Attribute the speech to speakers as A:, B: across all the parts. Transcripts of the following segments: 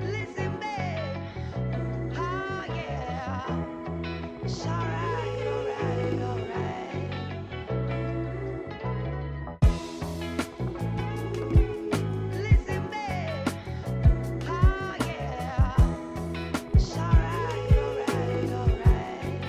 A: Listen, babe. Oh, yeah. It's alright, alright, alright. Listen, babe. Oh, yeah. It's alright, alright, alright.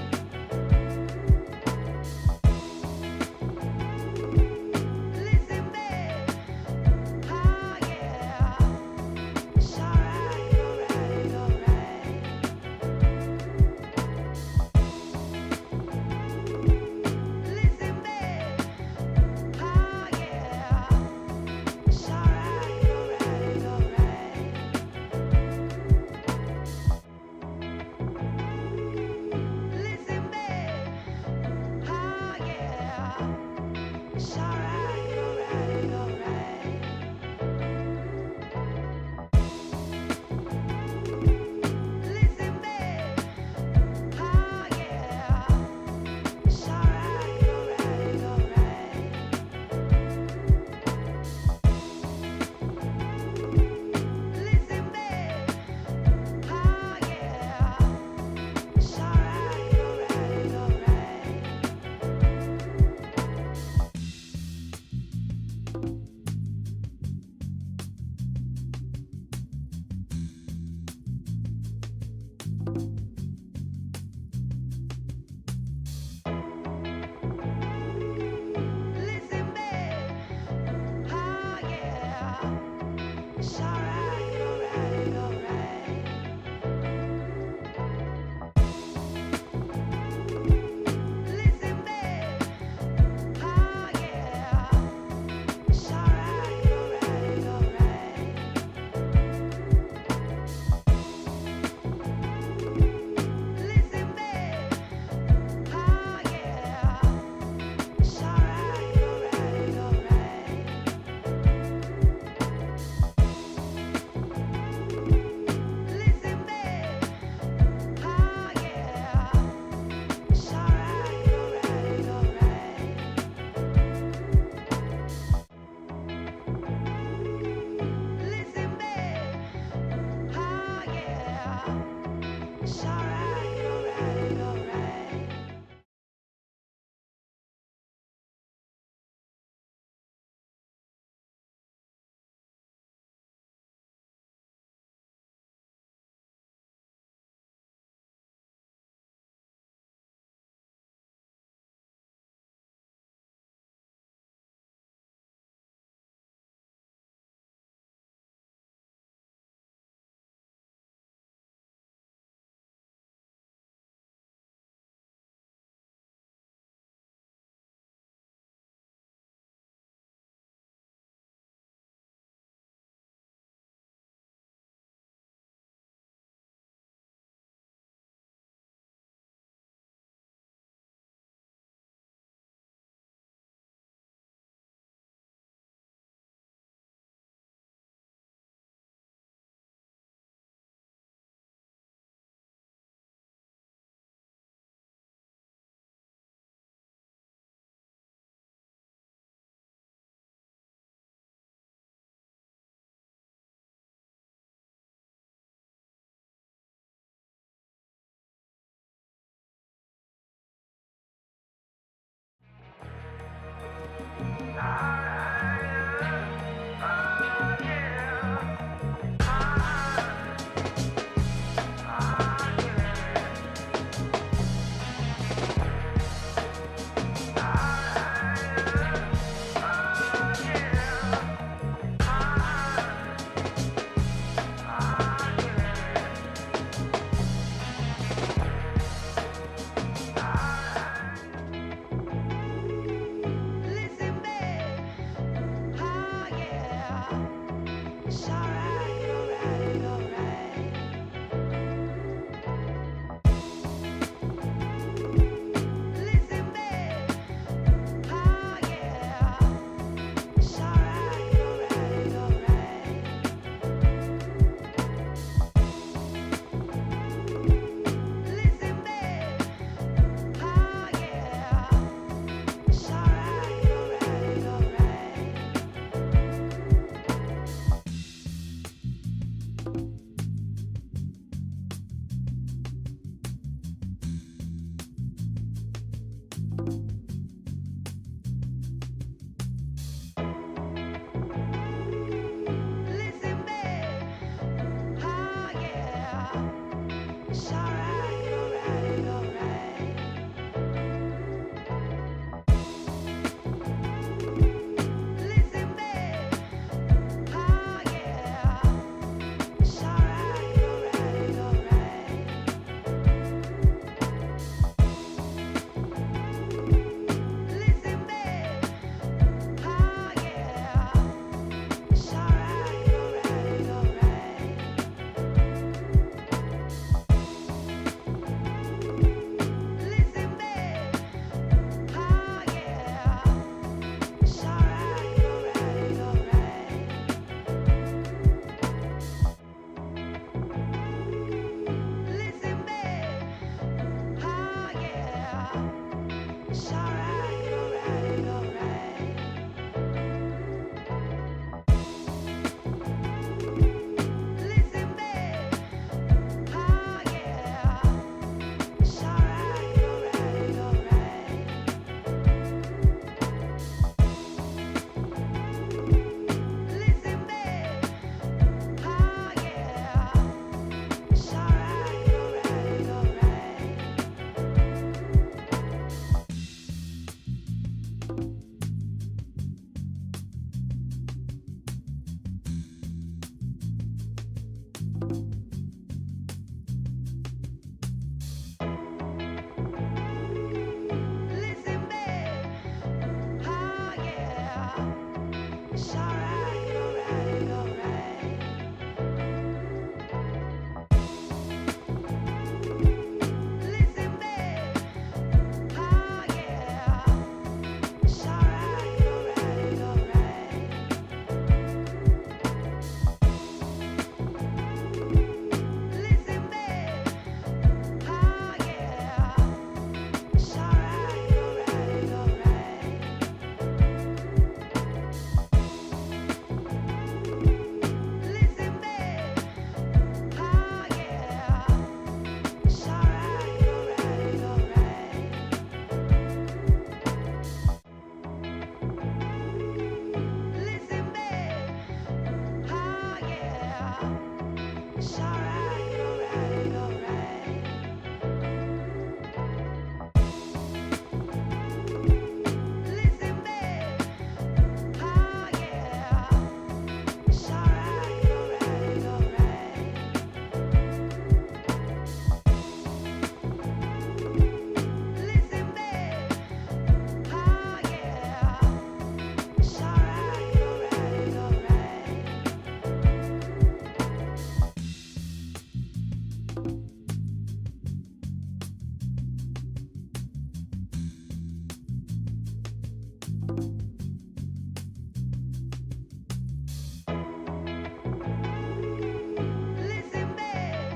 A: Listen, babe.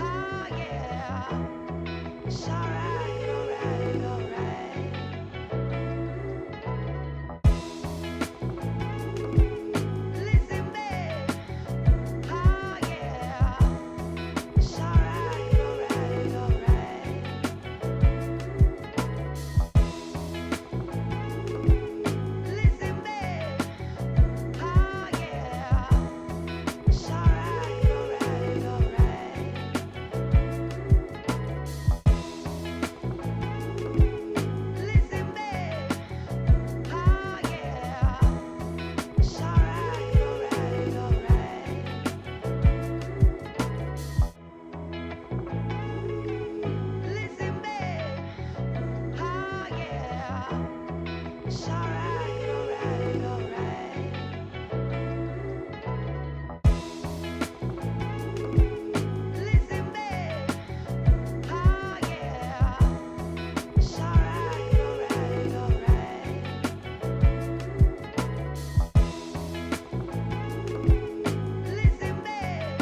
A: Oh, yeah. It's alright, alright, alright. Listen, babe. Oh, yeah. It's alright, alright, alright. Listen, babe. Oh, yeah. It's alright, alright, alright. Listen, babe. Oh, yeah. It's alright, alright, alright. Listen, babe. Oh, yeah. It's alright, alright, alright. Listen, babe. Oh, yeah. It's alright, alright, alright. Listen, babe. Oh, yeah. It's alright, alright, alright. Listen, babe.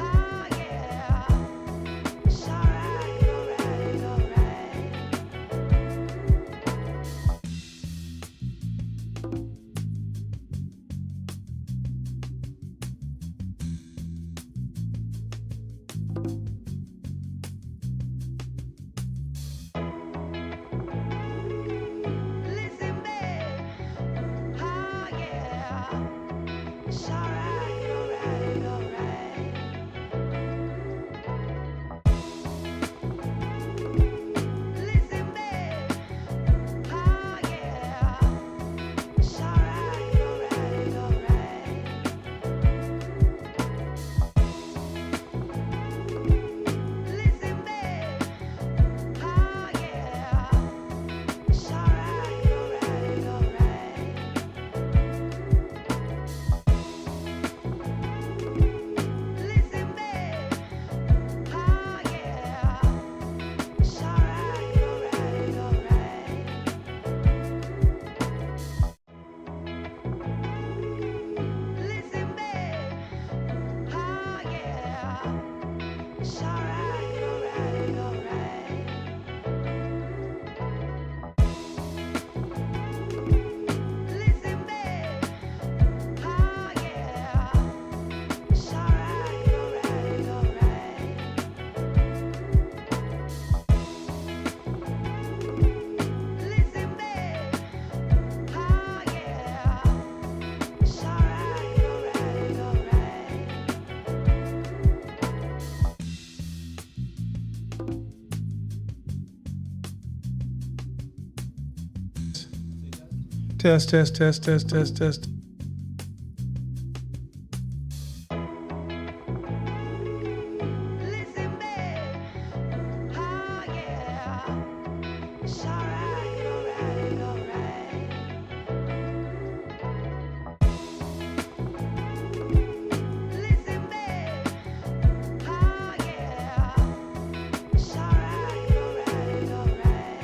A: Oh, yeah. It's alright, alright, alright. Listen, babe. Oh, yeah. It's alright, alright, alright. Listen, babe. Oh, yeah. It's alright, alright, alright. Listen, babe. Oh, yeah. It's alright, alright, alright. Listen, babe. Oh, yeah. It's alright, alright, alright. Listen, babe. Oh, yeah. It's alright, alright, alright. Listen, babe. Oh, yeah. It's alright, alright, alright. Listen, babe. Oh, yeah. It's alright, alright, alright. Listen, babe. Oh, yeah. It's alright, alright, alright. Listen, babe. Oh, yeah. It's alright, alright, alright. Listen, babe. Oh, yeah. It's alright, alright, alright.
B: Test, test, test, test, test, test.
A: Listen, babe. Oh, yeah. It's alright, alright, alright. Listen, babe. Oh, yeah. It's alright, alright, alright.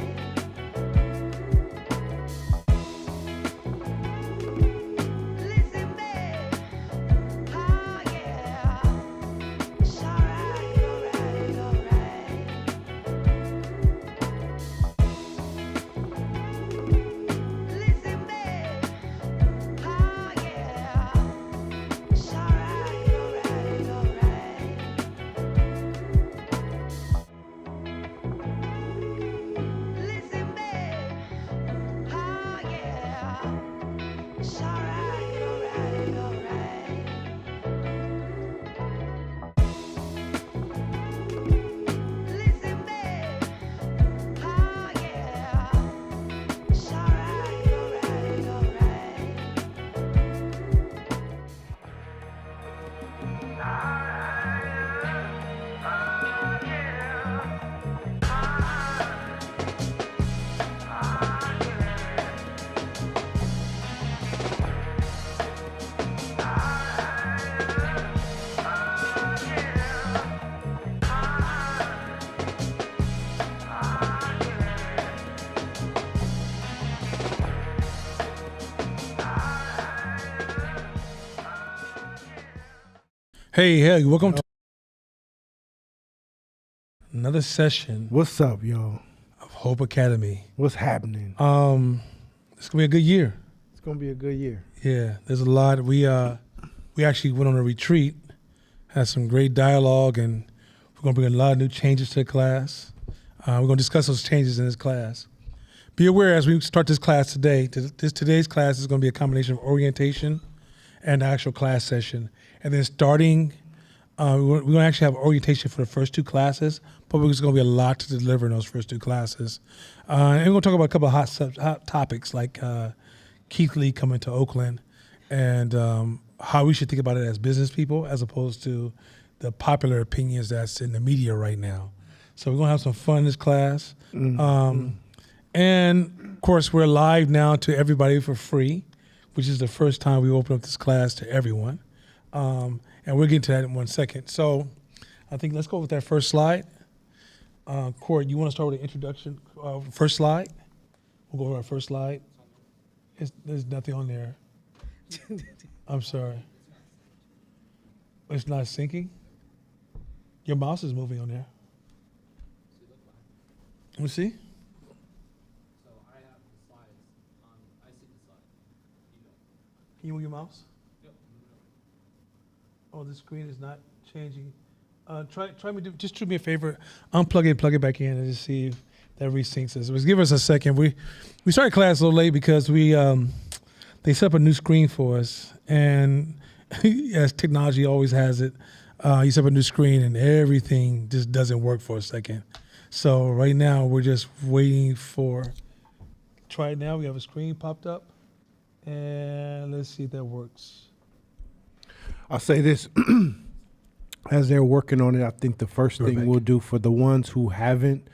B: Hey, welcome to another session
C: What's up, y'all?
B: of Hope Academy.
C: What's happening?
B: It's gonna be a good year.
C: It's gonna be a good year.
B: Yeah, there's a lot. We actually went on a retreat, had some great dialogue, and we're gonna bring a lot of new changes to the class. We're gonna discuss those changes in this class. Be aware as we start this class today. Today's class is gonna be a combination of orientation and actual class session, and then starting. We're going to actually have orientation for the first two classes, but there's going to be a lot to deliver in those first two classes. And we're going to talk about a couple of hot topics like Keith Lee coming to Oakland and how we should think about it as business people as opposed to the popular opinions that's in the media right now. So we're going to have some fun in this class. And, of course, we're live now to everybody for free, which is the first time we open up this class to everyone. And we'll get into that in 1 second. So I think let's go with that first slide. Court, you want to start with the introduction? First slide? We'll go with our first slide. There's nothing on there. I'm sorry. It's not syncing? Your mouse is moving on there. Let me see.
D: So I have the slides. I see the slide. You don't.
B: Can you move your mouse?
D: Yep.
B: Oh, the screen is not changing. Just do me a favor, unplug it, plug it back in, and just see if that resyncs us. Just give us a second. We started class a little late because they set up a new screen for us, and as technology always has it, you set up a new screen and everything just doesn't work for a second. So right now we're just waiting for. Try it now. We have a screen popped up, and let's see if that works.
C: I'll say this. As they're working on it, I think the first thing we'll do for the ones who haven't,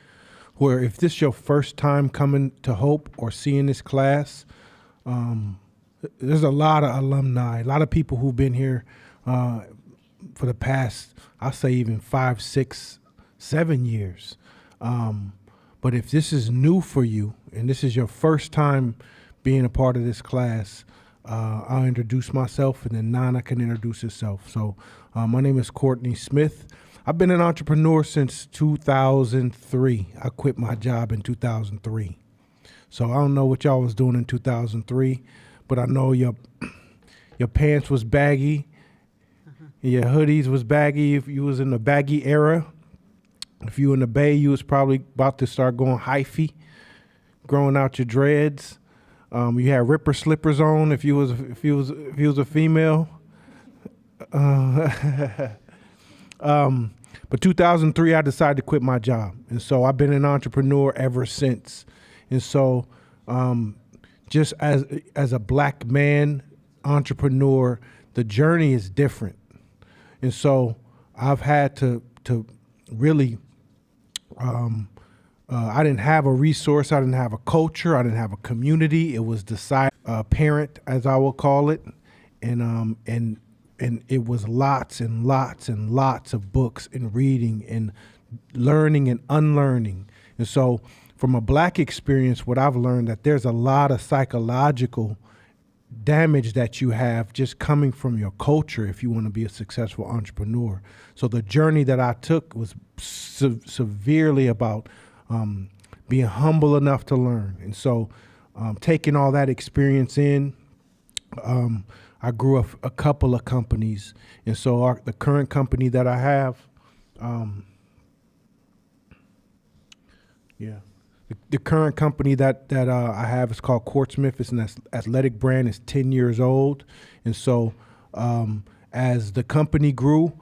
C: where if this is your first time coming to Hope or seeing this class, there's a lot of alumni, a lot of people who've been here for the past, I'll say even 5, 6, 7 years. But if this is new for you and this is your first time being a part of this class, I'll introduce myself and then Nana can introduce herself. So my name is Courtney Smith. I've been an entrepreneur since 2003. I quit my job in 2003. So I don't know what y'all was doing in 2003, but I know your pants was baggy, your hoodies was baggy if you was in the baggy era. If you in the Bay, you was probably about to start going hyphy, growing out your dreads. You had ripper slippers on if you was a female. But 2003, I decided to quit my job, and so I've been an entrepreneur ever since. And so, just as a black man entrepreneur, the journey is different. And so, I've had to really. I didn't have a resource. I didn't have a culture. I didn't have a community. It was decided parent, as I will call it, and it was lots and lots and lots of books and reading and learning and unlearning. And so, from a black experience, what I've learned that there's a lot of psychological damage that you have just coming from your culture if you want to be a successful entrepreneur. So the journey that I took was severely about being humble enough to learn. And so taking all that experience in, I grew up a couple of companies. And so the current company that I have, the current company that I have is called Quartzsmith. It's an athletic brand. It's 10 years old. And so as the company grew,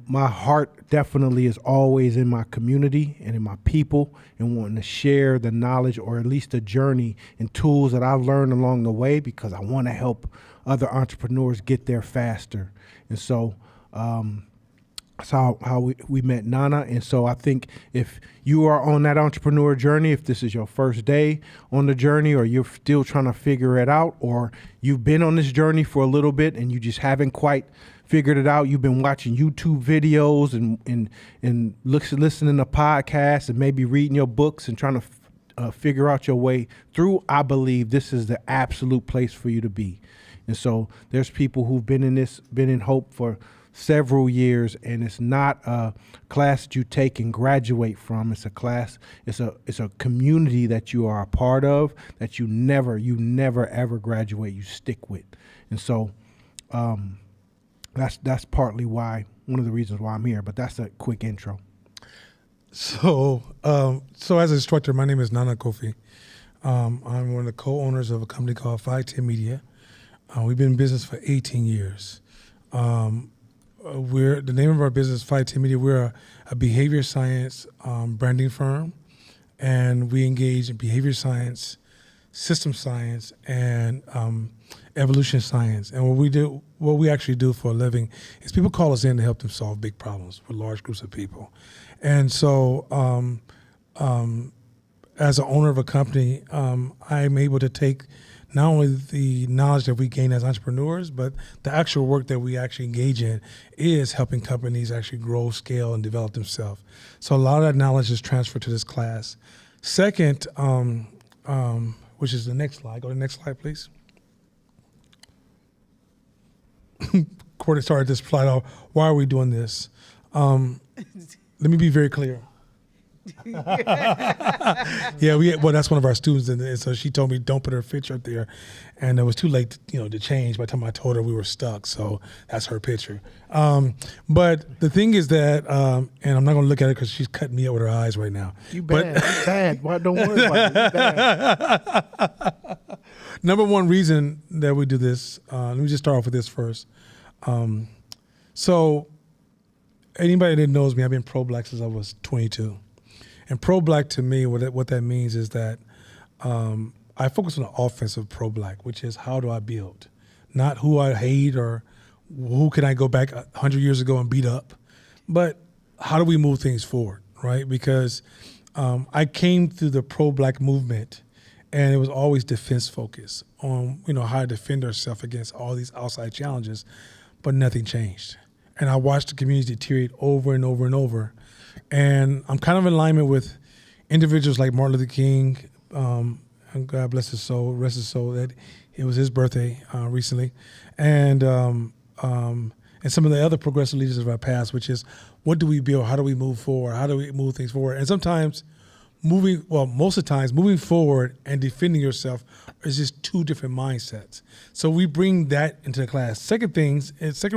C: my heart definitely is always in my community and in my people and wanting to share the knowledge or at least the journey and tools that I've learned along the way because I want to help other entrepreneurs get there faster. And so that's how we met Nana. And so I think if you are on that entrepreneur journey, if this is your first day on the journey or you're still trying to figure it out or you've been on this journey for a little bit and you just haven't quite figured it out, you've been watching YouTube videos and listening to podcasts and maybe reading your books and trying to figure out your way through, I believe this is the absolute place for you to be. And so there's people who've been in Hope for several years, and it's not a class that you take and graduate from. It's a class. It's a community that you are a part of that you never ever graduate. You stick with, and so that's partly why, one of the reasons why I'm here. But that's a quick intro.
B: So as an instructor, my name is Nana Kofi. I'm one of the co-owners of a company called 510 Media. We've been in business for 18 years. The name of our business, 510 Media. We're a behavior science branding firm, and we engage in behavior science, system science, and evolution science. And what we actually do for a living is people call us in to help them solve big problems for large groups of people. And so, as an owner of a company, I'm able to take not only the knowledge that we gain as entrepreneurs, but the actual work that we actually engage in is helping companies actually grow, scale, and develop themselves. So a lot of that knowledge is transferred to this class. Second, which is the next slide. Go to the next slide, please. Corey started this slide off. Why are we doing this? Let me be very clear. Yeah, that's one of our students, and so she told me don't put her picture up there, and it was too late, to change. By the time I told her, we were stuck, so that's her picture. But the thing is that, and I'm not going to look at her because she's cutting me out with her eyes right now.
C: You bad, you bad. Why don't worry about it? You bad.
B: Number one reason that we do this. Let me just start off with this first. So anybody that knows me, I've been pro-black since I was 22. And pro-black to me, what that means is that I focus on the offensive pro-black, which is how do I build, not who I hate or who can I go back 100 years ago and beat up, but how do we move things forward, right? Because I came through the pro-black movement, and it was always defense focused on how to defend ourselves against all these outside challenges, but nothing changed. And I watched the community deteriorate over and over and over. And I'm kind of in alignment with individuals like Martin Luther King, and God bless his soul, rest his soul, that it was his birthday recently, and some of the other progressive leaders of our past, which is what do we build? How do we move forward? How do we move things forward? And most of the times, moving forward and defending yourself is just two different mindsets. So we bring that into the class. Second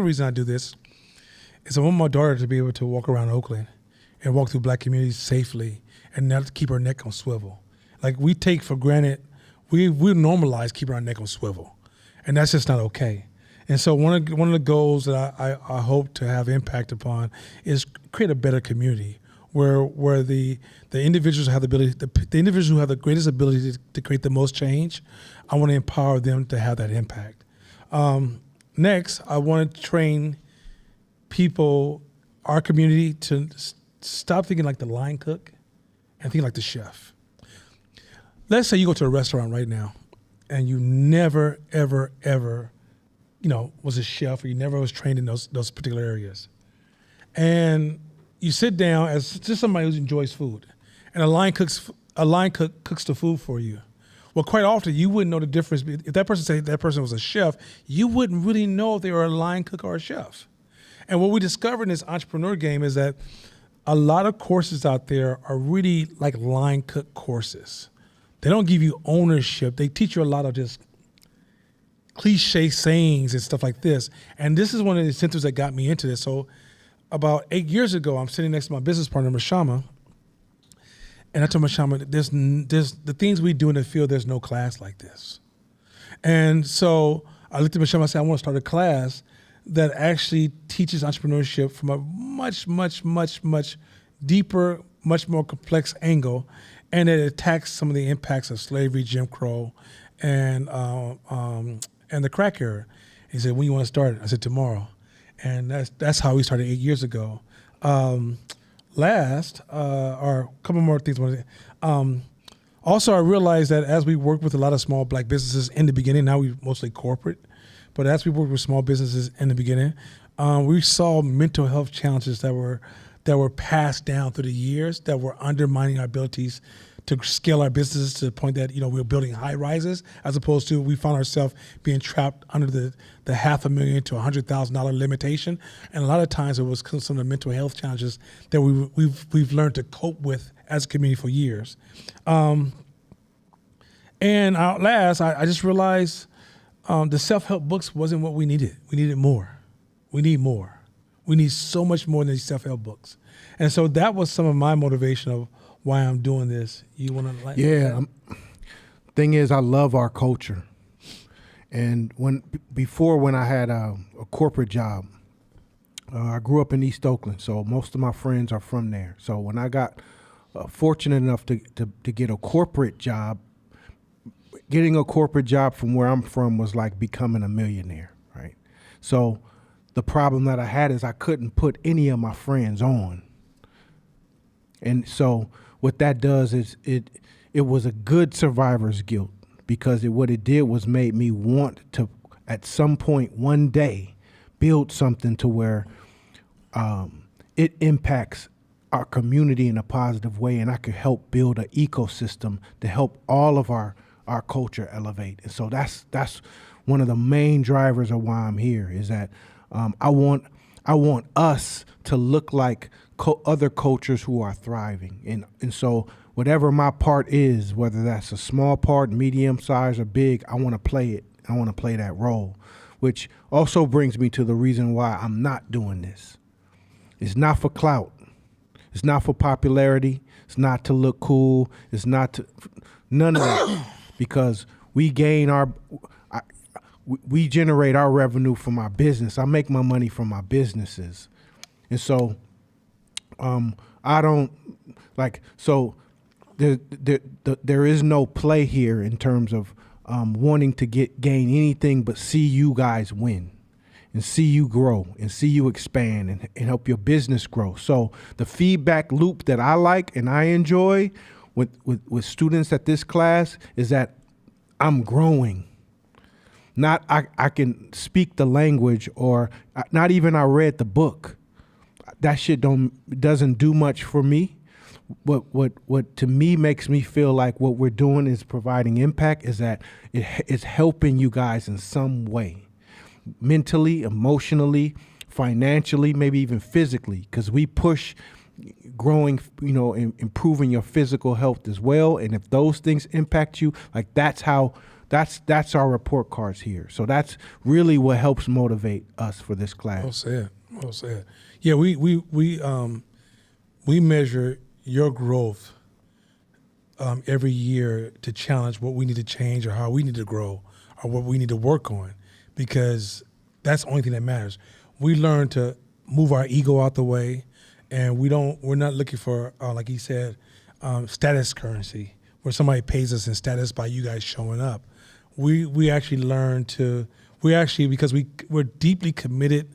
B: reason I do this is I want my daughter to be able to walk around Oakland and walk through black communities safely and not to keep her neck on swivel. Like we take for granted, we normalize keeping our neck on swivel, and that's just not okay. And so one of the goals that I hope to have impact upon is create a better community where the individuals have the ability, the individuals who have the greatest ability to create the most change, I want to empower them to have that impact. Next, I want to train people, our community, to stop thinking like the line cook and think like the chef. Let's say you go to a restaurant right now and you never, ever, ever, was a chef, or you never was trained in those particular areas. And you sit down as just somebody who enjoys food, and a line cook cooks the food for you. Well, quite often you wouldn't know the difference. If that person said that person was a chef, you wouldn't really know if they were a line cook or a chef. And what we discovered in this entrepreneur game is that a lot of courses out there are really like line cook courses. They don't give you ownership. They teach you a lot of just cliche sayings and stuff like this. And this is one of the incentives that got me into this. So about 8 years ago, I'm sitting next to my business partner, Mashama, and I told Mashama, there's the things we do in the field, there's no class like this. And so I looked at Mashama and I said, I want to start a class that actually teaches entrepreneurship from a much, much, much, much deeper, much more complex angle, and it attacks some of the impacts of slavery, Jim Crow, and the crack era. He said, when you want to start it? I said, tomorrow. And that's how we started 8 years ago. Last, or a couple more things. Also, I realized that as we work with a lot of small black businesses in the beginning, now we're mostly corporate, but as we work with small businesses in the beginning, we saw mental health challenges that that were passed down through the years that were undermining our abilities to scale our businesses to the point that, we were building high rises, as opposed to we found ourselves being trapped under the $500,000 to $100,000 limitation. And a lot of times it was some of the mental health challenges that we've learned to cope with as a community for years. And at last, I just realized the self-help books wasn't what we needed. We needed more. We need more. We need so much more than these self-help books. And so that was some of my motivation of why I'm doing this. You want to like?
C: Yeah. Thing is, I love our culture. And when I had a corporate job, I grew up in East Oakland, so most of my friends are from there. So when I got fortunate enough to get a corporate job, getting a corporate job from where I'm from was like becoming a millionaire, right? So the problem that I had is I couldn't put any of my friends on. And so what that does is it was a good survivor's guilt, because what it did was made me want to, at some point one day, build something to where it impacts our community in a positive way, and I could help build an ecosystem to help all of our culture elevate. And so that's one of the main drivers of why I'm here, is that I want us to look like other cultures who are thriving. And so whatever my part is, whether that's a small part, medium size, or big, I want to play it. I want to play that role, which also brings me to the reason why I'm not doing this. It's not for clout. It's not for popularity. It's not to look cool. It's not to none of that, because we generate our revenue from our business. I make my money from my businesses. And so I don't like, so there is no play here in terms of wanting to gain anything but see you guys win and see you grow and see you expand and help your business grow. So the feedback loop that I like and I enjoy with students at this class is that I'm growing. Not I can speak the language, or not even I read the book. That shit doesn't do much for me. What to me makes me feel like what we're doing is providing impact, is that it's helping you guys in some way, mentally, emotionally, financially, maybe even physically, because we push growing, improving your physical health as well. And if those things impact you, like that's our report cards here. So that's really what helps motivate us for this class.
B: Well said. Yeah, we measure your growth every year to challenge what we need to change or how we need to grow or what we need to work on, because that's the only thing that matters. We learn to move our ego out the way, and we're not looking for, like he said, status currency, where somebody pays us in status by you guys showing up. We actually learn because we're deeply committed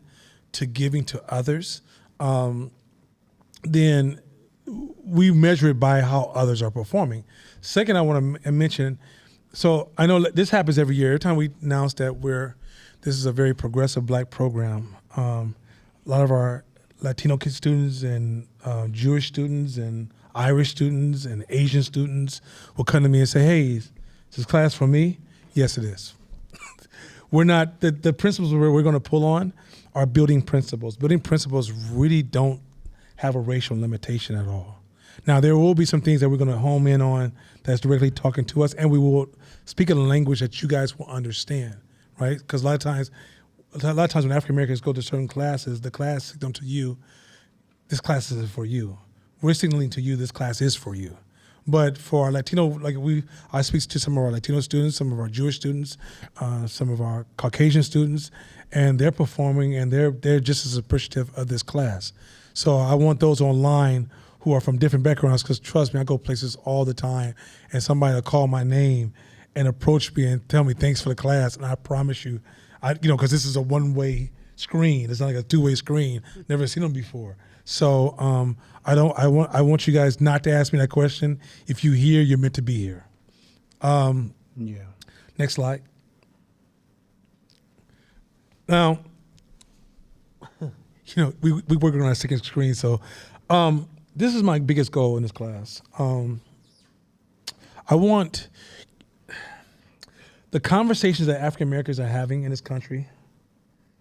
B: to giving to others, then we measure it by how others are performing. Second, I want to mention, so I know this happens every year. Every time we announce that this is a very progressive Black program, a lot of our Latino students and Jewish students and Irish students and Asian students will come to me and say, hey, is this class for me? Yes, it is. We're not, the principles we're going to pull on are building principles. Building principles really don't have a racial limitation at all. Now, there will be some things that we're going to home in on that's directly talking to us, and we will speak in a language that you guys will understand, right? Because a lot of times when African Americans go to certain classes, the class signals to you, this class is for you. We're signaling to you, this class is for you. But for our Latino, I speak to some of our Latino students, some of our Jewish students, some of our Caucasian students, and they're performing, and they're just as appreciative of this class. So I want those online who are from different backgrounds, because trust me, I go places all the time, and somebody will call my name and approach me and tell me thanks for the class, and I promise you, because this is a one-way screen, it's not like a two-way screen. Never seen them before. So I want you guys not to ask me that question. If you're here, you're meant to be here.
C: Yeah.
B: Next slide. Now, we working on a second screen, so This is my biggest goal in this class. I want the conversations that African Americans are having in this country,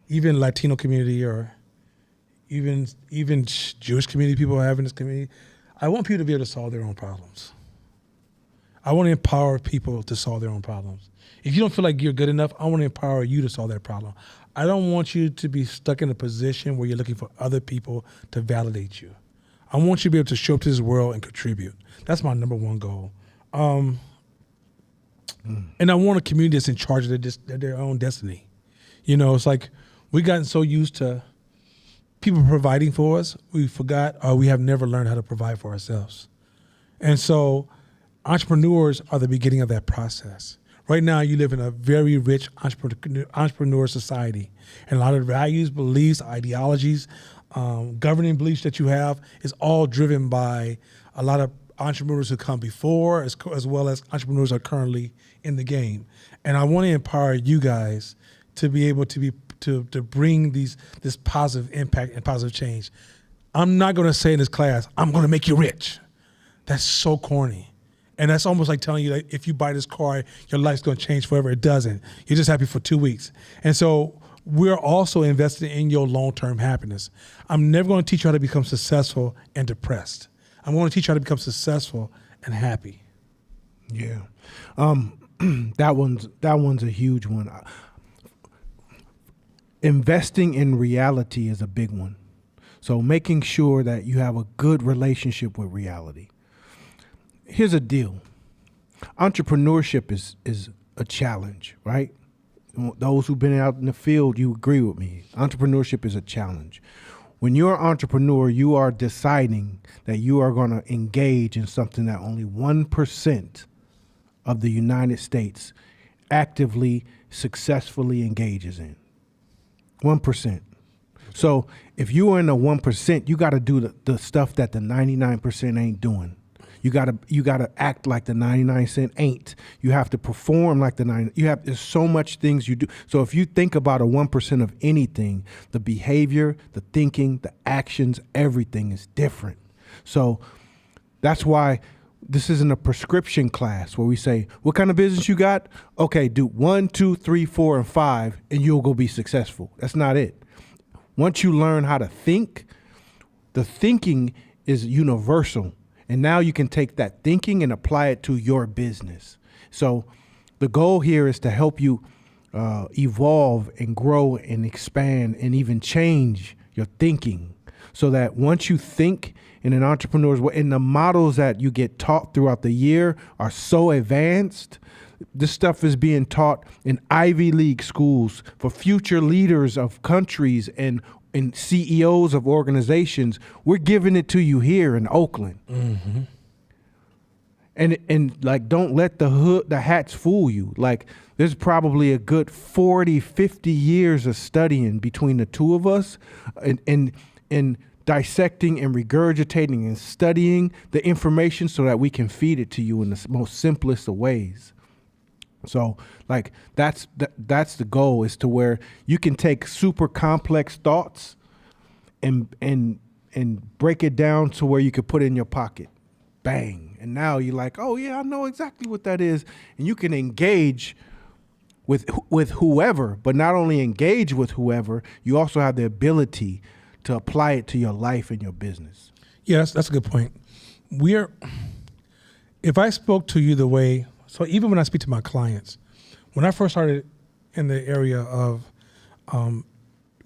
B: even Latino community or even Jewish community people are having in this community. I want people to be able to solve their own problems. I want to empower people to solve their own problems. If you don't feel like you're good enough, I want to empower you to solve that problem. I don't want you to be stuck in a position where you're looking for other people to validate you. I want you to be able to show up to this world and contribute. That's my number one goal. And I want a community that's in charge of their own destiny. You know, it's like we've gotten so used to people providing for us, we forgot or we have never learned how to provide for ourselves. And so entrepreneurs are the beginning of that process. Right now, you live in a very rich entrepreneur society. And a lot of values, beliefs, ideologies, governing beliefs that you have is all driven by a lot of entrepreneurs who come before as well as entrepreneurs who are currently in the game. And I want to empower you guys to be able to bring this positive impact and positive change. I'm not going to say in this class, I'm going to make you rich. That's so corny. And that's almost like telling you that if you buy this car, your life's going to change forever. It doesn't. You're just happy for 2 weeks. And so we're also invested in your long-term happiness. I'm never going to teach you how to become successful and depressed. I'm going to teach you how to become successful and happy.
C: Yeah. That one's a huge one. Investing in reality is a big one. So making sure that you have a good relationship with reality. Here's a deal. Entrepreneurship is a challenge, right? Those who've been out in the field, you agree with me. Entrepreneurship is a challenge. When you're an entrepreneur, you are deciding that you are going to engage in something that only 1% of the United States actively, successfully engages in. 1%. So if you are in the 1%, you got to do the stuff that the 99% ain't doing. You gotta act like the 99% ain't. You have to perform like the 9. There's so much things you do. So if you think about a 1% of anything, the behavior, the thinking, the actions, everything is different. So that's why this isn't a prescription class where we say, what kind of business you got? Okay, do 1, 2, 3, 4, and 5, and you'll go be successful. That's not it. Once you learn how to think, the thinking is universal. And now you can take that thinking and apply it to your business. So the goal here is to help you evolve and grow and expand and even change your thinking so that once you think in an entrepreneur's way, and the models that you get taught throughout the year are so advanced, this stuff is being taught in Ivy League schools for future leaders of countries and CEOs of organizations. We're giving it to you here in Oakland. Mm-hmm. And like, don't let the hats fool you. Like, there's probably a good 40, 50 years of studying between the two of us and dissecting and regurgitating and studying the information so that we can feed it to you in the most simplest of ways. So like that's the goal, is to where you can take super complex thoughts and break it down to where you could put it in your pocket. Bang. And now you're like, oh yeah, I know exactly what that is. And you can engage with whoever, but not only engage with whoever, you also have the ability to apply it to your life and your business.
B: Yes, that's a good point. If I spoke to you the way, so even when I speak to my clients, when I first started in the area of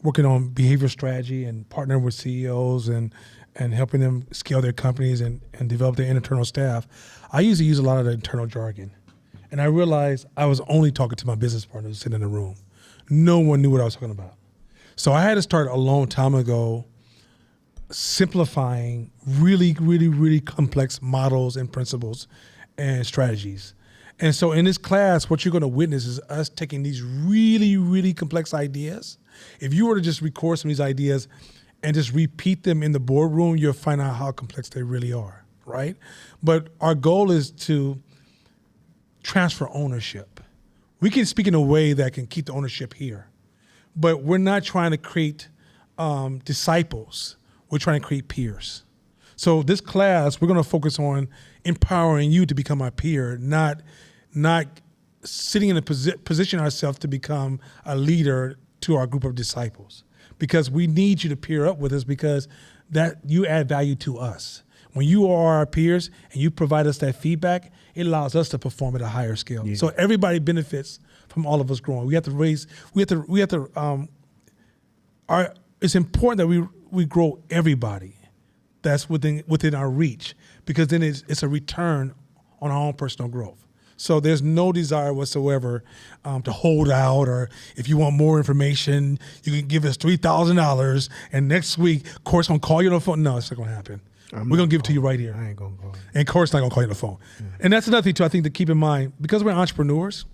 B: working on behavior strategy and partnering with CEOs and helping them scale their companies and develop their internal staff, I used to use a lot of the internal jargon. And I realized I was only talking to my business partners sitting in the room. No one knew what I was talking about. So I had to start a long time ago simplifying really, really, really complex models and principles and strategies. And so in this class, what you're going to witness is us taking these really, really complex ideas. If you were to just record some of these ideas and just repeat them in the boardroom, you'll find out how complex they really are, right? But our goal is to transfer ownership. We can speak in a way that can keep the ownership here, but we're not trying to create disciples. We're trying to create peers. So this class, we're going to focus on empowering you to become our peer, not sitting in a position ourselves to become a leader to our group of disciples. Because we need you to peer up with us, because that you add value to us. When you are our peers and you provide us that feedback, it allows us to perform at a higher scale. Yeah. So everybody benefits from all of us growing. It's important that we grow everybody that's within our reach, because then it's a return on our own personal growth. So there's no desire whatsoever to hold out, or if you want more information, you can give us $3,000 and next week, Court's gonna call you on the phone. No, it's not gonna happen. We're gonna give it to you right here.
C: I ain't gonna call.
B: And Court's not gonna call you on the phone. Yeah. And that's another thing too, I think, to keep in mind, because we're entrepreneurs.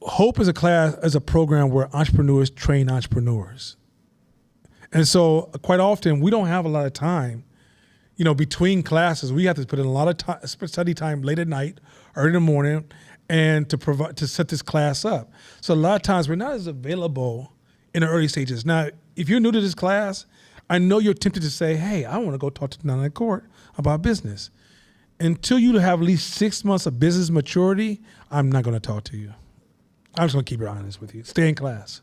B: Hope is a program where entrepreneurs train entrepreneurs. And so quite often we don't have a lot of time, between classes. We have to put in a lot of study time late at night, early in the morning, and to set this class up. So a lot of times we're not as available in the early stages. Now, if you're new to this class, I know you're tempted to say, hey, I want to go talk to Nana at Court about business. Until you have at least 6 months of business maturity, I'm not going to talk to you. I'm just going to keep it honest with you. Stay in class.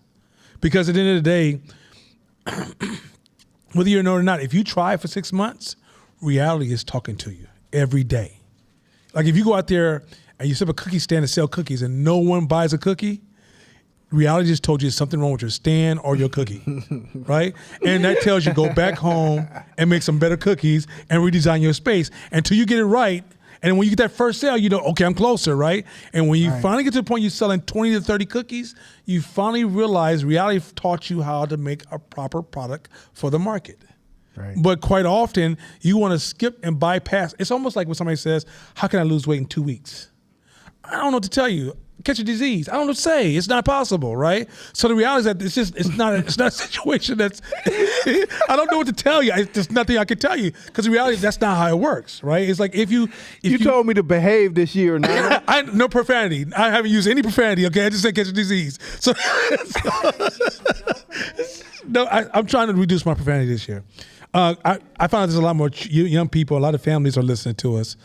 B: Because at the end of the day, whether you know it or not, if you try for 6 months, reality is talking to you every day. Like if you go out there and you set up a cookie stand and sell cookies and no one buys a cookie, reality just told you there's something wrong with your stand or your cookie, right? And that tells you go back home and make some better cookies and redesign your space until you get it right. And when you get that first sale, okay, I'm closer, right? And when you finally get to the point you're selling 20 to 30 cookies, you finally realize reality taught you how to make a proper product for the market. Right. But quite often, you want to skip and bypass. It's almost like when somebody says, how can I lose weight in 2 weeks? I don't know what to tell you. Catch a disease. I don't know what to say. It's not possible, right? So the reality is that it's not a situation that's, I don't know what to tell you. There's nothing I can tell you, because the reality is that's not how it works, right? It's like if you
C: told me to behave this year.
B: No profanity. I haven't used any profanity, okay? I just said catch a disease. So no, I'm trying to reduce my profanity this year. I found out there's a lot more young people, a lot of families are listening to us.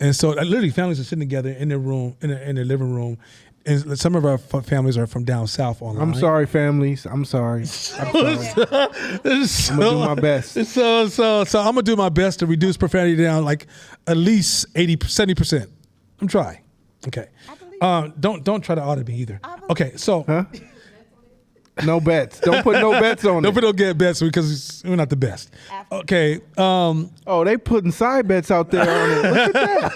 B: And so literally families are sitting together in their room, in their living room. And some of our families are from down south online.
C: I'm sorry, families. I'm sorry. I'm going to do my best.
B: So I'm going to do my best to reduce profanity down like at least 70%. I'm trying. Okay. Don't try to audit me either. Okay, so.
C: Huh? No bets. Don't put no bets on it.
B: Don't put no get bets because we're not the best. Okay.
C: They putting side bets out there on it. Look at that.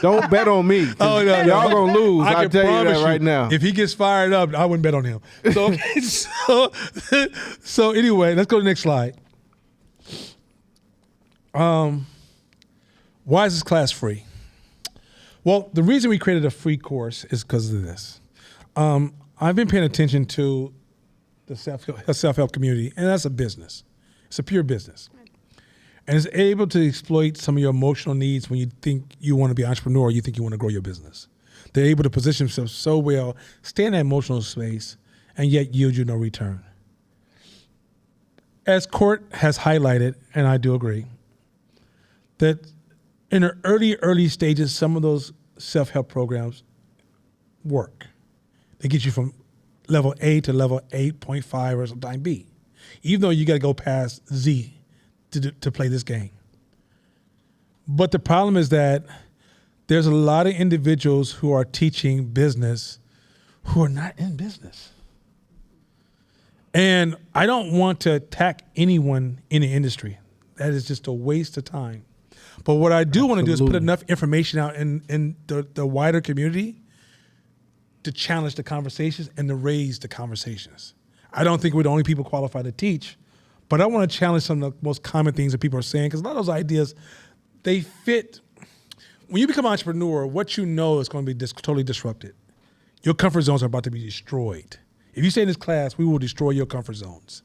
C: Don't bet on me.
B: Oh, no,
C: y'all gonna lose. I'll tell you that right now.
B: If he gets fired up, I wouldn't bet on him. So anyway, let's go to the next slide. Why is this class free? Well, the reason we created a free course is because of this. I've been paying attention to the self-help community, and that's a business. It's a pure business. And it's able to exploit some of your emotional needs when you think you want to be an entrepreneur, you think you want to grow your business. They're able to position themselves so well, stay in that emotional space, and yet yield you no return. As Court has highlighted, and I do agree, that in the early stages, some of those self-help programs work. They get you from level A to level 8.5 or sometimes B, even though you got to go past Z to play this game. But the problem is that there's a lot of individuals who are teaching business who are not in business. And I don't want to attack anyone in the industry. That is just a waste of time. But what I do want to do is put enough information out in the wider community to challenge the conversations and to raise the conversations. I don't think we're the only people qualified to teach, but I want to challenge some of the most common things that people are saying, because a lot of those ideas, they fit. When you become an entrepreneur, what you know is going to be totally disrupted. Your comfort zones are about to be destroyed. If you stay in this class, we will destroy your comfort zones.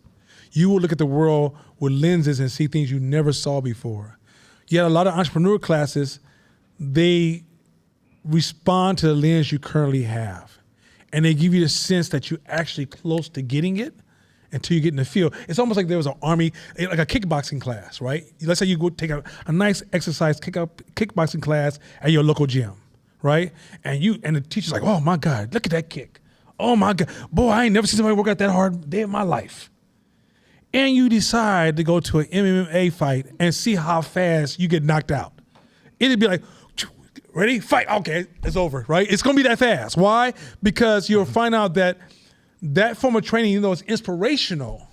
B: You will look at the world with lenses and see things you never saw before. Yet a lot of entrepreneur classes, they respond to the lens you currently have. And they give you the sense that you're actually close to getting it until you get in the field. It's almost like there was an army, like a kickboxing class, right? Let's say you go take a nice exercise kickboxing class at your local gym, right? And the teacher's like, oh my God, look at that kick. Oh my God, boy, I ain't never seen somebody work out that hard a day in my life. And you decide to go to an MMA fight and see how fast you get knocked out. It'd be like, ready, fight, okay, it's over, right? It's gonna be that fast. Why? Because you'll find out that form of training, even though it's inspirational,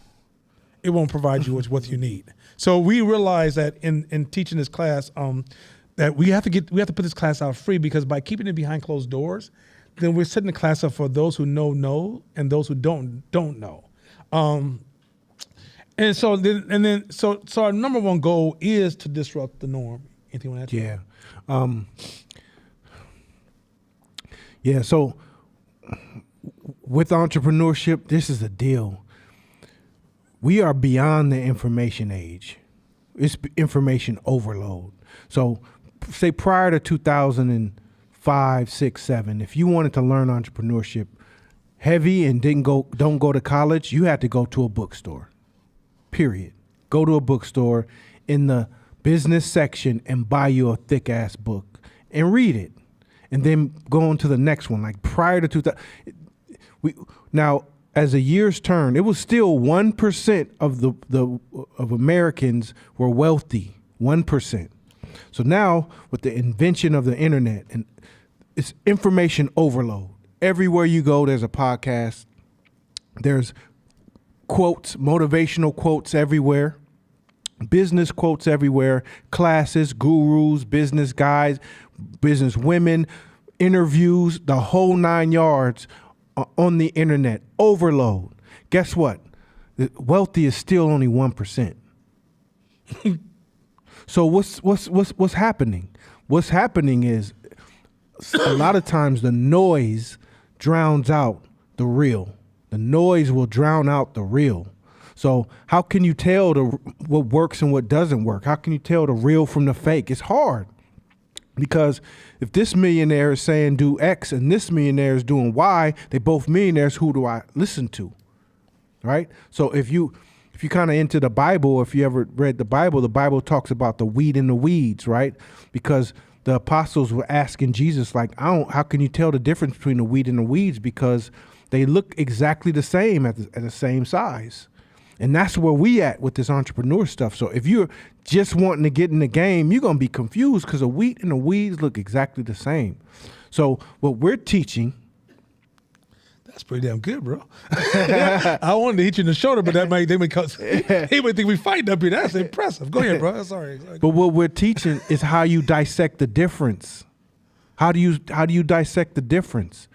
B: it won't provide you with what you need. So we realize that in teaching this class, that we have to put this class out free, because by keeping it behind closed doors, then we're setting the class up for those who know and those who don't know. And so our number one goal is to disrupt the norm. Anything on that?
C: Yeah. Yeah, so with entrepreneurship, this is a deal. We are beyond the information age. It's information overload. So say prior to 2005, 6, 7, if you wanted to learn entrepreneurship heavy and don't go to college, you had to go to a bookstore. Period. Go to a bookstore in the business section and buy you a thick ass book and read it. And then go on to the next one. Like prior to 2000, now as the years turned, it was still 1% of Americans were wealthy. 1%. So now with the invention of the internet, and it's information overload. Everywhere you go, there's a podcast. There's quotes, motivational quotes everywhere. Business quotes everywhere, classes, gurus, business guys, business women, interviews, the whole 9 yards on the internet. Overload. Guess what? The wealthy is still only 1%. So what's happening? What's happening is a lot of times the noise drowns out the real. The noise will drown out the real. So how can you tell what works and what doesn't work? How can you tell the real from the fake? It's hard, because if this millionaire is saying do X and this millionaire is doing Y, they both millionaires. Who do I listen to? Right? So if you kind of into the Bible, if you ever read the Bible talks about the wheat and the weeds, right? Because the apostles were asking Jesus, like, how can you tell the difference between the wheat and the weeds? Because they look exactly the same at the same size. And that's where we at with this entrepreneur stuff. So if you're just wanting to get in the game, you're going to be confused, because the wheat and the weeds look exactly the same. So what we're teaching.
B: That's pretty damn good, bro. I wanted to hit you in the shoulder, but they may think we fighting up here. That's impressive. Go ahead, bro. Sorry.
C: But what we're teaching is how you dissect the difference. How do you dissect the difference?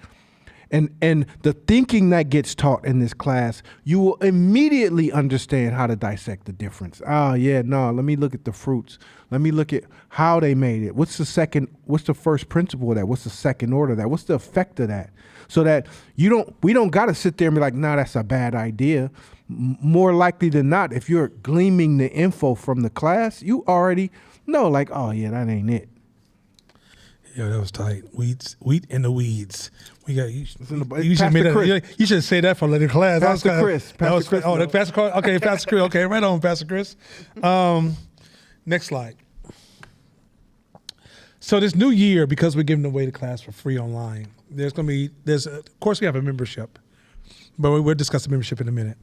C: And the thinking that gets taught in this class, you will immediately understand how to dissect the difference. Oh yeah, no, let me look at the fruits. Let me look at how they made it. What's the first principle of that? What's the second order of that? What's the effect of that? So that we don't got to sit there and be like, nah, that's a bad idea. More likely than not, if you're gleaming the info from the class, you already know, like, oh yeah, that ain't it.
B: Yo, that was tight. Wheat in the weeds. We got you. You should say that for the class.
C: Pastor Chris.
B: Oh, that's Pastor Chris. Okay, Pastor Chris. Okay, right on, Pastor Chris. Next slide. So this new year, because we're giving away the class for free online, of course we have a membership, but we'll discuss the membership in a minute.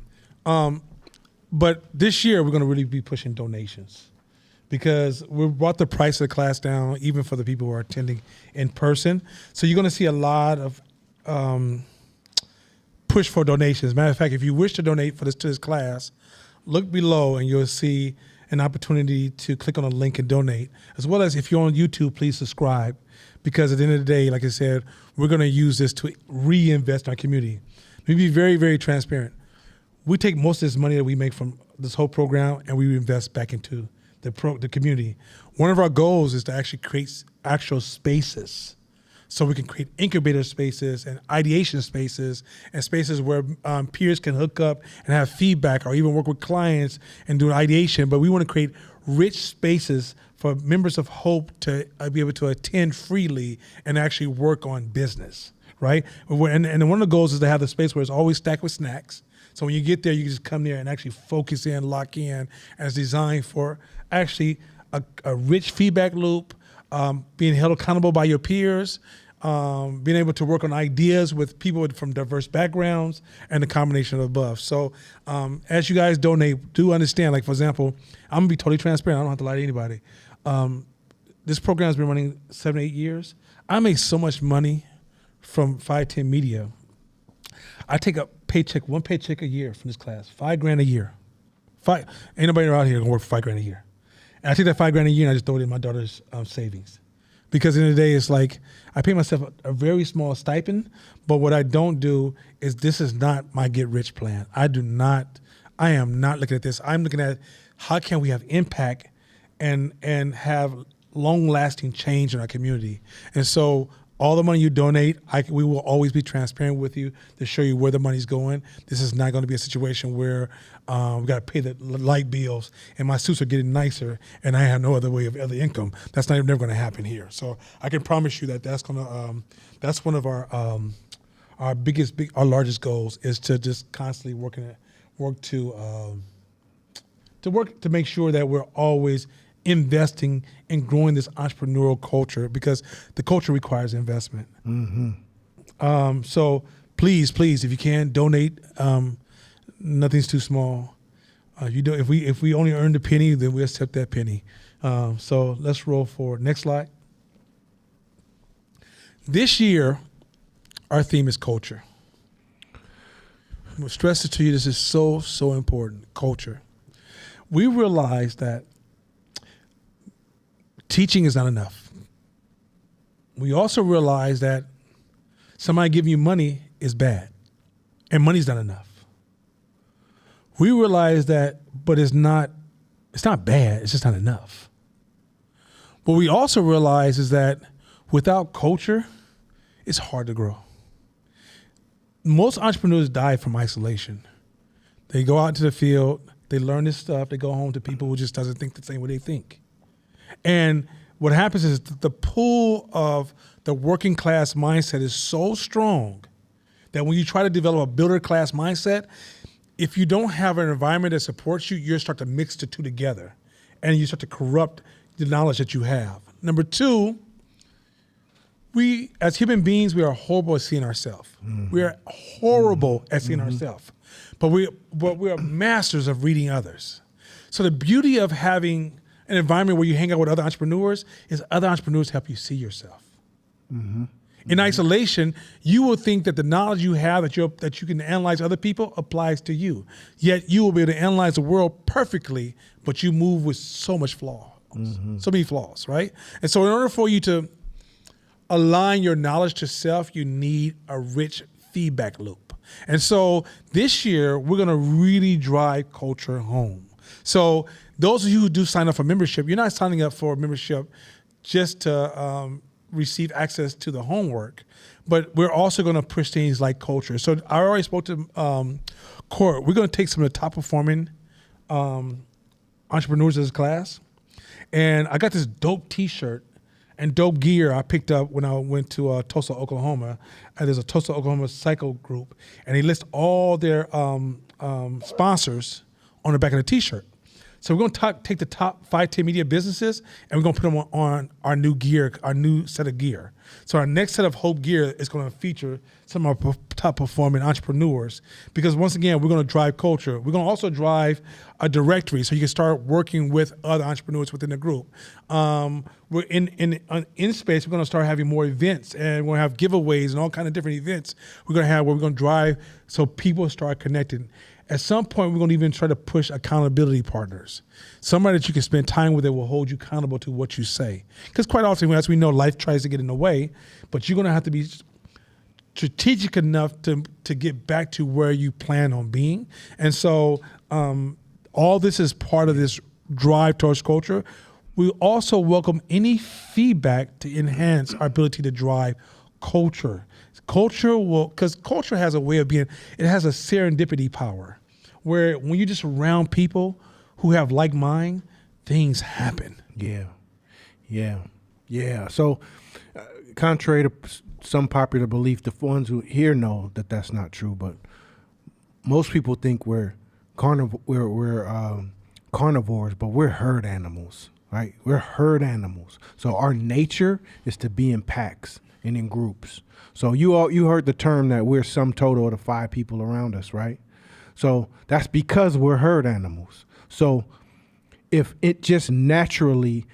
B: But this year we're going to really be pushing donations, because we brought the price of the class down, even for the people who are attending in person. So you're going to see a lot of push for donations. Matter of fact, if you wish to donate to this class, look below and you'll see an opportunity to click on a link and donate. As well as if you're on YouTube, please subscribe, because at the end of the day, like I said, we're going to use this to reinvest in our community. Let me be very, very transparent. We take most of this money that we make from this whole program and we invest back into the community. One of our goals is to actually create actual spaces, so we can create incubator spaces and ideation spaces, and spaces where peers can hook up and have feedback, or even work with clients and do ideation. But we want to create rich spaces for members of Hope to be able to attend freely and actually work on business, right? And one of the goals is to have the space where it's always stacked with snacks, So when you get there, you can just come there and actually focus in, lock in, and it's designed for actually a rich feedback loop, being held accountable by your peers, being able to work on ideas with people from diverse backgrounds, and the combination of above. So as you guys donate, do understand, like, for example, I'm going to be totally transparent. I don't have to lie to anybody. This program has been running 7, 8 years. I make so much money from 510 Media. I take one paycheck a year from this class, $5,000 a year. Ain't nobody out here gonna work for $5,000 a year. And I take that $5,000 a year and I just throw it in my daughter's savings. Because in the day, it's like, I pay myself a very small stipend, but what I don't do is, this is not my get rich plan. I am not looking at this. I'm looking at how can we have impact and have long lasting change in our community. And so all the money you donate, we will always be transparent with you to show you where the money's going. This is not going to be a situation where we got to pay the light bills and my suits are getting nicer and I have no other way of other income. That's never going to happen here. So I can promise you that that's one of our largest goals, is to just constantly work to make sure that we're always investing in growing this entrepreneurial culture, because the culture requires investment. So please, if you can, donate. Nothing's too small. If we only earned a penny, then we accept that penny. So let's roll forward. Next slide. This year, our theme is culture. I'm going to stress it to you. This is so, so important. Culture. We realize that teaching is not enough. We also realize that somebody giving you money is bad, and money's not enough. We realize that, but it's not bad, it's just not enough. What we also realize is that without culture, it's hard to grow. Most entrepreneurs die from isolation. They go out into the field, they learn this stuff, they go home to people who just doesn't think the same way they think. And what happens is the pull of the working class mindset is so strong that when you try to develop a builder class mindset, if you don't have an environment that supports you, you start to mix the two together and you start to corrupt the knowledge that you have. Number two, we as human beings, we are horrible at seeing ourselves. We are horrible at seeing ourselves, but we are masters of reading others. So the beauty of having an environment where you hang out with other entrepreneurs is other entrepreneurs help you see yourself. In isolation, you will think that the knowledge you have that you can analyze other people applies to you. Yet you will be able to analyze the world perfectly, but you move with so much flaws, so many flaws, right? And so in order for you to align your knowledge to self, you need a rich feedback loop. And so this year, we're gonna really drive culture home. So those of you who do sign up for membership, you're not signing up for membership just to receive access to the homework, but we're also going to push things like culture. So I already spoke to Court. We're going to take some of the top performing entrepreneurs in this class, and I got this dope T-shirt and dope gear I picked up when I went to Tulsa, Oklahoma. And there's a Tulsa, Oklahoma cycle group, and they list all their sponsors on the back of the T-shirt. So we're going to take the top 510 media businesses and we're going to put them on our new gear, our new set of gear. So our next set of Hope gear is going to feature some of our top performing entrepreneurs, because once again, we're going to drive culture. We're going to also drive a directory so you can start working with other entrepreneurs within the group. We're in space, we're going to start having more events, and we're going to have giveaways and all kinds of different events we're going to have where we're going to drive so people start connecting. At some point, we're going to even try to push accountability partners. Somebody that you can spend time with that will hold you accountable to what you say. Because quite often, as we know, life tries to get in the way, but you're going to have to be strategic enough to get back to where you plan on being. And so all this is part of this drive towards culture. We also welcome any feedback to enhance our ability to drive culture. Because culture has a way of being, it has a serendipity power, where when you just around people who have like mind, things happen.
C: Yeah. So, contrary to some popular belief, the ones who here know that that's not true, but most people think we're carnivores, but we're herd animals, right? We're herd animals. So our nature is to be in packs and in groups. So you heard the term that we're sum total of the 5 people around us, right? So that's because we're herd animals. So if it just naturally,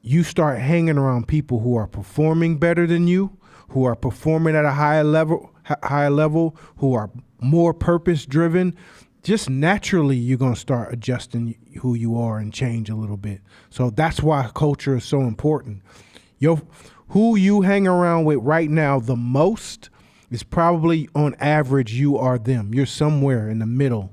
C: you start hanging around people who are performing better than you, who are performing at a higher level, who are more purpose driven, just naturally you're going to start adjusting who you are and change a little bit. So that's why culture is so important. Who you hang around with right now the most is probably on average you are them. You're somewhere in the middle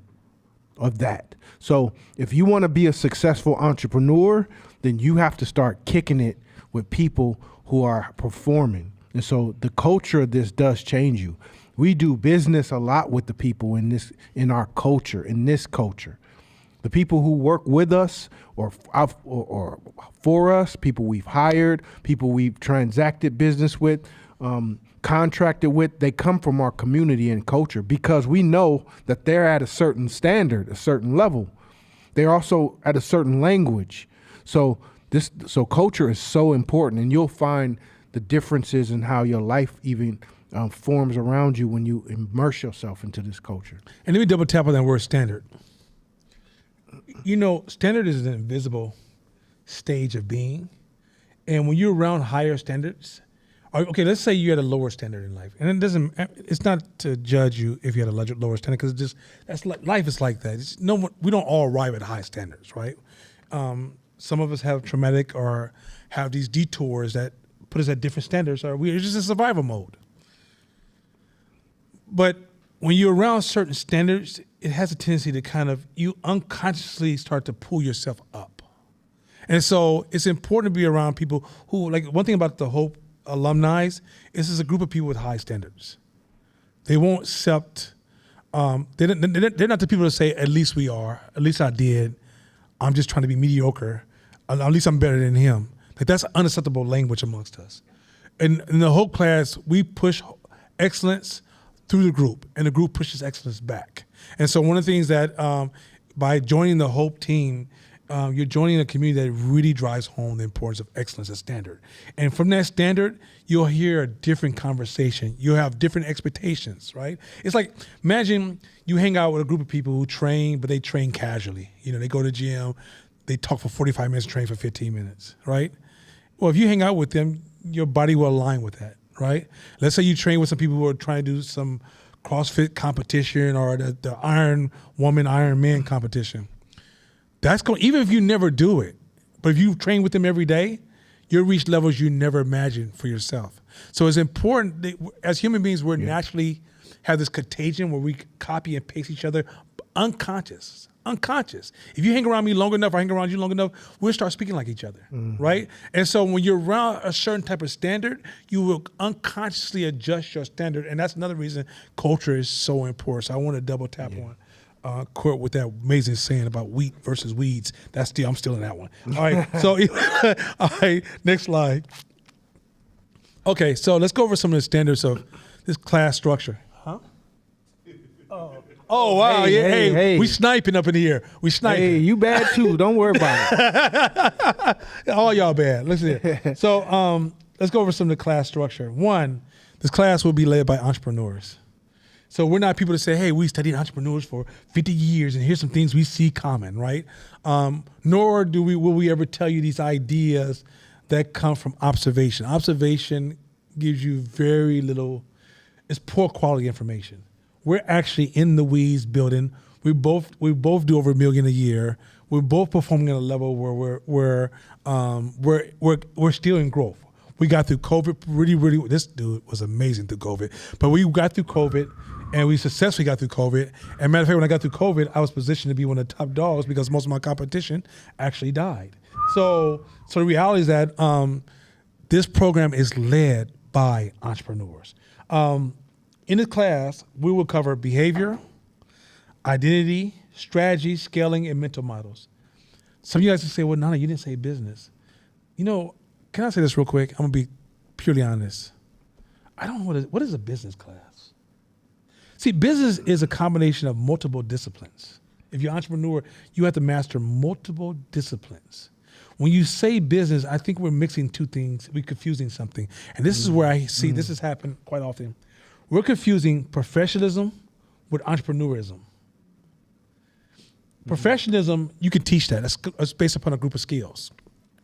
C: of that. So if you want to be a successful entrepreneur, then you have to start kicking it with people who are performing. And so the culture of this does change you. We do business a lot with the people in our culture, in this culture. The people who work with us or for us, people we've hired, people we've transacted business with, contracted with, they come from our community and culture because we know that they're at a certain standard, a certain level. They're also at a certain language. So culture is so important, and you'll find the differences in how your life even forms around you when you immerse yourself into this culture.
B: And let me double tap on that word standard. You know, standard is an invisible stage of being. And when you're around higher standards, okay, let's say you had a lower standard in life. And it's not to judge you if you had a lower standard, because life is like that. We don't all arrive at high standards, right? Some of us have traumatic or have these detours that put us at different standards, or we're just in survival mode. But when you're around certain standards, it has a tendency to you unconsciously start to pull yourself up. And so it's important to be around people who, like, one thing about the Hope alumni is this is a group of people with high standards. They won't accept, they're not the people to say, at least we are, at least I did, I'm just trying to be mediocre, at least I'm better than him. Like, that's unacceptable language amongst us. And in the Hope class, we push excellence through the group, and the group pushes excellence back. And so one of the things that by joining the Hope team, you're joining a community that really drives home the importance of excellence as standard. And from that standard, you'll hear a different conversation. You'll have different expectations, right? It's like, imagine you hang out with a group of people who train, but they train casually. You know, they go to the gym, they talk for 45 minutes, train for 15 minutes, right? Well, if you hang out with them, your body will align with that, right? Let's say you train with some people who are trying to do some CrossFit competition or the Iron Woman, Iron Man competition. That's going, even if you never do it, but if you train with them every day, you'll reach levels you never imagined for yourself. So it's important that as human beings, we're naturally have this contagion where we copy and paste each other, unconscious. If you hang around me long enough, or I hang around you long enough, we'll start speaking like each other, right? And so when you're around a certain type of standard, you will unconsciously adjust your standard. And that's another reason culture is so important. So I want to double tap on quote with that amazing saying about wheat versus weeds. I'm still in that one. All right, so all right, next slide. Okay, so let's go over some of the standards of this class structure. Huh? Oh wow! Hey, we sniping up in here. We sniping.
C: Hey, you bad too. Don't worry about it.
B: All y'all bad. Listen. So let's go over some of the class structure. One, this class will be led by entrepreneurs. So we're not people to say, hey, we studied entrepreneurs for 50 years and here's some things we see common, right? Nor will we ever tell you these ideas that come from observation. Observation gives you very little, it's poor quality information. We're actually in the weeds building. We both do over $1 million a year. We're both performing at a level where we're still in growth. We got through COVID really. This dude was amazing through COVID, but we got through COVID, and we successfully got through COVID. And matter of fact, when I got through COVID, I was positioned to be one of the top dogs because most of my competition actually died. So the reality is that this program is led by entrepreneurs. In this class, we will cover behavior, identity, strategy, scaling, and mental models. Some of you guys will say, well, Nana, you didn't say business. You know, can I say this real quick? I'm going to be purely honest. I don't know what is a business class. See, business is a combination of multiple disciplines. If you're an entrepreneur, you have to master multiple disciplines. When you say business, I think we're mixing two things. We're confusing something. And this is where I see this has happened quite often. We're confusing professionalism with entrepreneurism. Professionalism, you can teach that. That's based upon a group of skills,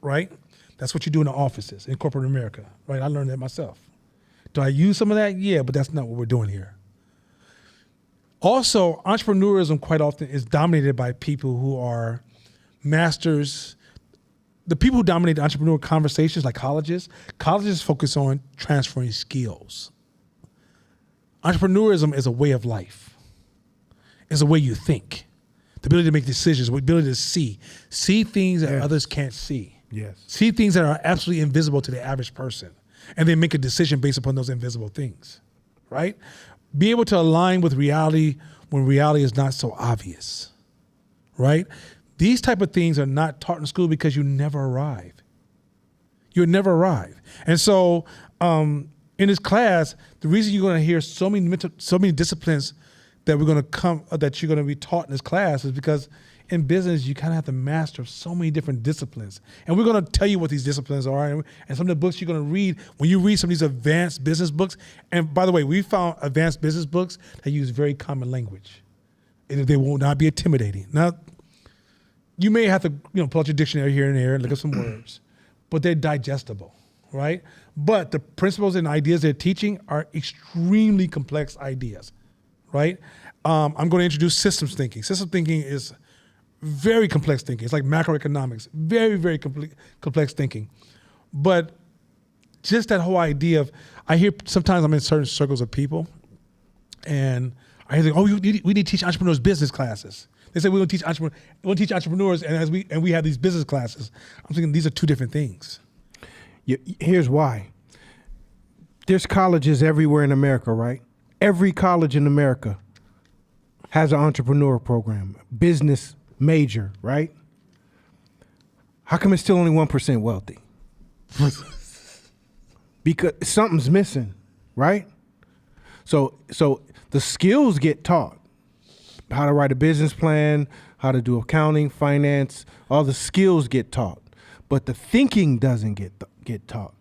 B: right? That's what you do in the offices in corporate America, right? I learned that myself. Do I use some of that? Yeah, but that's not what we're doing here. Also, entrepreneurism quite often is dominated by people who are masters. The people who dominate the entrepreneurial conversations, like colleges focus on transferring skills. Entrepreneurism is a way of life. It's a way you think. The ability to make decisions, the ability to see things that others can't see.
C: Yes.
B: See things that are absolutely invisible to the average person, and then make a decision based upon those invisible things, right? Be able to align with reality when reality is not so obvious, right? These type of things are not taught in school because you never arrive. You'll never arrive. And so in this class, the reason you're going to hear so many disciplines that that you're going to be taught in this class is because in business, you kind of have to master so many different disciplines. And we're going to tell you what these disciplines are. And some of the books you're going to read, when you read some of these advanced business books, and by the way, we found advanced business books that use very common language. And they will not be intimidating. Now, you may have to pull out your dictionary here and there and look at some words, but they're digestible, right? But the principles and ideas they're teaching are extremely complex ideas, right? I'm going to introduce systems thinking. Systems thinking is very complex thinking. It's like macroeconomics, very, very complex thinking. But just that whole idea of, I hear sometimes I'm in certain circles of people and I hear, we need to teach entrepreneurs business classes. They say we want to teach entrepreneurs and we have these business classes. I'm thinking these are two different things.
C: Here's why. There's colleges everywhere in America, right? Every college in America has an entrepreneur program, business major, right? How come it's still only 1% wealthy? Because something's missing, right? So the skills get taught. How to write a business plan, how to do accounting, finance, all the skills get taught. But the thinking doesn't get taught.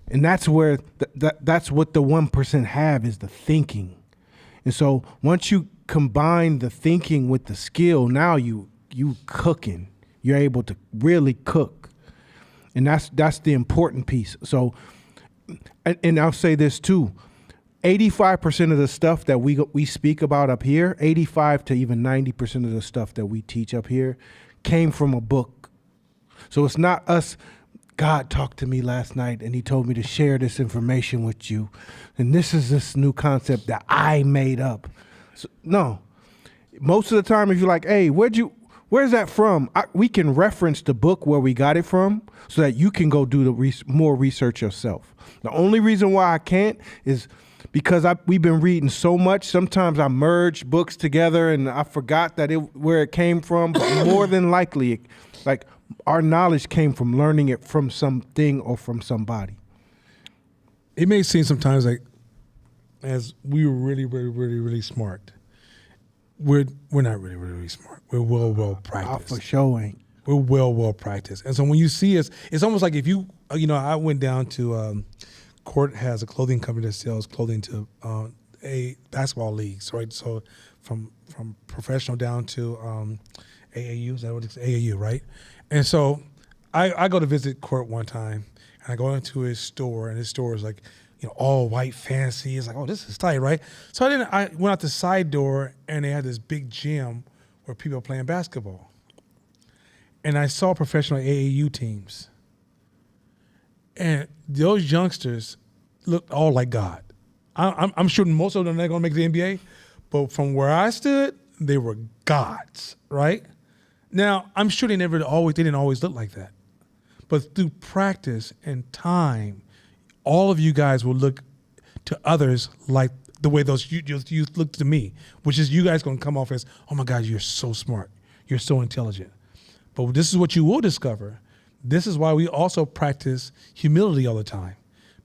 C: And that's where that's what the 1% have, is the thinking. And so once you combine the thinking with the skill, now you cooking. You're able to really cook. And that's the important piece. So, and I'll say this too, 85% of the stuff that we speak about up here, 85 to even 90% of the stuff that we teach up here came from a book. So it's not us, God talked to me last night and he told me to share this information with you. And this is this new concept that I made up. So, no. Most of the time, if you're like, hey, where's that from? We can reference the book where we got it from so that you can go do more research yourself. The only reason why I can't is because we've been reading so much. Sometimes I merge books together and I forgot where it came from. But more than likely, like our knowledge came from learning it from something or from somebody.
B: It may seem sometimes like as we were really, really, really, really smart. We're not really, really, really smart. We're well practiced.
C: For sure ain't.
B: We're well practiced. And so when you see us, it's almost like if you, I went down to, Court has a clothing company that sells clothing to a basketball leagues, right? So from professional down to AAU, is that what it's AAU, right? And so I go to visit Court one time, and I go into his store, and his store is like, all white, fancy. It's like, oh, this is tight, right? So I went out the side door, and they had this big gym where people are playing basketball. And I saw professional AAU teams. And those youngsters looked all like God. I'm sure most of them are going to make the NBA, but from where I stood, they were gods, right? Now, I'm sure they didn't always look like that. But through practice and time, all of you guys will look to others like the way those youth look to me, which is you guys going to come off as, oh my God, you're so smart. You're so intelligent. But this is what you will discover. This is why we also practice humility all the time,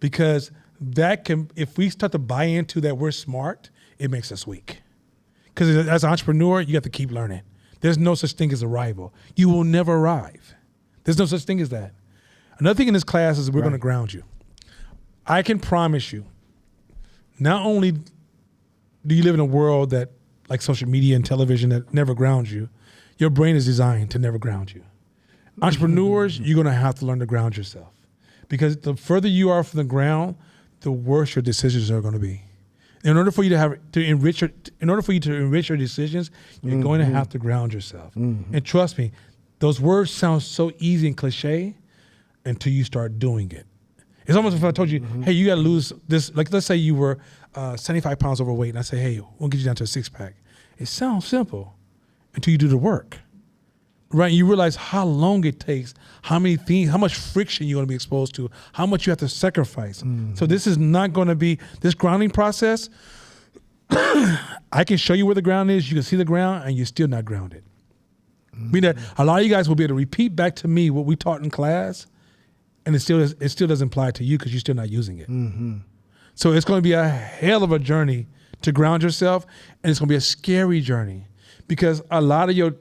B: because if we start to buy into that we're smart, it makes us weak. Because as an entrepreneur, you have to keep learning. There's no such thing as arrival. You will never arrive. There's no such thing as that. Another thing in this class is we're going to ground you. I can promise you, not only do you live in a world that, like social media and television, that never grounds you, your brain is designed to never ground you. Entrepreneurs, you're going to have to learn to ground yourself. Because the further you are from the ground, the worse your decisions are going to be. In order for you to enrich your decisions, you're going to have to ground yourself. And trust me, those words sound so easy and cliche until you start doing it. It's almost if I told you, hey, you got to lose this. Like, let's say you were 75 pounds overweight, and I say, hey, we'll get you down to a 6-pack. It sounds simple until you do the work, right? You realize how long it takes, how many things, how much friction you're going to be exposed to, how much you have to sacrifice. So this is not going to be this grounding process. I can show you where the ground is. You can see the ground, and you're still not grounded. Meaning that a lot of you guys will be able to repeat back to me what we taught in class, and it still doesn't apply to you because you're still not using it. So it's going to be a hell of a journey to ground yourself, and it's going to be a scary journey because a lot of your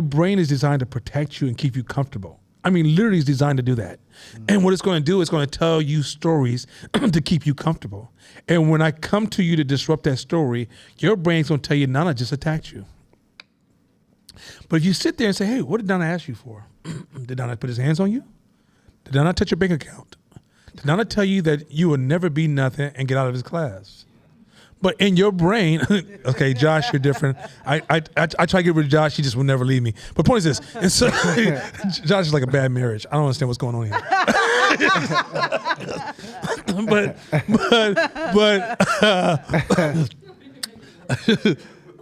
B: brain is designed to protect you and keep you comfortable. I mean, literally it's designed to do that. And what it's going to do is going to tell you stories to keep you comfortable. And when I come to you to disrupt that story, your brain's going to tell you, Nana just attacked you. But if you sit there and say, hey, what did Donna ask you for? Did Donna put his hands on you? Did Donna touch your bank account? Did Donna tell you that you will never be nothing and get out of his class? But in your brain, okay, Josh, you're different. I try to get rid of Josh. He just will never leave me. But the point is this. And so, Josh is like a bad marriage. I don't understand what's going on here.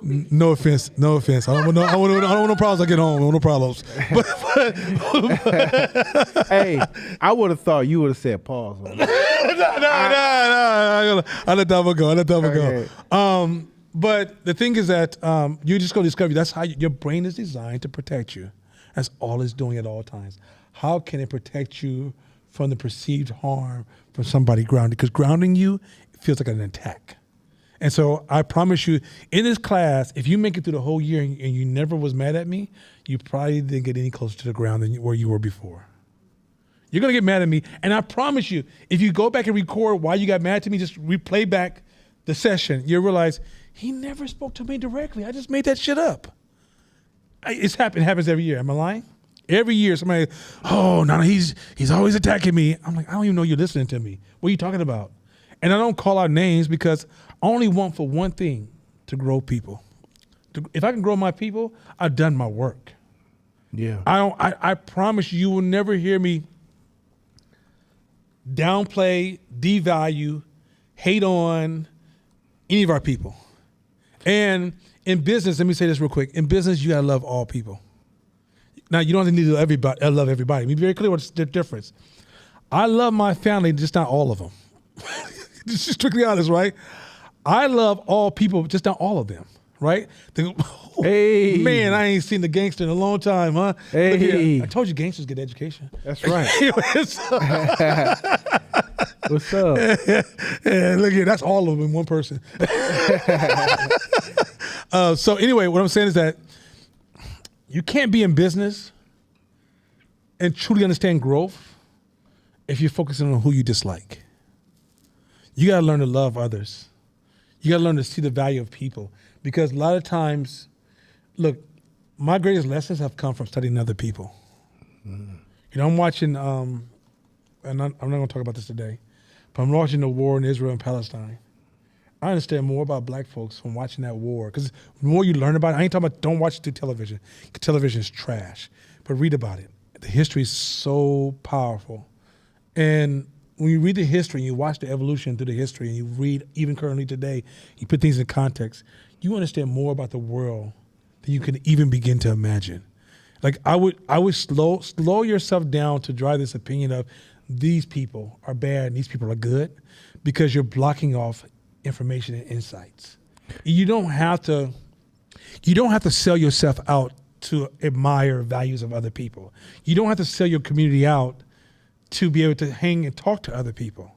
B: No offense. I don't want no problems. I get home. I want no problems.
C: Hey, I would have thought you would have said pause on that.
B: No. I let that one go. But the thing is that you're just going to discover that's how your brain is designed to protect you. That's all it's doing at all times. How can it protect you from the perceived harm from somebody grounding? Because grounding you feels like an attack. And so I promise you, in this class, if you make it through the whole year and you never was mad at me, you probably didn't get any closer to the ground than where you were before. You're going to get mad at me. And I promise you, if you go back and record why you got mad at me, just replay back the session, you'll realize he never spoke to me directly. I just made that shit up. It happens every year. Am I lying? Every year, somebody, oh, no, he's always attacking me. I'm like, I don't even know you're listening to me. What are you talking about? And I don't call out names because I only want for one thing, to grow people. If I can grow my people, I've done my work.
C: Yeah.
B: I promise you will never hear me downplay, devalue, hate on any of our people. And in business, let me say this real quick. In business, you gotta love all people. Now, you don't need to love everybody. Be very clear what's the difference. I love my family, just not all of them. Just strictly honest, right? I love all people, just not all of them, right?
C: Hey.
B: Man, I ain't seen the gangster in a long time, huh?
C: Hey.
B: I told you gangsters get education.
C: That's right. What's up?
B: Yeah, look here, that's all of them in one person. So anyway, what I'm saying is that you can't be in business and truly understand growth if you're focusing on who you dislike. You got to learn to love others. You got to learn to see the value of people. Because a lot of times, look, my greatest lessons have come from studying other people. You know, I'm watching, and I'm not going to talk about this today, but I'm watching the war in Israel and Palestine. I understand more about black folks from watching that war. Because the more you learn about it, I ain't talking about don't watch it through television. Television is trash. But read about it. The history is so powerful. And when you read the history and you watch the evolution through the history and you read even currently today, you put things in context, you understand more about the world than you can even begin to imagine. Like I would slow yourself down to drive this opinion of these people are bad and these people are good because you're blocking off information and insights. You don't have to sell yourself out to admire values of other people. You don't have to sell your community out to be able to hang and talk to other people.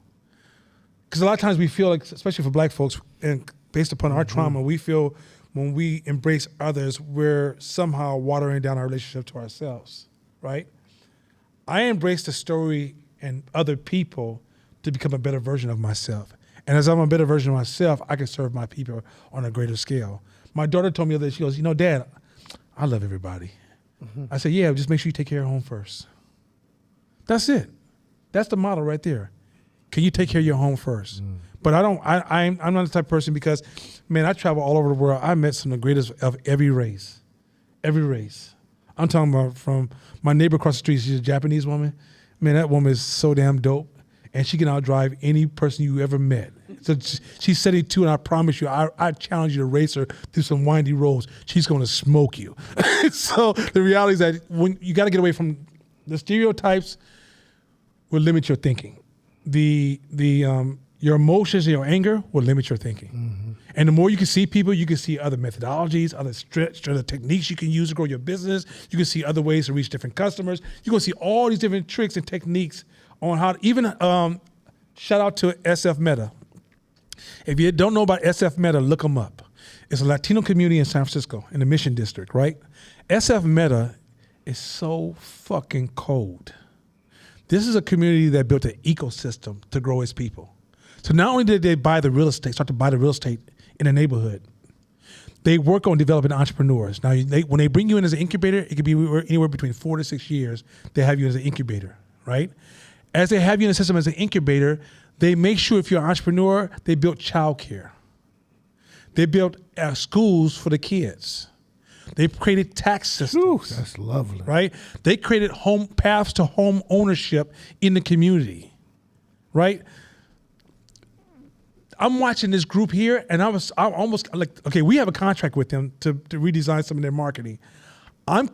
B: because a lot of times we feel like, especially for black folks, and based upon our trauma, we feel when we embrace others, we're somehow watering down our relationship to ourselves, right? I embrace the story and other people to become a better version of myself. And as I'm a better version of myself, I can serve my people on a greater scale. My daughter told me the other day, she goes, Dad, I love everybody. I said, yeah, just make sure you take care of home first. That's it. That's the model right there. Can you take care of your home first? But I'm not the type of person because, man, I travel all over the world. I met some of the greatest of every race. Every race. I'm talking about from my neighbor across the street, she's a Japanese woman. Man, that woman is so damn dope. And she can outdrive any person you ever met. So she's 72, and I promise you, I challenge you to race her through some windy roads. She's going to smoke you. So the reality is that when you got to get away from the stereotypes will limit your thinking. Your emotions and your anger will limit your thinking. And the more you can see people, you can see other methodologies, other techniques you can use to grow your business. You can see other ways to reach different customers. You're going to see all these different tricks and techniques on how to even shout out to SF Meta. If you don't know about SF Meta, look them up. It's a Latino community in San Francisco in the Mission District, right? SF Meta is so fucking cold. This is a community that built an ecosystem to grow its people. So not only did they start to buy the real estate in a neighborhood, they work on developing entrepreneurs. Now, when they bring you in as an incubator, it could be anywhere between 4 to 6 years they have you as an incubator, right? As they have you in the system as an incubator, they make sure if you're an entrepreneur, they built childcare. They built schools for the kids. They created tax systems.
C: Ooh, that's lovely.
B: Right? They created paths to home ownership in the community, right? I'm watching this group here, and I'm almost like, okay, we have a contract with them to redesign some of their marketing. I'm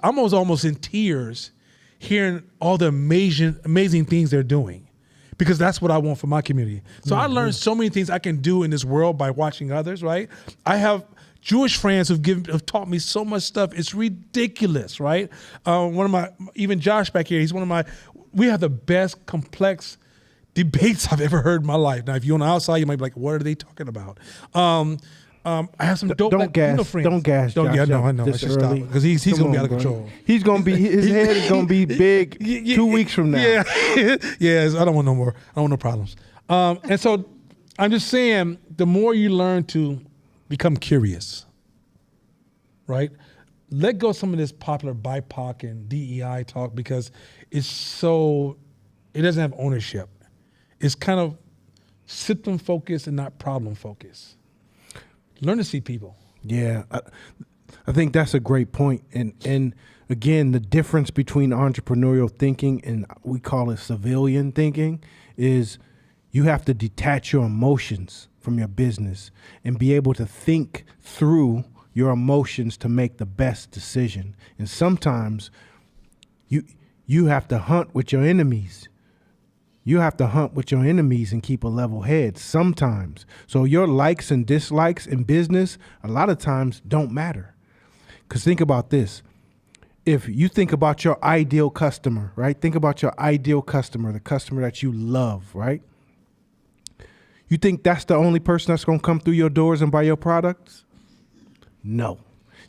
B: almost in tears hearing all the amazing things they're doing, because that's what I want for my community. So I learned so many things I can do in this world by watching others, right? I have Jewish friends have taught me so much stuff. It's ridiculous, right? Even Josh back here, we have the best complex debates I've ever heard in my life. Now, if you're on the outside, you might be like, what are they talking about? I have some dope friends.
C: Don't gas.
B: Don't,
C: Josh,
B: yeah, no, I know. I
C: this
B: should stop
C: early.
B: because he's going to be out of control.
C: He's going to be, his head is going to be big 2 weeks from now.
B: Yeah, yes. I don't want no more. I don't want no problems. And so I'm just saying, the more you learn to become curious, right? Let go of some of this popular BIPOC and DEI talk, because it doesn't have ownership. It's kind of symptom focused and not problem focused. Learn to see people.
C: Yeah, I think that's a great point. And again, the difference between entrepreneurial thinking and we call it civilian thinking is you have to detach your emotions from your business and be able to think through your emotions to make the best decision. And sometimes you have to hunt with your enemies. You have to hunt with your enemies and keep a level head sometimes. So your likes and dislikes in business a lot of times don't matter. Because think about this. If you think about your ideal customer, right? Think about your ideal customer, the customer that you love, right? You think that's the only person that's going to come through your doors and buy your products? No.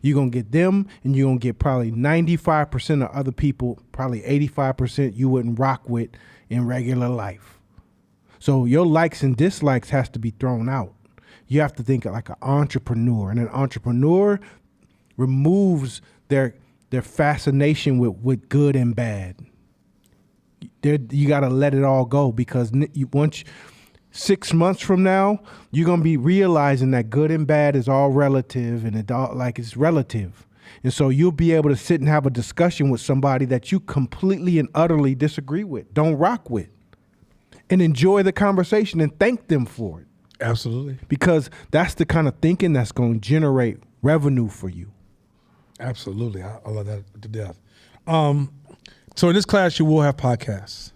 C: You're going to get them, and you're going to get probably 95% of other people, probably 85% you wouldn't rock with in regular life. So your likes and dislikes has to be thrown out. You have to think like an entrepreneur, and an entrepreneur removes their fascination with good and bad. You got to let it all go, because once 6 months from now, you're going to be realizing that good and bad is all relative, and it's relative. And so you'll be able to sit and have a discussion with somebody that you completely and utterly disagree with, don't rock with, and enjoy the conversation and thank them for it.
B: Absolutely.
C: Because that's the kind of thinking that's going to generate revenue for you.
B: Absolutely. I love that to death. So in this class, you will have podcasts.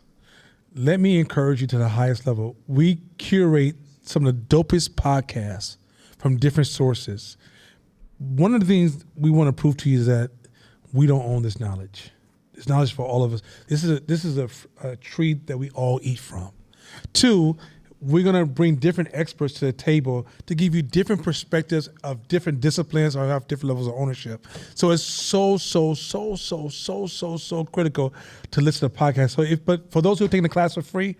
B: Let me encourage you to the highest level. We curate some of the dopest podcasts from different sources. One of the things we want to prove to you is that we don't own this knowledge. This knowledge for all of us. This is a tree that we all eat from. 2, we're going to bring different experts to the table to give you different perspectives of different disciplines or have different levels of ownership. So it's so critical to listen to podcasts. But for those who are taking the class for free,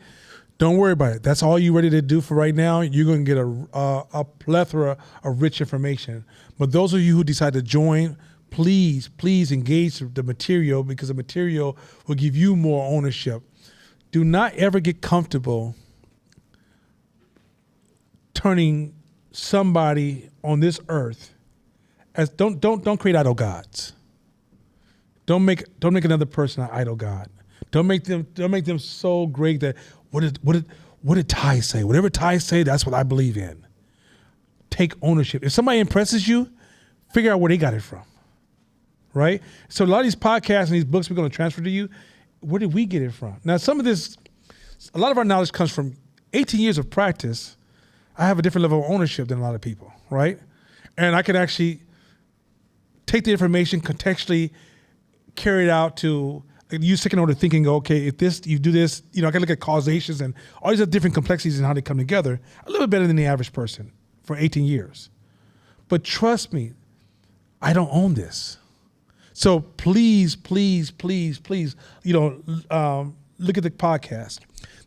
B: don't worry about it. That's all you're ready to do for right now. You're going to get a plethora of rich information. But those of you who decide to join, please engage the material, because the material will give you more ownership. Do not ever get comfortable turning somebody on this earth as don't create idol gods. Don't make another person an idol god. Don't make them so great that what did Ty say? Whatever Ty say, that's what I believe in. Take ownership. If somebody impresses you, figure out where they got it from. Right? So a lot of these podcasts and these books we're going to transfer to you, where did we get it from? Now, a lot of our knowledge comes from 18 years of practice. I have a different level of ownership than a lot of people, right? And I could actually take the information, contextually carry it out to use second order thinking, go, okay, if you do this, I can look at causations and all these other different complexities and how they come together a little bit better than the average person for 18 years. But trust me, I don't own this. So please, look at the podcast.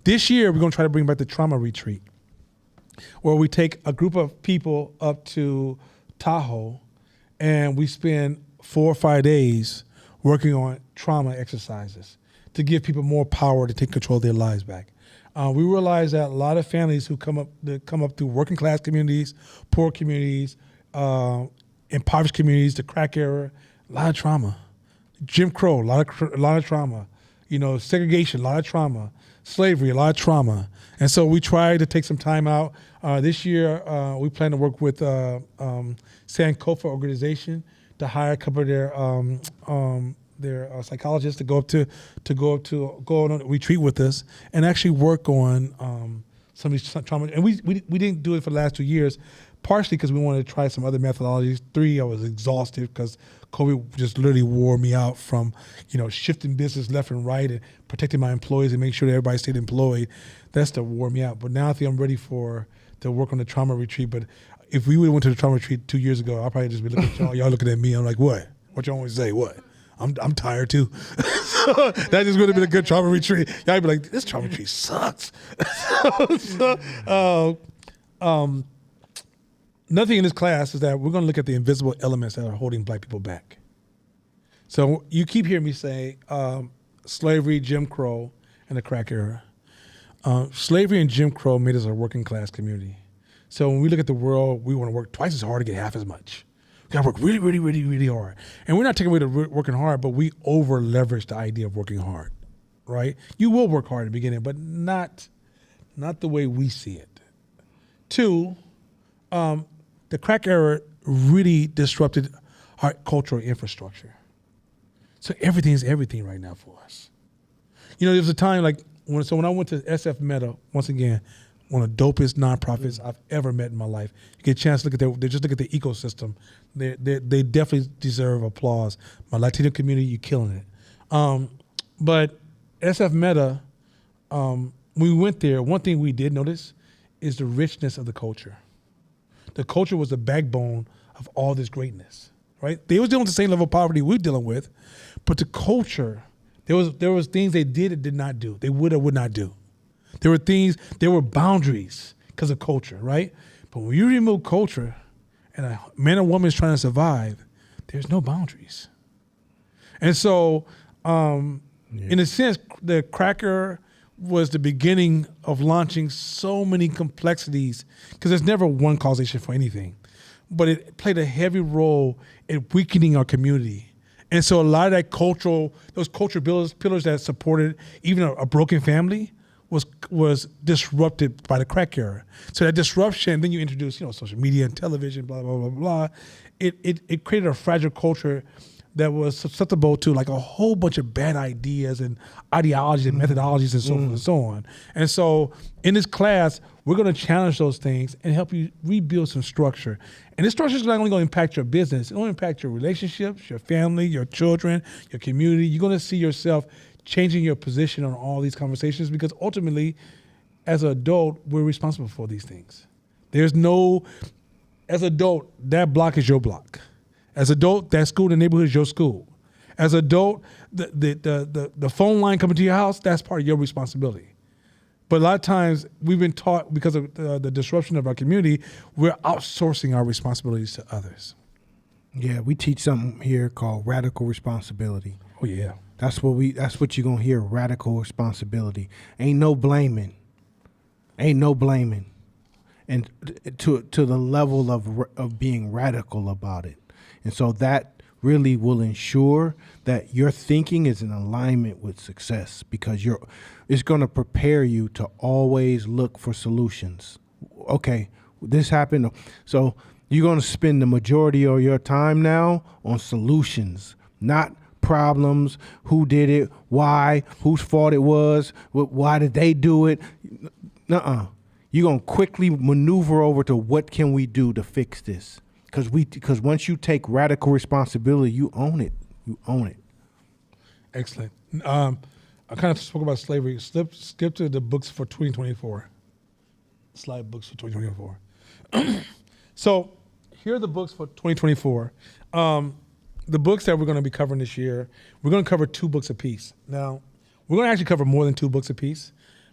B: This year, we're going to try to bring back the trauma retreat, where we take a group of people up to Tahoe and we spend 4 or 5 days working on trauma exercises to give people more power to take control of their lives back. We realize that a lot of families who come up through working class communities, poor communities, impoverished communities, the crack era, a lot of trauma. Jim Crow, a lot of trauma. Segregation, a lot of trauma. Slavery, a lot of trauma. And so we try to take some time out. This year, we plan to work with Sankofa organization to hire a couple of their psychologists to go on a retreat with us and actually work on some of these trauma. And we didn't do it for the last 2 years, partially because we wanted to try some other methodologies. 3, I was exhausted because COVID just literally wore me out from, shifting business left and right and protecting my employees and making sure that everybody stayed employed. That stuff wore me out. But now I think I'm ready to work on the trauma retreat. But if we would have went to the trauma retreat 2 years ago, I'll probably just be looking at y'all looking at me. I'm like, what? What y'all always say? What? I'm tired too. So that just would have been a good trauma retreat. Y'all be like, this trauma retreat sucks. Another thing in this class is that we're going to look at the invisible elements that are holding black people back. So you keep hearing me say slavery, Jim Crow, and the crack era. Slavery and Jim Crow made us a working class community. So when we look at the world, we want to work twice as hard to get half as much. We got to work really, really, really, really hard. And we're not taking away the working hard, but we over leverage the idea of working hard, right? You will work hard in the beginning, but not the way we see it. 2, the crack era really disrupted our cultural infrastructure. So everything is everything right now for us. There was a time when I went to SF Meta, once again, one of the dopest nonprofits I've ever met in my life. You get a chance to look at just look at the ecosystem. They definitely deserve applause. My Latino community, you're killing it. But SF Meta, when we went there, one thing we did notice is the richness of the culture. The culture was the backbone of all this greatness, right? They was dealing with the same level of poverty we're dealing with, but the culture, there was things they did and did not do. They would or would not do. There were boundaries because of culture, right? But when you remove culture and a man or woman is trying to survive, there's no boundaries. And so, in a sense, the cracker was the beginning of launching so many complexities, because there's never one causation for anything, but it played a heavy role in weakening our community. And so a lot of those cultural pillars that supported even a broken family was disrupted by the crack era. So that disruption, then you introduce, social media and television, blah, blah, blah, blah. It created a fragile culture that was susceptible to a whole bunch of bad ideas and ideologies and methodologies and so forth and so on. And so in this class, we're going to challenge those things and help you rebuild some structure. And this structure is not only going to impact your business, it will impact your relationships, your family, your children, your community. You're going to see yourself changing your position on all these conversations, because ultimately as an adult, we're responsible for these things. There's no, as an adult, that block is your block. As an adult, that school in the neighborhood is your school. As an adult, the phone line coming to your house, that's part of your responsibility. But a lot of times we've been taught, because of the disruption of our community, we're outsourcing our responsibilities to others.
C: Yeah, we teach something here called radical responsibility.
B: Oh yeah.
C: That's what you're gonna hear, radical responsibility. Ain't no blaming. Ain't no blaming. And to the level of being radical about it. And so that really will ensure that your thinking is in alignment with success, because it's going to prepare you to always look for solutions. Okay, this happened. So you're going to spend the majority of your time now on solutions, not problems, who did it, why, whose fault it was, why did they do it. Nuh-uh. You're going to quickly maneuver over to what can we do to fix this. Because once you take radical responsibility, you own it. You own it.
B: Excellent. I kind of spoke about slavery. Skip to the books for 2024. Slide books for 2024. So here are the books for 2024. The books that we're going to be covering this year, we're going to cover 2 books apiece. Now, we're going to actually cover more than 2 books apiece,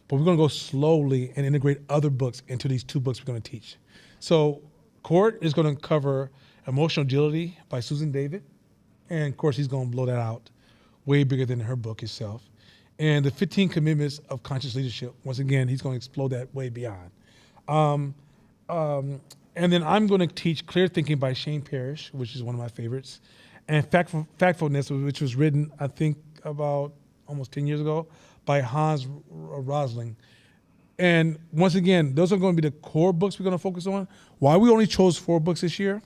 B: but we're going to go slowly and integrate other books into these 2 books we're going to teach. So Court is going to cover Emotional Agility by Susan David. And of course, he's going to blow that out way bigger than her book itself. And the 15 Commitments of Conscious Leadership, once again, he's going to explode that way beyond. And then I'm going to teach Clear Thinking by Shane Parrish, which is one of my favorites, and Factfulness, which was written, I think, about almost 10 years ago by Hans Rosling. And once again, those are going to be the core books we're going to focus on. Why we only chose 4 books this year?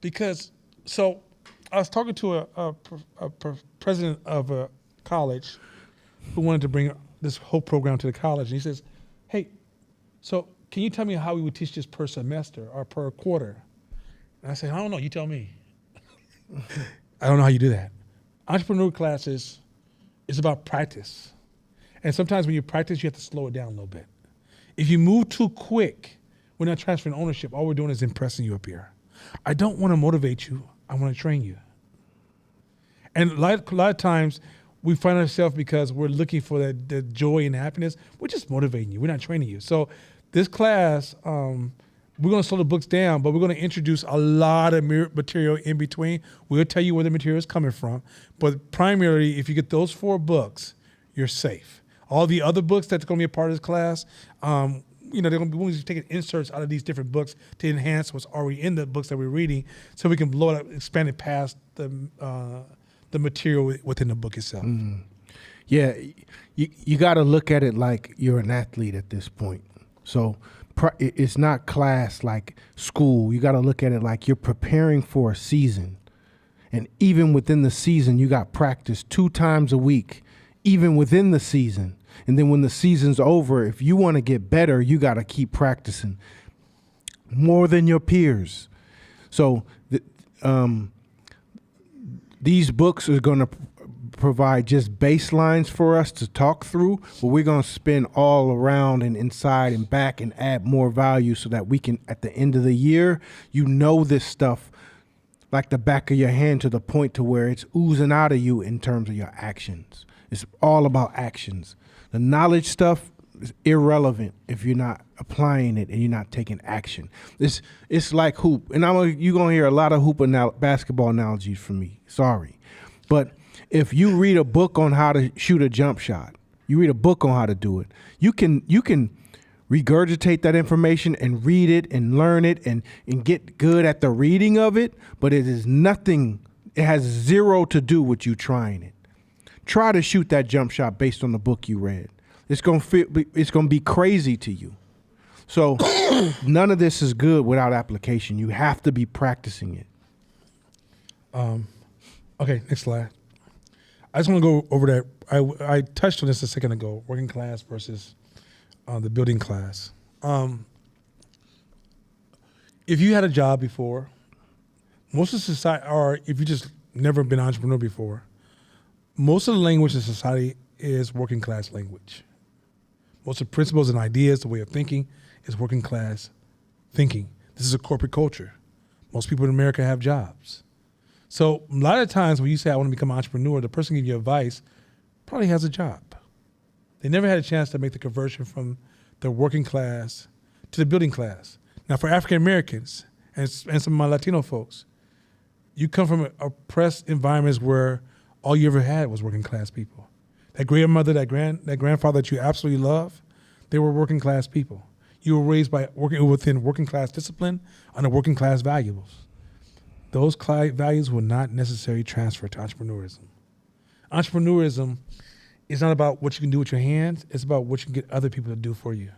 B: Because, so I was talking to a president of a college who wanted to bring this whole program to the college. And he says, hey, so can you tell me how we would teach this per semester or per quarter? And I said, I don't know, you tell me. I don't know how you do that. Entrepreneur classes is about practice. And sometimes when you practice, you have to slow it down a little bit. If you move too quick, we're not transferring ownership. All we're doing is impressing you up here. I don't want to motivate you. I want to train you. And a lot of times we find ourselves, because we're looking for the joy and happiness, we're just motivating you. We're not training you. So this class, we're going to slow the books down, but we're going to introduce a lot of material in between. We'll tell you where the material is coming from. But primarily, if you get those 4 books, you're safe. All the other books that's going to be a part of this class, they're going to be taking inserts out of these different books to enhance what's already in the books that we're reading, so we can blow it up, expand it past the material within the book itself.
C: Mm. Yeah, you got to look at it like you're an athlete at this point. So it's not class like school. You got to look at it like you're preparing for a season. And even within the season, you got practice 2 times a week, even within the season. And then when the season's over, if you want to get better, you got to keep practicing more than your peers. So these books are going to provide just baselines for us to talk through, but we're going to spin all around and inside and back and add more value, so that we can, at the end of the year, this stuff like the back of your hand, to the point to where it's oozing out of you in terms of your actions. It's all about actions. The knowledge stuff is irrelevant if you're not applying it and you're not taking action. It's like hoop, and you're going to hear a lot of basketball analogies from me. Sorry. But if you read a book on how to shoot a jump shot, you read a book on how to do it, you can regurgitate that information and read it and learn it and get good at the reading of it, but it is nothing. It has 0 to do with you trying it. Try to shoot that jump shot based on the book you read. It's going to be crazy to you. So none of this is good without application. You have to be practicing it.
B: Okay, next slide. I just want to go over that. I touched on this a second ago, working class versus the building class. If you had a job before, most of society, or if you just never been an entrepreneur before, most of the language in society is working class language. Most of the principles and ideas, the way of thinking, is working class thinking. This is a corporate culture. Most people in America have jobs. So a lot of times when you say, I want to become an entrepreneur, the person giving you advice probably has a job. They never had a chance to make the conversion from the working class to the building class. Now for African Americans and some of my Latino folks, you come from oppressed environments where all you ever had was working class people. That grandmother, that grandfather that you absolutely love, they were working class people. You were raised by working within working class discipline under working class values. Those values will not necessarily transfer to entrepreneurism. Entrepreneurism is not about what you can do with your hands, it's about what you can get other people to do for you.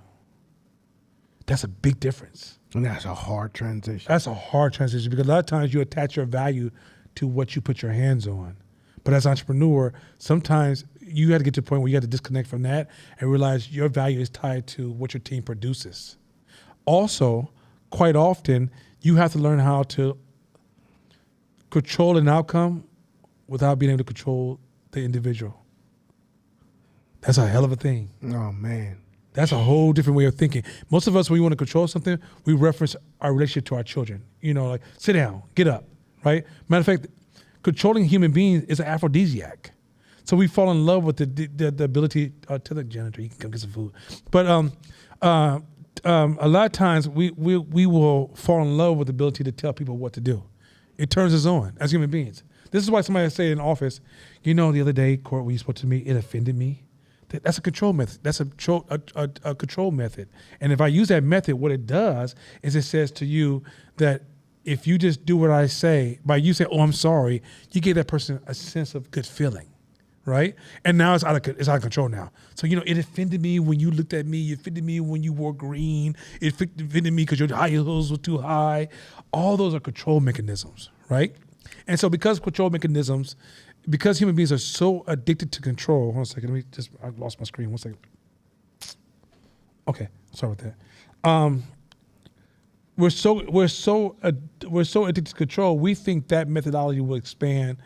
B: That's a big difference.
C: And that's a hard transition.
B: That's a hard transition because a lot of times you attach your value to what you put your hands on. But as an entrepreneur, sometimes you have to get to the point where you have to disconnect from that and realize your value is tied to what your team produces. Also, quite often, you have to learn how to control an outcome without being able to control the individual. That's a hell of a thing.
C: Oh, man.
B: That's a whole different way of thinking. Most of us, when we want to control something, we reference our relationship to our children. You know, like, sit down, get up, right? Matter of fact, controlling human beings is an aphrodisiac. So we fall in love with the ability, to the janitor, you can come get some food. But a lot of times we will fall in love with the ability to tell people what to do. It turns us on as human beings. This is why somebody say in office, you know, the other day, Court, when you spoke to me, it offended me. That's a control method. That's a control method. And if I use that method, what it does is it says to you that if you just do what I say, by you say, oh, I'm sorry, you give that person a sense of good feeling, right? And now it's out of control now. So, you know, it offended me when you looked at me. It offended me when you wore green. It offended me because your high heels were too high. All those are control mechanisms, right? And so because human beings are so addicted to control, hold on a second, I lost my screen, 1 second. Okay, sorry about that. We're so addicted to control, we think that methodology will expand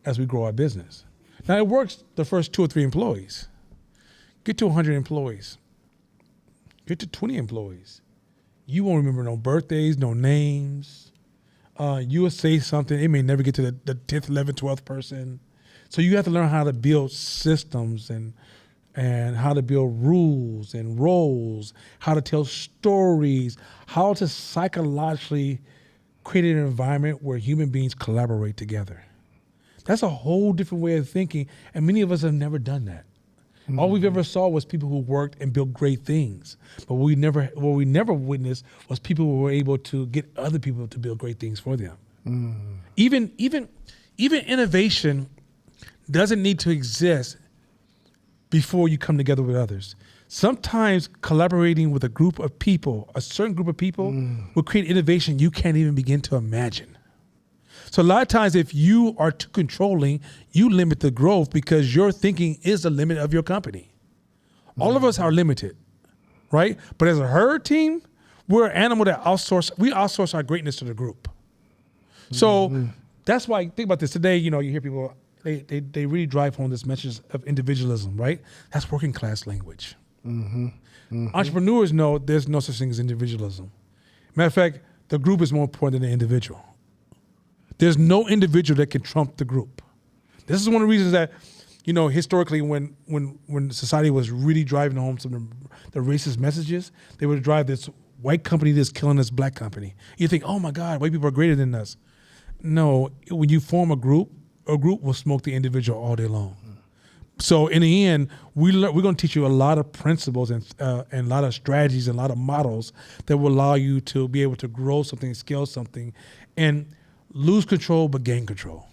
B: as we grow our business. Now it works the first 2 or 3 employees. Get to 100 employees. Get to 20 employees. You won't remember no birthdays, no names. You will say something, it may never get to the 10th, 11th, 12th person. So you have to learn how to build systems and how to build rules and roles, how to tell stories, how to psychologically create an environment where human beings collaborate together. That's a whole different way of thinking, and many of us have never done that. Mm-hmm. All we've ever saw was people who worked and built great things, but what we never witnessed was people who were able to get other people to build great things for them. Mm. Even innovation doesn't need to exist before you come together with others. Sometimes collaborating with a group of people, a certain group of people, will create innovation you can't even begin to imagine. So a lot of times if you are too controlling, you limit the growth because your thinking is the limit of your company. All of us are limited, right? But as a herd team, we're an animal that outsource our greatness to the group. So that's why, think about this. Today, you know, you hear people, they really drive home this message of individualism, right? That's working class language. Mm-hmm. Mm-hmm. Entrepreneurs know there's no such thing as individualism. Matter of fact, the group is more important than the individual. There's no individual that can trump the group. This is one of the reasons that, you know, historically when society was really driving home some of the racist messages, they would drive this white company that's killing this black company. You think, oh my God, white people are greater than us. No, when you form a group will smoke the individual all day long. So in the end, we're going to teach you a lot of principles and a lot of strategies and a lot of models that will allow you to be able to grow something, scale something, and lose control but gain control.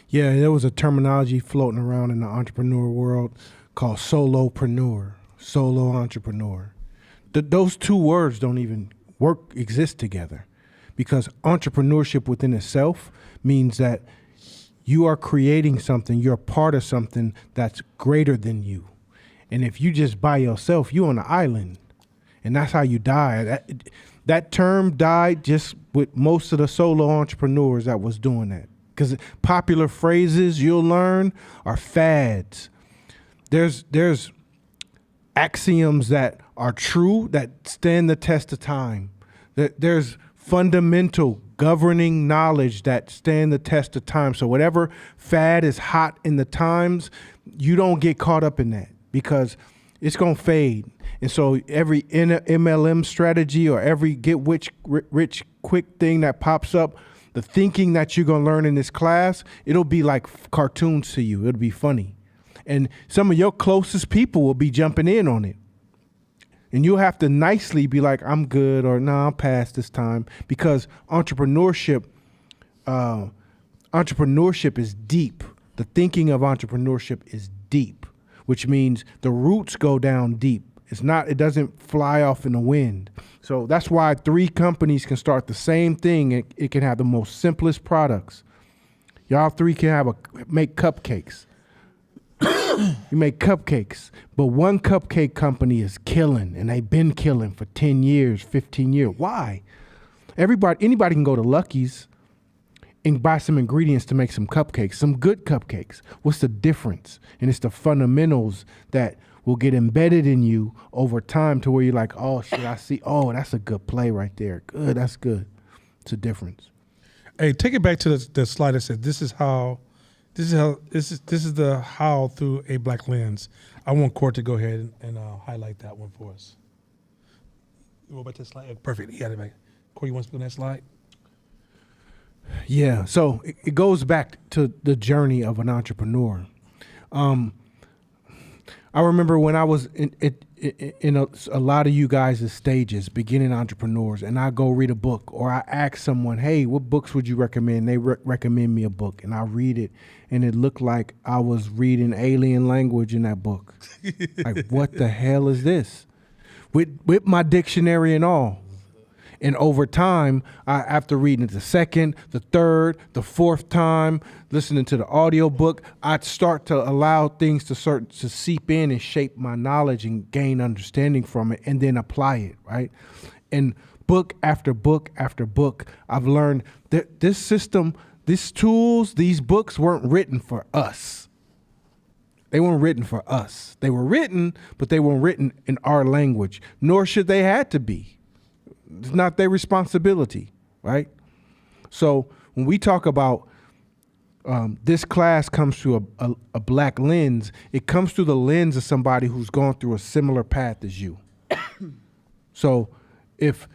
C: Yeah, there was a terminology floating around in the entrepreneur world called solopreneur, solo entrepreneur. Those 2 words don't even exist together, because entrepreneurship within itself means that you are creating something, you're a part of something that's greater than you. And if you just by yourself, you're on an island. And that's how you die. That term died just with most of the solo entrepreneurs that was doing that. Because popular phrases you'll learn are fads. There's axioms that are true, that stand the test of time. There's fundamental governing knowledge that stand the test of time. So whatever fad is hot in the times, you don't get caught up in that because it's going to fade. And so every MLM strategy or every rich quick thing that pops up, the thinking that you're going to learn in this class, it'll be like cartoons to you. It'll be funny. And some of your closest people will be jumping in on it. And you'll have to nicely be like, I'm good, or no, I'll pass this time. Because entrepreneurship is deep. The thinking of entrepreneurship is deep, which means the roots go down deep. It doesn't fly off in the wind. So that's why 3 companies can start the same thing. It can have the most simplest products. Y'all 3 can make cupcakes. You make cupcakes, but one cupcake company is killing, and they've been killing for 10 years, 15 years. Why? Anybody can go to Lucky's and buy some ingredients to make some cupcakes, some good cupcakes. What's the difference? And it's the fundamentals that will get embedded in you over time to where you're like, oh shit, I see. Oh, that's a good play right there. Good, that's good. It's a difference.
B: Hey, take it back to the slide that said this is the how through a black lens. I want Court to go ahead and highlight that one for us. You go back to the slide. Perfect. He got it back. Court, you want to speak on that slide?
C: Yeah. So it goes back to the journey of an entrepreneur. I remember when I was in a lot of you guys' stages, beginning entrepreneurs, and I go read a book, or I ask someone, hey, what books would you recommend? They recommend me a book, and I read it, and it looked like I was reading alien language in that book. Like, what the hell is this? With my dictionary and all. And over time, after reading it the second, the third, the fourth time, listening to the audio book, I'd start to allow things to seep in and shape my knowledge and gain understanding from it, and then apply it, right? And book after book after book, I've learned that this system, these tools, these books weren't written for us. They weren't written for us. They were written, but they weren't written in our language, nor should they had to be. It's not their responsibility, right? So when we talk about this class comes through a black lens, it comes through the lens of somebody who's gone through a similar path as you. So if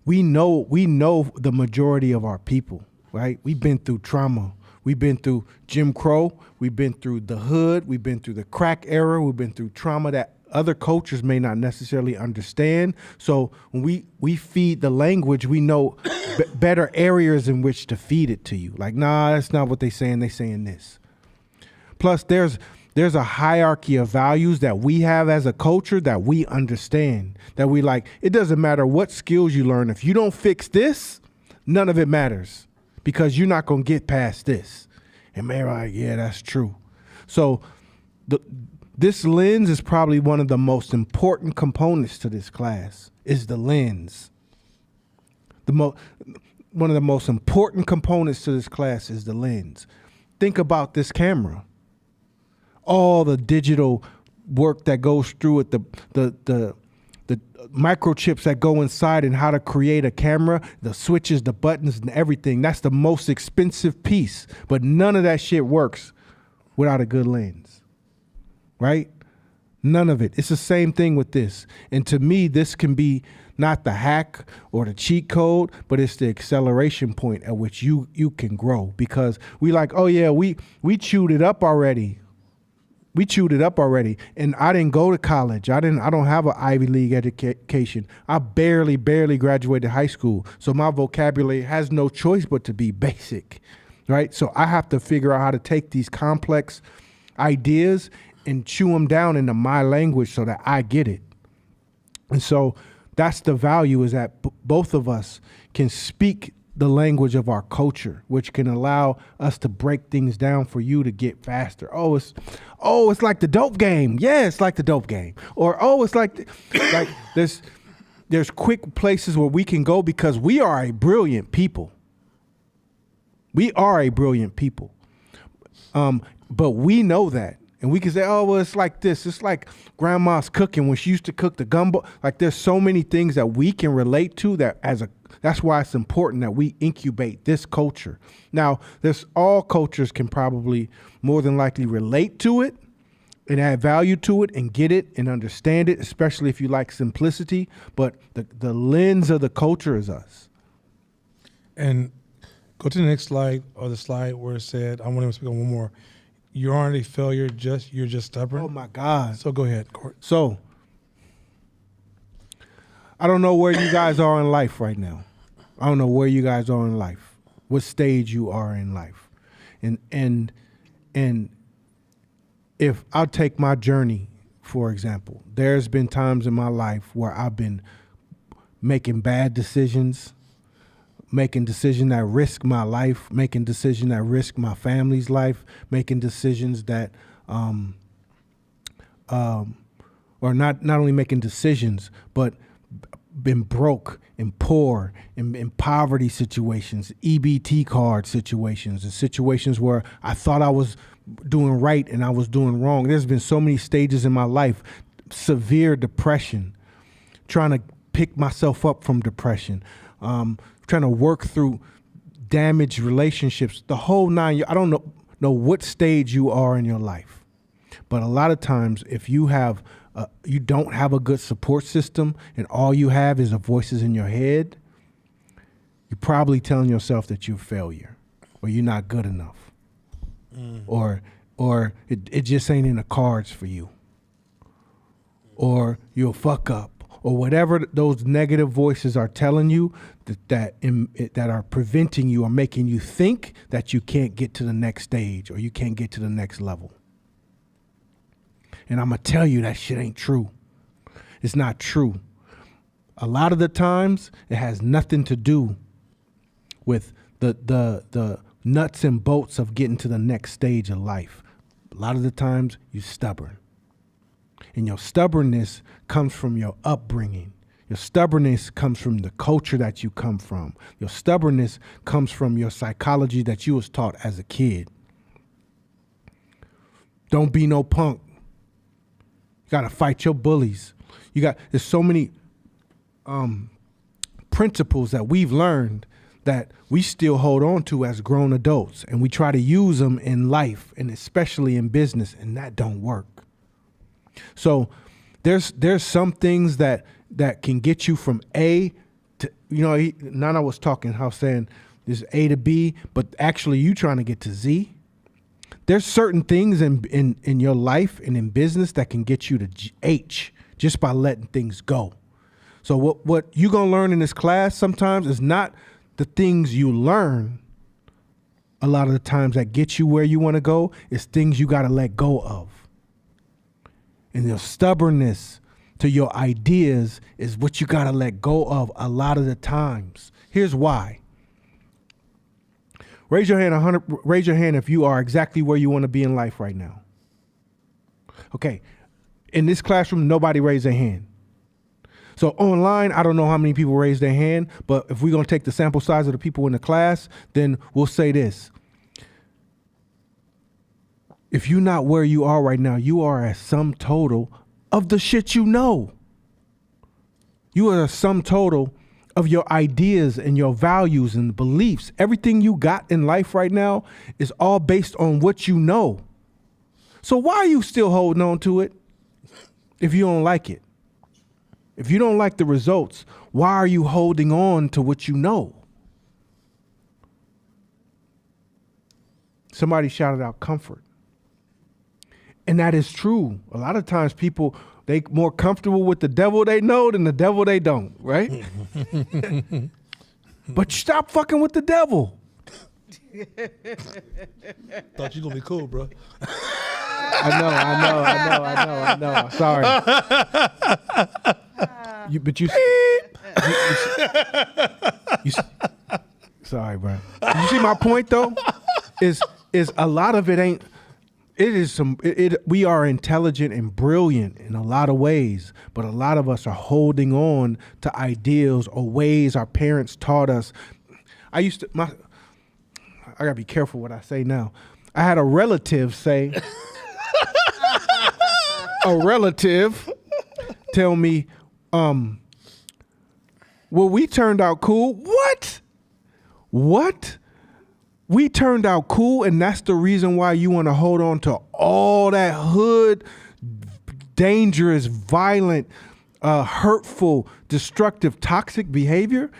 C: we know the majority of our people, right? We've been through trauma. We've been through Jim Crow. We've been through the hood. We've been through the crack era. We've been through trauma that other cultures may not necessarily understand. So when we feed the language, we know better areas in which to feed it to you. Like, nah, that's not what they're saying. They're saying this. Plus, there's a hierarchy of values that we have as a culture that we understand. That we like, it doesn't matter what skills you learn. If you don't fix this, none of it matters because you're not going to get past this. And they're like, yeah, that's true. So this lens is probably one of the most important components to this class, is the lens. One of the most important components to this class is the lens. Think about this camera. All the digital work that goes through it, the microchips that go inside and how to create a camera, the switches, the buttons, and everything. That's the most expensive piece. But none of that shit works without a good lens. Right? None of it. It's the same thing with this. And to me, this can be not the hack or the cheat code, but it's the acceleration point at which you can grow. Because we like, oh yeah, we chewed it up already. We chewed it up already. And I didn't go to college. I don't have an Ivy League education. I barely graduated high school. So my vocabulary has no choice but to be basic. Right? So I have to figure out how to take these complex ideas and chew them down into my language so that I get it. And so that's the value, is that both of us can speak the language of our culture, which can allow us to break things down for you to get faster. It's like the dope game. Yeah, it's like the dope game. Or, it's like there's quick places where we can go because we are a brilliant people. We are a brilliant people. But we know that. And we can say, oh, well, it's like this. It's like grandma's cooking when she used to cook the gumbo. Like there's so many things that we can relate to that's why it's important that we incubate this culture. Now, all cultures can probably more than likely relate to it and add value to it and get it and understand it, especially if you like simplicity. But the lens of the culture is us.
B: And go to the next slide, or the slide where it said, I want to speak on one more. You aren't a failure, you're just stubborn.
C: Oh my God.
B: So go ahead, Court.
C: So I don't know where you guys are in life right now. I don't know where you guys are in life, what stage you are in life. And if I'll take my journey, for example, there's been times in my life where I've been making bad decisions, making decisions that risk my life, making decisions that risk my family's life, making decisions that, or not only making decisions, but been broke and poor in poverty situations, EBT card situations, and situations where I thought I was doing right and I was doing wrong. There's been so many stages in my life, severe depression, trying to pick myself up from depression, trying to work through damaged relationships, the whole nine. I don't know what stage you are in your life, but a lot of times if you don't have a good support system and all you have is the voices in your head, you're probably telling yourself that you're a failure or you're not good enough, or it just ain't in the cards for you, or you'll fuck up, or whatever those negative voices are telling you that are preventing you or making you think that you can't get to the next stage or you can't get to the next level. And I'm going to tell you that shit ain't true. It's not true. A lot of the times it has nothing to do with the nuts and bolts of getting to the next stage of life. A lot of the times you're stubborn. And your stubbornness comes from your upbringing. Your stubbornness comes from the culture that you come from. Your stubbornness comes from your psychology that you was taught as a kid. Don't be no punk. You got to fight your bullies. There's so many principles that we've learned that we still hold on to as grown adults, and we try to use them in life and especially in business, and that don't work. So there's some things that can get you from A to, Nana was talking how saying there's A to B, but actually you trying to get to Z. There's certain things in your life and in business that can get you to H just by letting things go. So what you're going to learn in this class sometimes is not the things you learn a lot of the times that get you where you want to go. It's things you got to let go of. And your stubbornness to your ideas is what you got to let go of a lot of the times. Here's why. Raise your hand if you are exactly where you want to be in life right now. Okay. In this classroom, nobody raised their hand. So online, I don't know how many people raised their hand, but if we're going to take the sample size of the people in the class, then we'll say this. If you're not where you are right now, you are a sum total of the shit you know. You are a sum total of your ideas and your values and beliefs. Everything you got in life right now is all based on what you know. So why are you still holding on to it if you don't like it? If you don't like the results, why are you holding on to what you know? Somebody shouted out comfort. And that is true. A lot of times people, they more comfortable with the devil they know than the devil they don't, right? But stop fucking with the devil.
B: Thought you gonna be cool, bro.
C: I know. Sorry. Sorry, bro. You see my point though? Is a lot of it ain't. We are intelligent and brilliant in a lot of ways, but a lot of us are holding on to ideals or ways our parents taught us. I gotta be careful what I say now. I had a relative say, a relative tell me, well, we turned out cool. What? We turned out cool, and that's the reason why you want to hold on to all that hood, dangerous, violent, hurtful, destructive, toxic behavior?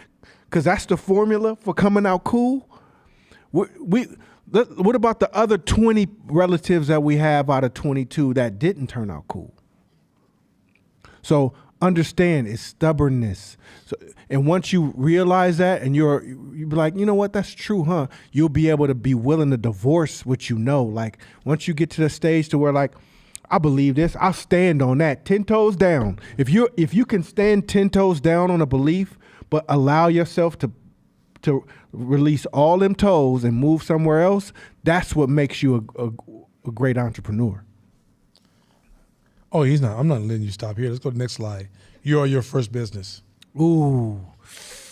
C: Because that's the formula for coming out cool? What about the other 20 relatives that we have out of 22 that didn't turn out cool? So understand it's stubbornness. So, and once you realize that and you'll be like, you know what, that's true, huh? You'll be able to be willing to divorce what you know. Like once you get to the stage to where like, I believe this, I'll stand on that 10 toes down. If you can stand 10 toes down on a belief, but allow yourself to release all them toes and move somewhere else, that's what makes you a great entrepreneur.
B: Oh, he's not. I'm not letting you stop here. Let's go to the next slide. You are your first business.
C: Ooh.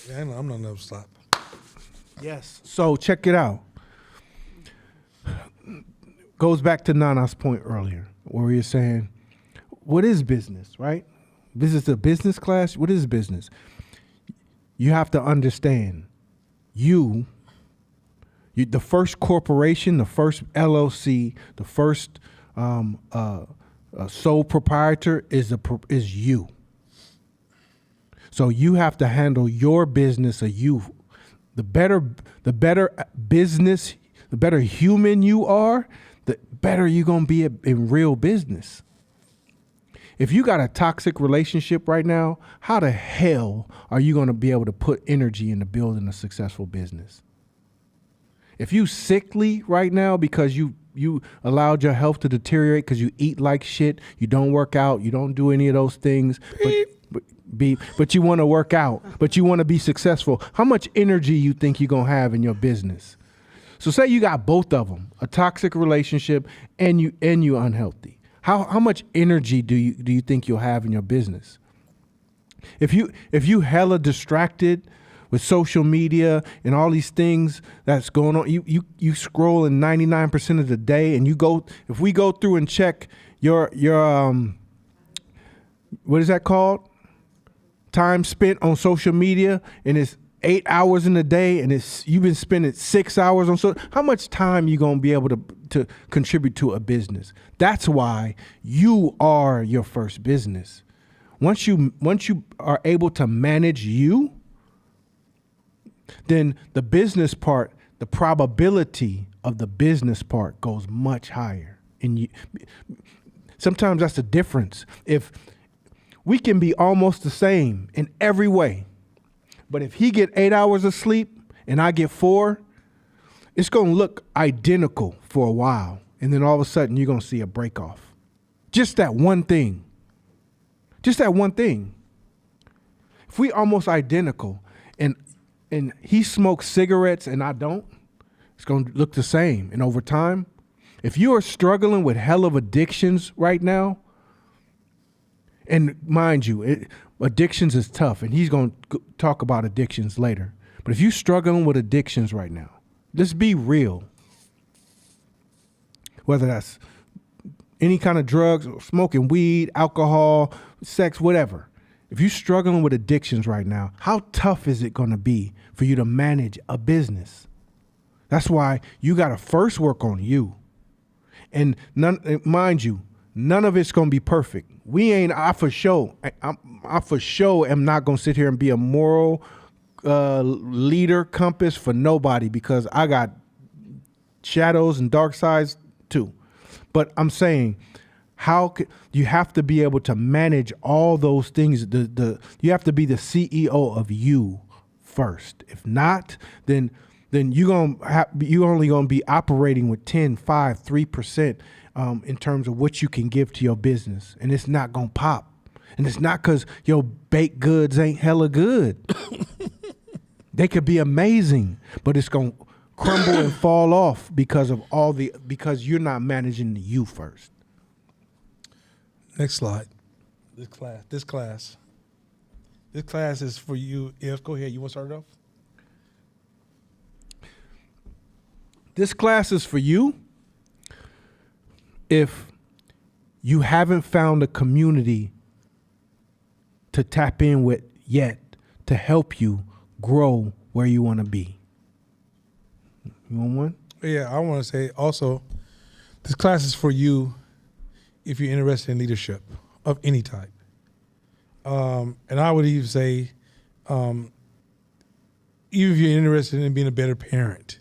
B: Yeah, I'm not letting him stop.
C: Yes. So check it out. Goes back to Nana's point earlier, where you're saying, what is business, right? This is a business class. What is business? You have to understand, you the first corporation, the first LLC, the first sole proprietor is you. So you have to handle your business of you. The better business, the better human you are, the better you're gonna be in real business. If you got a toxic relationship right now, how the hell are you gonna be able to put energy into building a successful business? If you sickly right now because you allowed your health to deteriorate because you eat like shit, you don't work out, you don't do any of those things, but you want to work out, but you want to be successful, how much energy you think you're gonna have in your business? So say you got both of them, a toxic relationship and you unhealthy. How much energy do you think you'll have in your business? If you hella distracted with social media and all these things that's going on, you scroll in 99% of the day, and if we go through and check your what is that called? Time spent on social media, and it's 8 hours in a day, and you've been spending 6 hours on social. How much time you gonna be able to contribute to a business? That's why you are your first business. Once you are able to manage you, then the business part, the probability of the business part goes much higher. And sometimes that's the difference. If we can be almost the same in every way, but if he get 8 hours of sleep and I get 4, it's going to look identical for a while. And then all of a sudden you're going to see a break off. Just that one thing. Just that one thing. If we almost identical and he smokes cigarettes and I don't, it's going to look the same. And over time, if you are struggling with hell of addictions right now, and mind you, addictions is tough, and he's going to talk about addictions later. But if you're struggling with addictions right now, let's be real. Whether that's any kind of drugs, smoking weed, alcohol, sex, whatever. If you're struggling with addictions right now, how tough is it going to be for you to manage a business? That's why you got to first work on you. And mind you, none of it's going to be perfect. I for sure am not going to sit here and be a moral leader compass for nobody, because I got shadows and dark sides too. But I'm saying, you have to be able to manage all those things. You have to be the CEO of you first. If not, then you're only going to be operating with 10, 5, 3% in terms of what you can give to your business, and it's not going to pop. And it's not because your baked goods ain't hella good. They could be amazing, but it's going to crumble and fall off because you're not managing you first.
B: Next slide. This class is for you. If go ahead, you want to start it off?
C: This class is for you if you haven't found a community to tap in with yet to help you grow where you want to be. You want one?
B: Yeah, I want to say also, this class is for you if you're interested in leadership of any type. And I would even say, even if you're interested in being a better parent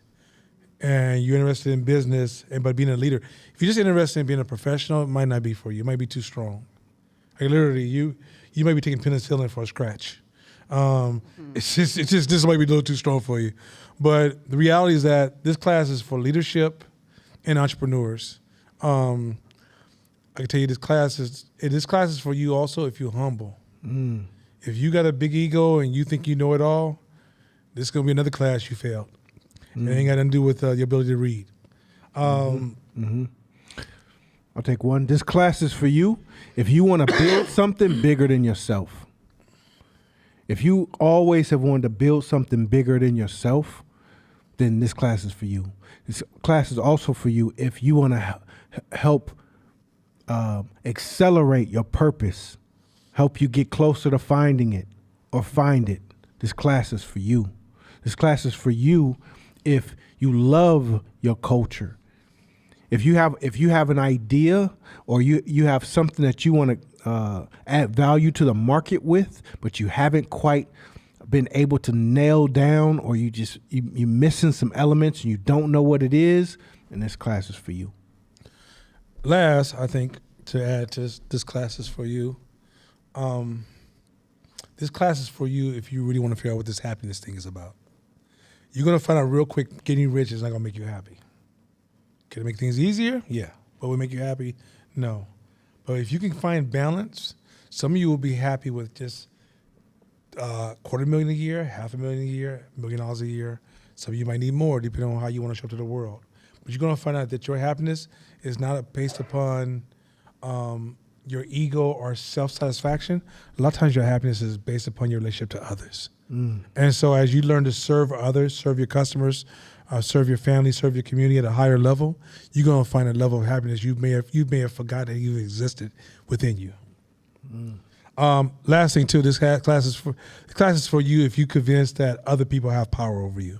B: and you're interested in business and but being a leader, if you're just interested in being a professional, it might not be for you. It might be too strong. Like literally, you might be taking penicillin for a scratch. It's just this might be a little too strong for you. But the reality is that this class is for leadership and entrepreneurs. I can tell you this class is for you also if you're humble. If you got a big ego and you think you know it all, this is going to be another class you failed. It ain't got nothing to do with your ability to read.
C: I'll take one. This class is for you if you want to build something bigger than yourself. If you always have wanted to build something bigger than yourself, then this class is for you. This class is also for you if you want to help accelerate your purpose, help you get closer to finding it or find it. This class is for you. This class is for you if you love your culture. If you have an idea or you have something that you want to add value to the market with, but you haven't quite been able to nail down, or you're missing some elements and you don't know what it is, and this class is for you.
B: Last, I think, to add to this class is for you. This class is for you if you really want to figure out what this happiness thing is about. You're going to find out real quick getting rich is not going to make you happy. Can it make things easier? Yeah. But will it make you happy? No. But if you can find balance, some of you will be happy with just $250,000 a year, $500,000 a year, $1 million a year. Some of you might need more depending on how you want to show up to the world. But you're going to find out that your happiness is not based upon your ego or self-satisfaction. A lot of times your happiness is based upon your relationship to others. And so as you learn to serve others, serve your customers, serve your family, serve your community at a higher level, you're going to find a level of happiness you may have forgotten that you existed within you. Last thing too, this class is for you if you convinced that other people have power over you.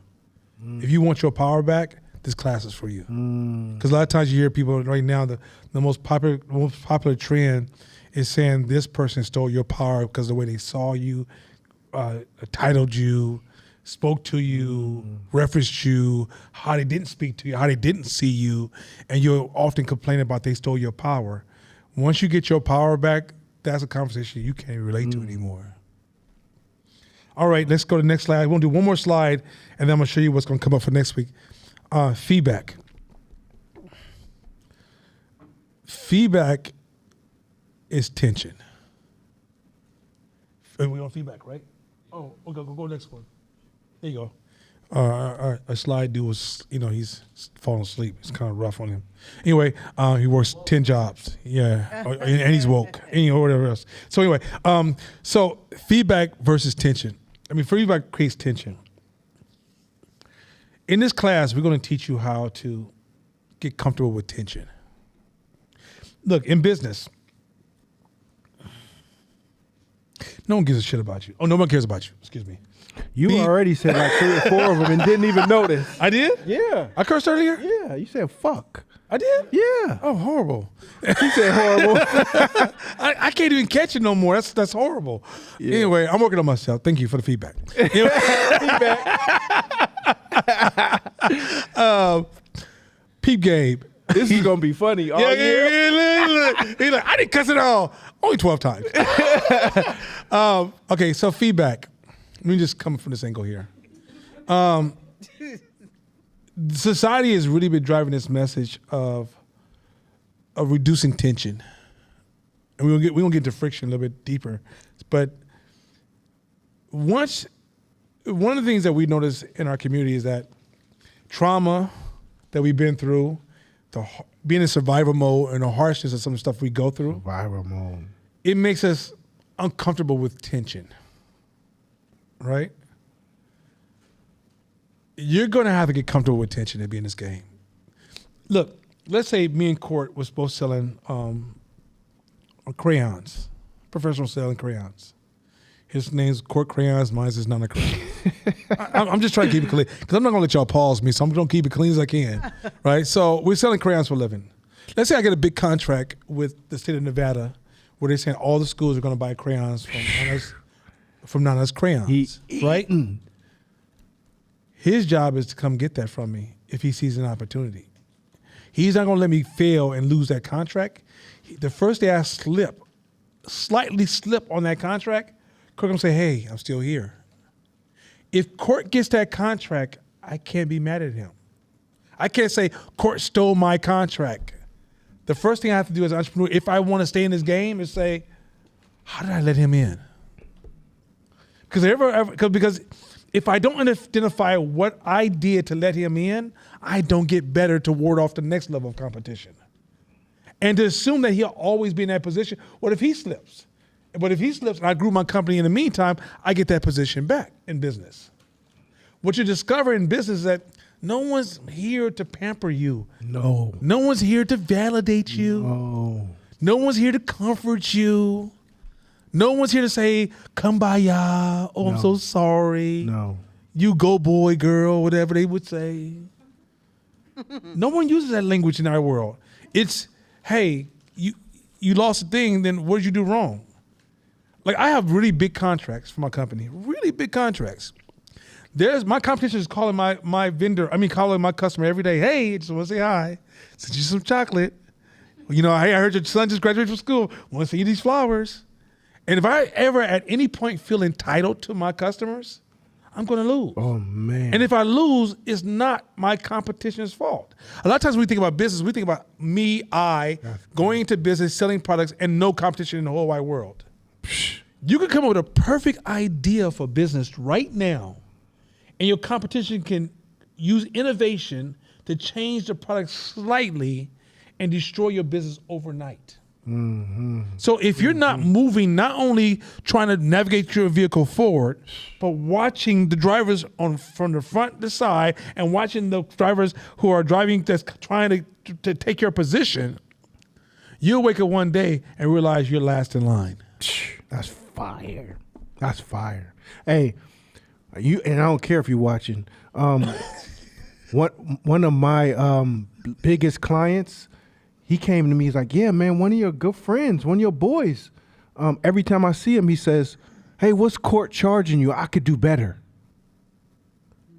B: If you want your power back, this class is for you. Because a lot of times you hear people right now, the most popular trend is saying this person stole your power because the way they saw you, titled you, spoke to you, referenced you, how they didn't speak to you, how they didn't see you, and you'll often complain about they stole your power. Once you get your power back, that's a conversation you can't relate to anymore. All right, let's go to the next slide. We're going to do one more slide, and then I'm going to show you what's going to come up for next week. Feedback. Feedback is tension. We on feedback, right? Oh, okay, go next one. There you go. Our slide dude was, he's falling asleep. It's kind of rough on him. Anyway, he works 10 jobs. Yeah, and he's woke. Or whatever else. So anyway, so feedback versus tension. Feedback creates tension. In this class, we're going to teach you how to get comfortable with tension. Look, in business, no one gives a shit about you. Oh, no one cares about you. Excuse me.
C: You already said like 3 or 4 of them and didn't even notice.
B: I did?
C: Yeah.
B: I cursed earlier?
C: Yeah, you said fuck.
B: I did?
C: Yeah.
B: Oh, horrible.
C: He said horrible.
B: I can't even catch it no more. That's horrible. Yeah. Anyway, I'm working on myself. Thank you for the feedback. Peep Gabe.
C: This is going to be funny all year.
B: He's like, I didn't cuss it all. Only 12 times. Okay, so feedback. Let me just come from this angle here. Society has really been driving this message of reducing tension. And we're gonna get into friction a little bit deeper. But one of the things that we notice in our community is that trauma that we've been through, being in survival mode and the harshness of some of the stuff we go through,
C: Survival mode.
B: it makes us uncomfortable with tension, right? You're going to have to get comfortable with tension to be in this game. Look, let's say me and Court was both selling on crayons, professional selling crayons. His name's Court Crayons, mine is Nana Crayon. I'm just trying to keep it clean because I'm not gonna let y'all pause me, so I'm gonna keep it clean as I can, right? So we're selling crayons for a living. Let's say I get a big contract with the state of Nevada where they're saying all the schools are gonna buy crayons from Nana's Crayons, right? His job is to come get that from me if he sees an opportunity. He's not gonna let me fail and lose that contract. The first day I slightly slip on that contract, Court gonna say, hey, I'm still here. If Court gets that contract, I can't be mad at him. I can't say, Court stole my contract. The first thing I have to do as an entrepreneur, if I want to stay in this game, is say, how did I let him in? Because if I don't identify what I did to let him in, I don't get better to ward off the next level of competition. And to assume that he'll always be in that position, what if he slips? But if he slips and I grew my company in the meantime, I get that position back in business. What you discover in business is that no one's here to pamper you.
C: No.
B: No one's here to validate you.
C: No.
B: No one's here to comfort you. No one's here to say, kumbaya, oh, I'm so sorry.
C: No.
B: You go boy, girl, whatever they would say. No one uses that language in our world. It's, hey, you lost a thing, then what did you do wrong? Like, I have really big contracts for my company, really big contracts. My competition is calling calling my customer every day. Hey, just want to say hi. Send you some chocolate. You know, hey, I heard your son just graduated from school. Want to send you these flowers. And if I ever at any point feel entitled to my customers, I'm going to lose.
C: Oh, man.
B: And if I lose, it's not my competition's fault. A lot of times when we think about business, we think about going into business, selling products, and no competition in the whole wide world. You can come up with a perfect idea for business right now, and your competition can use innovation to change the product slightly and destroy your business overnight. Mm-hmm. So if you're not moving, not only trying to navigate your vehicle forward, but watching the drivers from the front to the side and watching the drivers who are driving that's trying to take your position, you'll wake up one day and realize you're last in line.
C: That's fire. That's fire. Hey, and I don't care if you're watching. One of my biggest clients, he came to me. He's like, "Yeah, man, one of your good friends, one of your boys. Every time I see him, he says, "Hey, what's Court charging you? I could do better."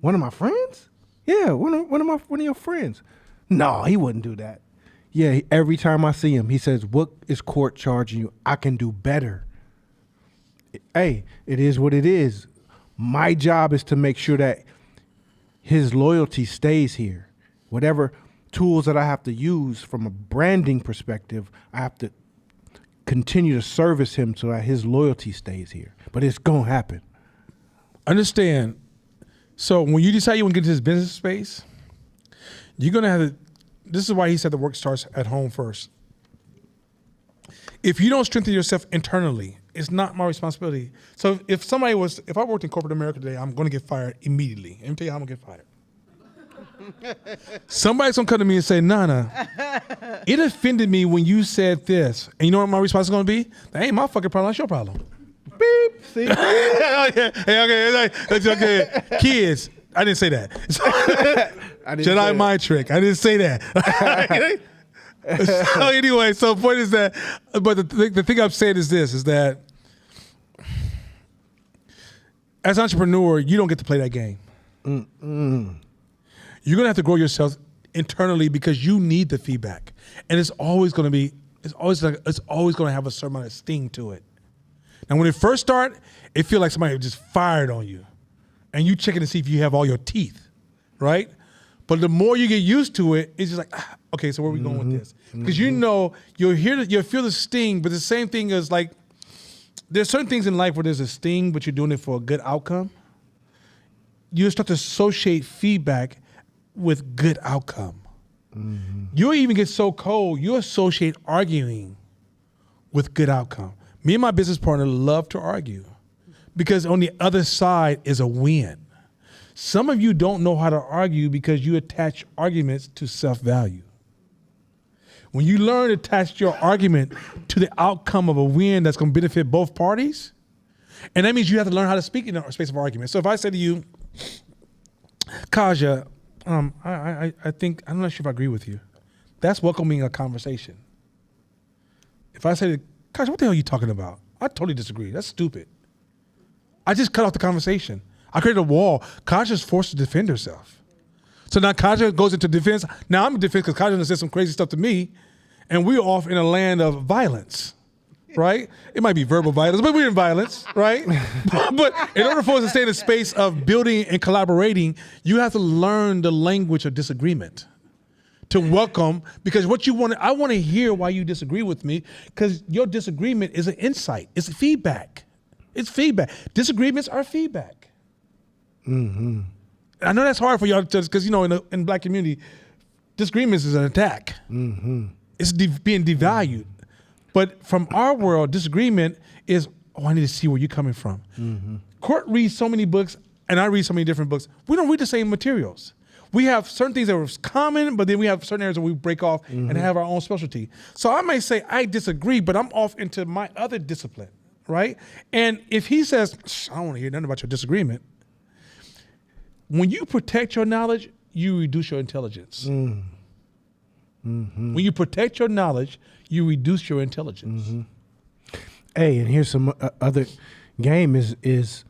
C: One of my friends? Yeah, one of your friends. No, he wouldn't do that. Yeah, every time I see him, he says, "What is Court charging you? I can do better." Hey, it is what it is. My job is to make sure that his loyalty stays here. Whatever tools that I have to use from a branding perspective, I have to continue to service him so that his loyalty stays here. But it's going to happen.
B: Understand. So when you decide you want to get into this business space, you're going to have to, this is why he said the work starts at home first. If you don't strengthen yourself internally, it's not my responsibility. So if I worked in corporate America today, I'm going to get fired immediately. Let me tell you how I'm going to get fired. Somebody's going to come to me and say, Nana, it offended me when you said this. And you know what my response is going to be? That ain't my fucking problem, that's your problem.
C: Beep. See?
B: Okay. Kids, I didn't say that. Jedi mind trick. I didn't say that. So anyway, so the point is that, but the thing I'm saying is this, is that as an entrepreneur, you don't get to play that game. You're going to have to grow yourself internally because you need the feedback. And it's always going to have a certain amount of sting to it. Now, when it first starts, it feels like somebody just fired on you. And you checking to see if you have all your teeth, right? But the more you get used to it, it's just like, okay, so where are we going with this? Because you'll feel the sting, but the same thing is like, there's certain things in life where there's a sting, but you're doing it for a good outcome. You start to associate feedback with good outcome. You'll even get so cold, you associate arguing with good outcome. Me and my business partner love to argue because on the other side is a win. Some of you don't know how to argue because you attach arguments to self-value. When you learn to attach your argument to the outcome of a win that's going to benefit both parties, and that means you have to learn how to speak in a space of argument. So if I say to you, Kaja, I think, I'm not sure if I agree with you. That's welcoming a conversation. If I say to Kaja, what the hell are you talking about? I totally disagree. That's stupid. I just cut off the conversation. I created a wall. Kaja's forced to defend herself. So now Kaja goes into defense. Now I'm in defense because Kaja said some crazy stuff to me, and we're off in a land of violence, right? It might be verbal violence, but we're in violence, right? But in order for us to stay in a space of building and collaborating, you have to learn the language of disagreement to welcome, because what you want, I want to hear why you disagree with me, because your disagreement is an insight. It's feedback. It's feedback. Disagreements are feedback. Mm-hmm. I know that's hard for y'all to, because in the black community, disagreements is an attack. Mm-hmm. It's being devalued. But from our world, disagreement is, I need to see where you're coming from. Mm-hmm. Court reads so many books, and I read so many different books. We don't read the same materials. We have certain things that are common, but then we have certain areas where we break off and have our own specialty. So I may say, I disagree, but I'm off into my other discipline, right? And if he says, I don't want to hear nothing about your disagreement, when you protect your knowledge, you reduce your intelligence. Mm-hmm. When you protect your knowledge, you reduce your intelligence.
C: Mm-hmm. Hey, and here's some other game is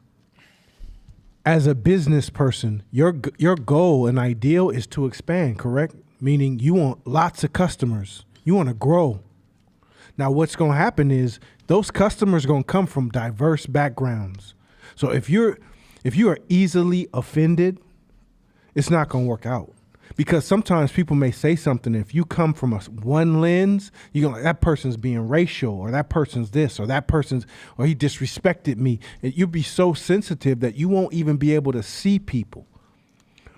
C: as a business person, your goal and ideal is to expand, correct? Meaning you want lots of customers. You want to grow. Now, what's going to happen is those customers are going to come from diverse backgrounds. So if you are easily offended, it's not going to work out. Because sometimes people may say something, if you come from one lens, you're going to, that person's being racial, or that person's this, or or he disrespected me. And you'll be so sensitive that you won't even be able to see people.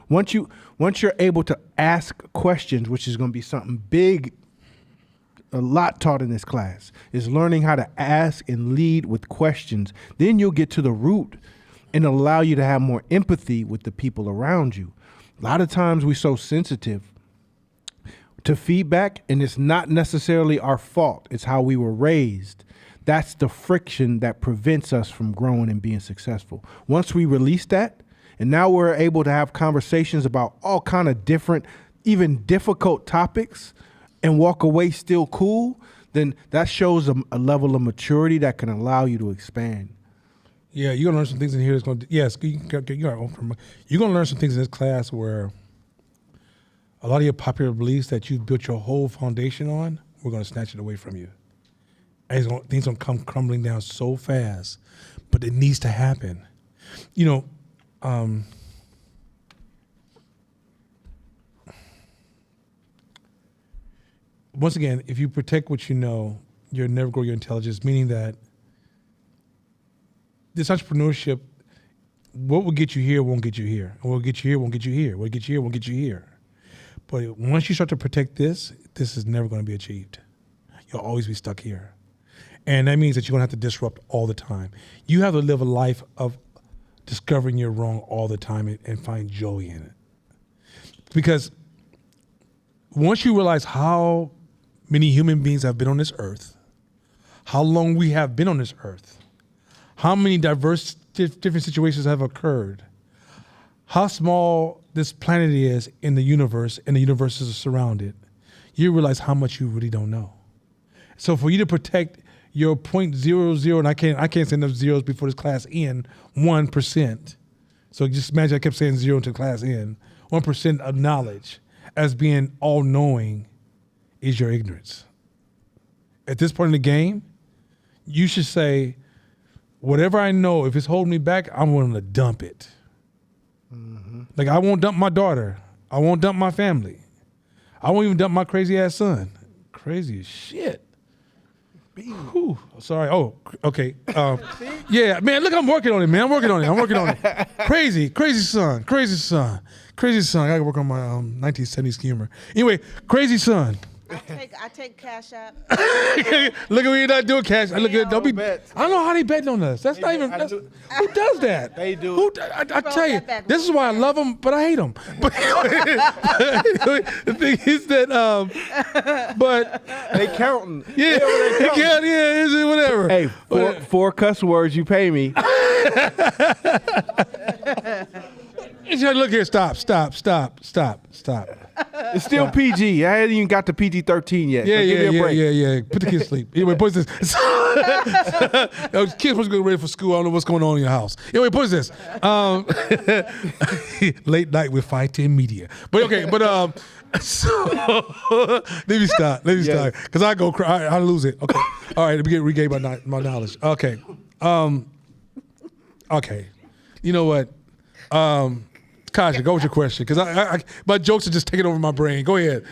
C: Once you're able to ask questions, which is going to be something big, a lot taught in this class, is learning how to ask and lead with questions. Then you'll get to the root and allow you to have more empathy with the people around you. A lot of times we're so sensitive to feedback, and it's not necessarily our fault. It's how we were raised. That's the friction that prevents us from growing and being successful. Once we release that, and now we're able to have conversations about all kind of different, even difficult topics, and walk away still cool, then that shows a level of maturity that can allow you to expand.
B: Yeah, you're gonna learn some things in here that's gonna. Yes, you're gonna learn some things in this class where a lot of your popular beliefs that you built your whole foundation on, we're gonna snatch it away from you. And things gonna come crumbling down so fast, but it needs to happen. Once again, if you protect what you know, you'll never grow your intelligence. Meaning that this entrepreneurship, what will get you here won't get you here. And what will get you here won't get you here. What will get you here won't get you here. But once you start to protect this is never going to be achieved. You'll always be stuck here. And that means that you're going to have to disrupt all the time. You have to live a life of discovering you're wrong all the time and find joy in it. Because once you realize how many human beings have been on this earth, how long we have been on this earth, how many diverse different situations have occurred, how small this planet is in the universe and the universes are surrounded, you realize how much you really don't know. So for you to protect your 0.00, and I can't say enough zeros before this class end, 1%. So just imagine I kept saying zero until class end. 1% of knowledge as being all-knowing is your ignorance. At this point in the game, you should say, whatever I know, if it's holding me back, I'm willing to dump it. Mm-hmm. Like, I won't dump my daughter. I won't dump my family. I won't even dump my crazy ass son. Crazy as shit. Whew. Sorry. Oh, okay. Yeah, man, look, I'm working on it, man. I'm working on it. Crazy son. I gotta work on my 1970s humor. Anyway, crazy son.
E: I take Cash App.
B: Look at what you're not doing, Cash. Look at don't be.
C: bets.
B: I don't know how they betting on us. That's not even. Who does that?
C: They do.
B: Who, I tell you,
E: that back.
B: this is why I love them, but I hate them. But the thing is that, but
C: They counting.
B: yeah, yeah, whatever.
C: Hey, four cuss words, you pay me.
B: It's like, look here, stop.
C: It's still PG. I hadn't even got to PG-13 yet.
B: Yeah,
C: so give me a break.
B: yeah. Put the kids to sleep. Anyway, put this. Kids was getting ready for school. I don't know what's going on in your house. Anyway, put this. Late night with 510 Media. But okay, so let me stop, because I go cry. I lose it. Okay, all right. Let me regain my knowledge. Okay, okay. You know what? Kaja, go with your question, because my jokes are just taking over my brain. Go ahead.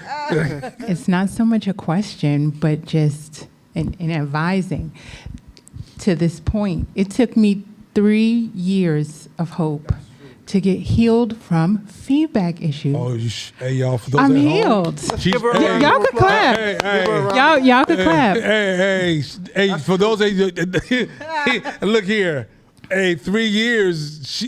F: It's not so much a question, but just an advising. To this point, it took me 3 years of hope to get healed from feedback issues.
B: Oh, hey, y'all, for those
F: I'm
B: at home,
F: healed.
B: she's-
F: Y- y'all could clap.
B: Hey,
F: Y'all could clap.
B: Hey, for those look here. Hey, 3 years,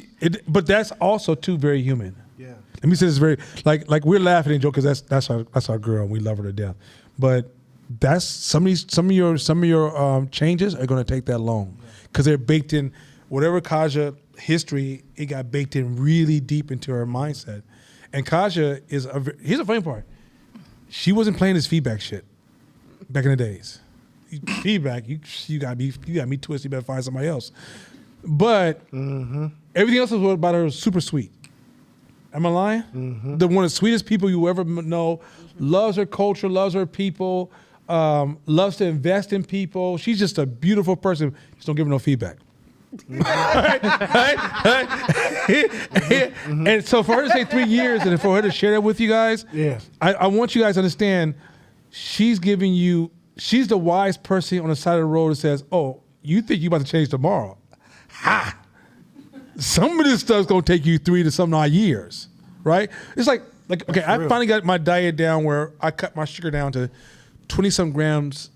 B: but that's also too very human.
C: Yeah.
B: Let me say this very like we're laughing and joking because that's our girl and we love her to death. But that's some of your changes are going to take that long because they're baked in whatever Kaja history, it got baked in really deep into her mindset. And Kaja here's the funny part. She wasn't playing this feedback shit back in the days. Feedback, you got me twisted. You better find somebody else. But everything else about her was super sweet. Am I lying? The one of the sweetest people you ever know, loves her culture, loves her people, loves to invest in people. She's just a beautiful person. Just don't give her no feedback. And so for her to say 3 years and for her to share that with you guys, I want you guys to understand she's the wise person on the side of the road that says, oh, you think you about to change tomorrow. Ha! Some of this stuff's gonna take you 3 to some odd years, right? It's like okay, I finally got my diet down where I cut my sugar down to 20-some grams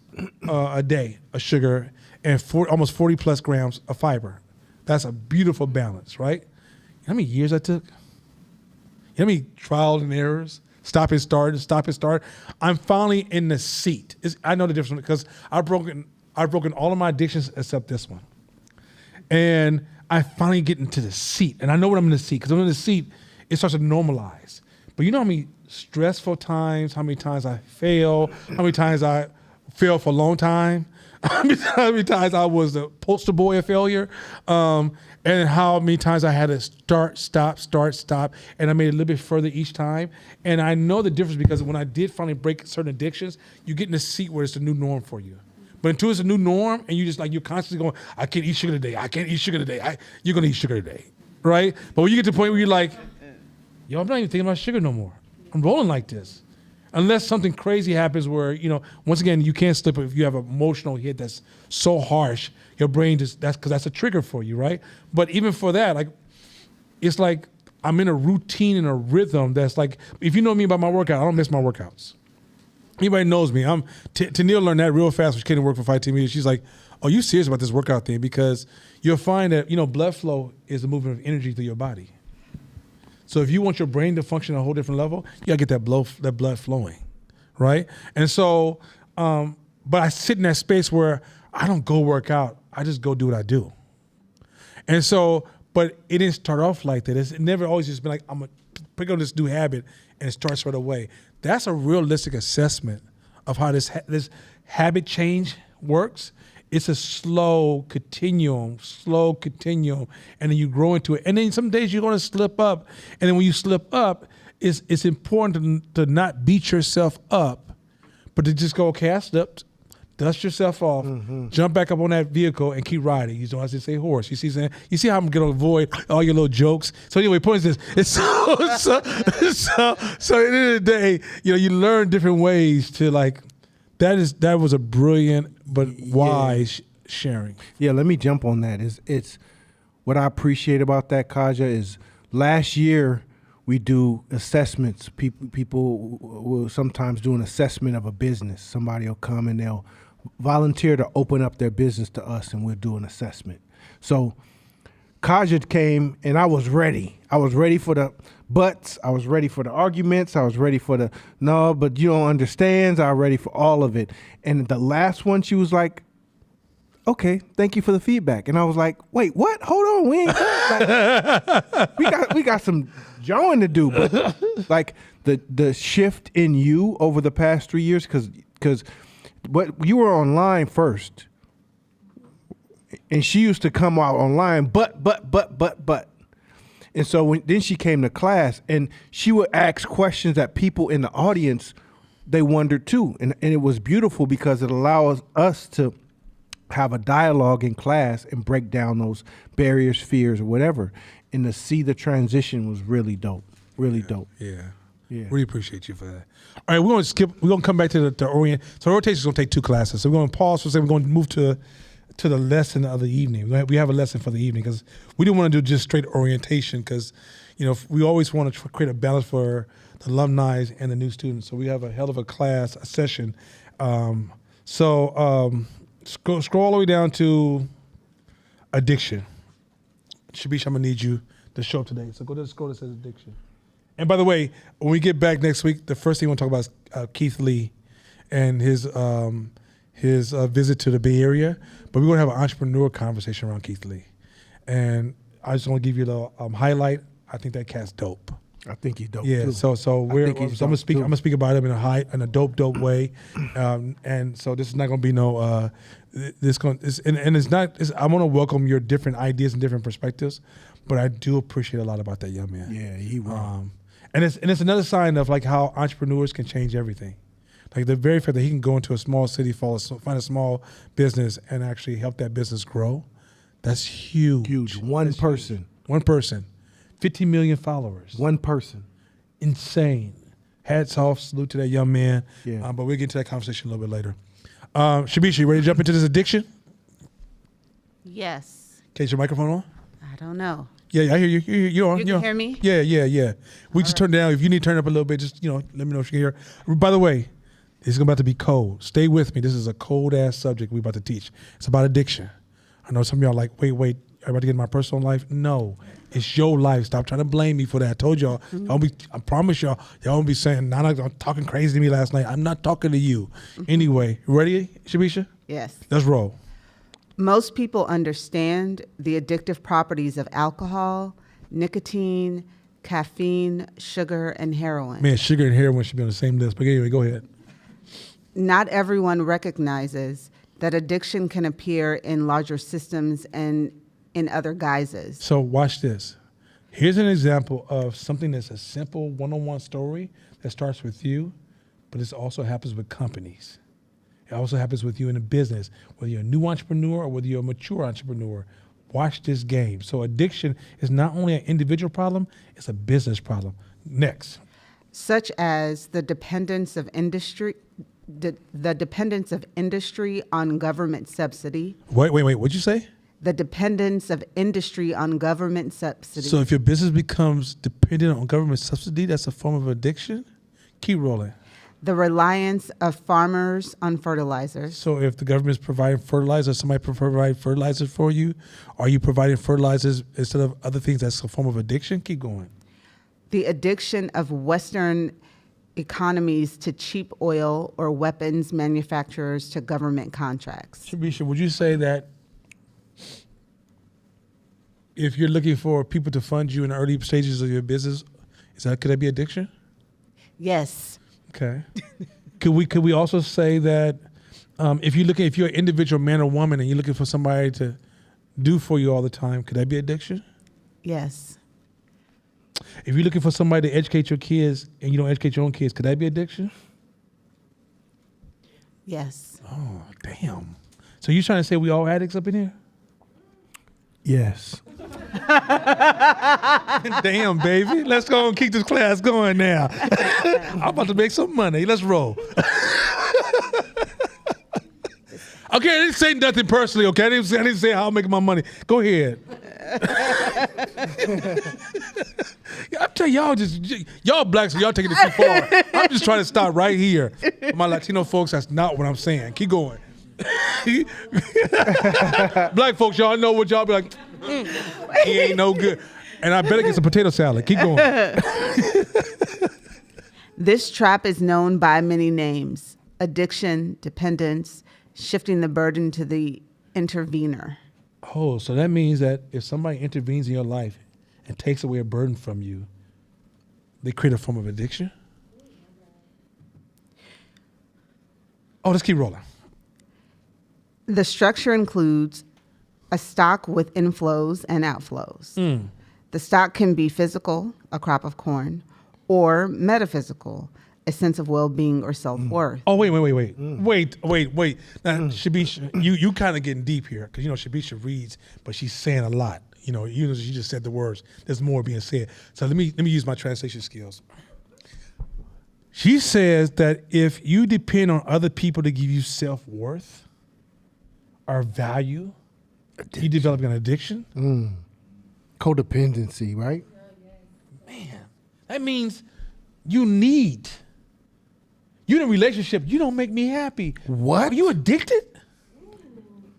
B: a day of sugar and almost 40 plus grams of fiber. That's a beautiful balance, right? You know how many years I took? You know how many trials and errors? Stop and start. I'm finally in the seat. I know the difference because I've broken all of my addictions except this one. And I finally get into the seat. And I know what I'm in the seat, because I'm in the seat, it starts to normalize. But you know how many stressful times, how many times I fail, how many times I failed for a long time, how many times I was the poster boy of failure, and how many times I had to start, stop, and I made it a little bit further each time. And I know the difference because when I did finally break certain addictions, you get in a seat where it's the new norm for you. But until it's a new norm and you're constantly going, I can't eat sugar today. You're going to eat sugar today, right? But when you get to the point where you're like, yo, I'm not even thinking about sugar no more. I'm rolling like this. Unless something crazy happens where, once again, you can't slip if you have an emotional hit that's so harsh, your brain that's a trigger for you, right? But even for that, it's like I'm in a routine and a rhythm that's like, if you know me about my workout, I don't miss my workouts. Anybody knows me. Tennille learned that real fast when she came to work for 5 Media. She's like, oh, you serious about this workout thing? Because you'll find that, blood flow is the movement of energy through your body. So if you want your brain to function at a whole different level, you gotta get that blood flowing, right? And so, but I sit in that space where I don't go work out. I just go do what I do. And so, but it didn't start off like that. It never always just been like, I'm gonna pick up this new habit and it starts right away. That's a realistic assessment of how this habit change works. It's a slow continuum, and then you grow into it. And then some days you're going to slip up, and then when you slip up, it's important to not beat yourself up, but to just go, okay, I slipped. Dust yourself off, jump back up on that vehicle, and keep riding. You know, as they say, horse. You see how I'm gonna avoid all your little jokes. So anyway, point is this: it's so at the end of the day, you learn different ways to that was a brilliant but wise sharing.
C: Yeah, let me jump on that. It's what I appreciate about that, Kaja, is last year We do assessments. People will sometimes do an assessment of a business. Somebody will come and they'll volunteer to open up their business to us, and we'll do an assessment. So Kaja came, and I was ready. I was ready for the buts. I was ready for the arguments. I was ready for the, no, but you don't understand. I was ready for all of it. And the last one, she was like, okay, thank you for the feedback. And I was like, wait, what? Hold on, we ain't like, we got some jawing to do. But like the shift in you over the past 3 years, because what you were online first, and she used to come out online, but. And so then she came to class, and she would ask questions that people in the audience, they wondered too. And it was beautiful because it allows us to have a dialogue in class and break down those barriers, fears, or whatever. And to see the transition was really dope, dope.
B: Yeah.
C: Yeah.
B: Really appreciate you for that. All right, we're going to skip. We're going to come back to the orient. So rotation is going to take 2 classes. So we're going to pause for a second. We're going to move to the lesson of the evening. We have a lesson for the evening because we didn't want to do just straight orientation because, we always want to create a balance for the alumni and the new students. So we have a hell of a class, a session. Scroll all the way down to addiction. Shabish, I'm going to need you to show up today. So go to the scroll that says addiction. And by the way, when we get back next week, the first thing we want to talk about is Keith Lee and his visit to the Bay Area. But we're going to have an entrepreneur conversation around Keith Lee. And I just want to give you the highlight. I think that cat's dope.
C: I think he's dope.
B: Yeah,
C: too.
B: so I'm gonna speak. I'm gonna speak about him in a dope way, and so this is not gonna be no. I want to welcome your different ideas and different perspectives, but I do appreciate a lot about that young man.
C: Yeah, he will.
B: And it's another sign of like how entrepreneurs can change everything. Like the very fact that he can go into a small city, find a small business, and actually help that business grow. That's huge.
C: Huge. One person.
B: 50 million followers.
C: One person.
B: Insane. Hats off. Salute to that young man.
C: Yeah.
B: But we'll get into that conversation a little bit later. Shabisha, you ready to jump into this addiction?
E: Yes.
B: Okay, is your microphone on?
E: I don't know.
B: Yeah, I hear you. You're on.
E: You can hear me?
B: Yeah. We just turn down. If you need to turn it up a little bit, just let me know if you can hear. By the way, this is about to be cold. Stay with me. This is a cold ass subject we're about to teach. It's about addiction. I know some of y'all are like, wait, I'm about to get in my personal life. No, it's your life. Stop trying to blame me for that. I told y'all, I promise y'all won't be saying, Nana, I'm talking crazy to me last night. I'm not talking to you. Anyway, ready, Shabisha?
E: Yes.
B: Let's roll.
E: Most people understand the addictive properties of alcohol, nicotine, caffeine, sugar, and heroin.
B: Man, sugar and heroin should be on the same list. But anyway, go ahead.
E: Not everyone recognizes that addiction can appear in larger systems and in other guises.
B: So watch this. Here's an example of something that's a simple one-on-one story that starts with you, but it also happens with companies. It also happens with you in a business, whether you're a new entrepreneur or whether you're a mature entrepreneur. Watch this game. So addiction is not only an individual problem, it's a business problem. Next.
E: Such as the dependence of industry on government subsidy.
B: Wait, what'd you say?
E: The dependence of industry on government subsidy.
B: So if your business becomes dependent on government subsidy, that's a form of addiction? Keep rolling.
E: The reliance of farmers on fertilizers.
B: So if the government is providing fertilizer, somebody provide fertilizers for you, are you providing fertilizers instead of other things that's a form of addiction? Keep going.
E: The addiction of Western economies to cheap oil or weapons manufacturers to government contracts.
B: Shabisha, would you say that if you're looking for people to fund you in the early stages of your business, could that be addiction?
E: Yes.
B: Okay. Could we also say that if you're an individual man or woman and you're looking for somebody to do for you all the time, could that be addiction?
E: Yes.
B: If you're looking for somebody to educate your kids and you don't educate your own kids, could that be addiction?
E: Yes.
B: Oh, damn. So you're trying to say we all addicts up in here?
C: Yes.
B: Damn, baby. Let's go and keep this class going now. I'm about to make some money. Let's roll. Okay, I didn't say nothing personally, okay? I didn't say how I'm making my money. Go ahead. I'm telling y'all blacks, y'all taking it too far. I'm just trying to stop right here. My Latino folks, that's not what I'm saying. Keep going. Black folks, y'all know what y'all be like, he ain't no good. And I better get some potato salad. Keep going.
E: This trap is known by many names: addiction, dependence, shifting the burden to the intervener.
B: Oh, so that means that if somebody intervenes in your life and takes away a burden from you, they create a form of addiction? Oh, let's keep rolling.
E: The structure includes a stock with inflows and outflows. The stock can be physical, a crop of corn, or metaphysical, a sense of well-being or self-worth.
B: Oh, wait. Now, Shabisha, you kind of getting deep here because, Shabisha reads, but she's saying a lot. She just said the words. There's more being said. So let me use my translation skills. She says that if you depend on other people to give you self-worth or value, you develop an addiction.
C: Codependency, right?
B: Man, that means you're in a relationship, you don't make me happy.
C: What?
B: Are you addicted?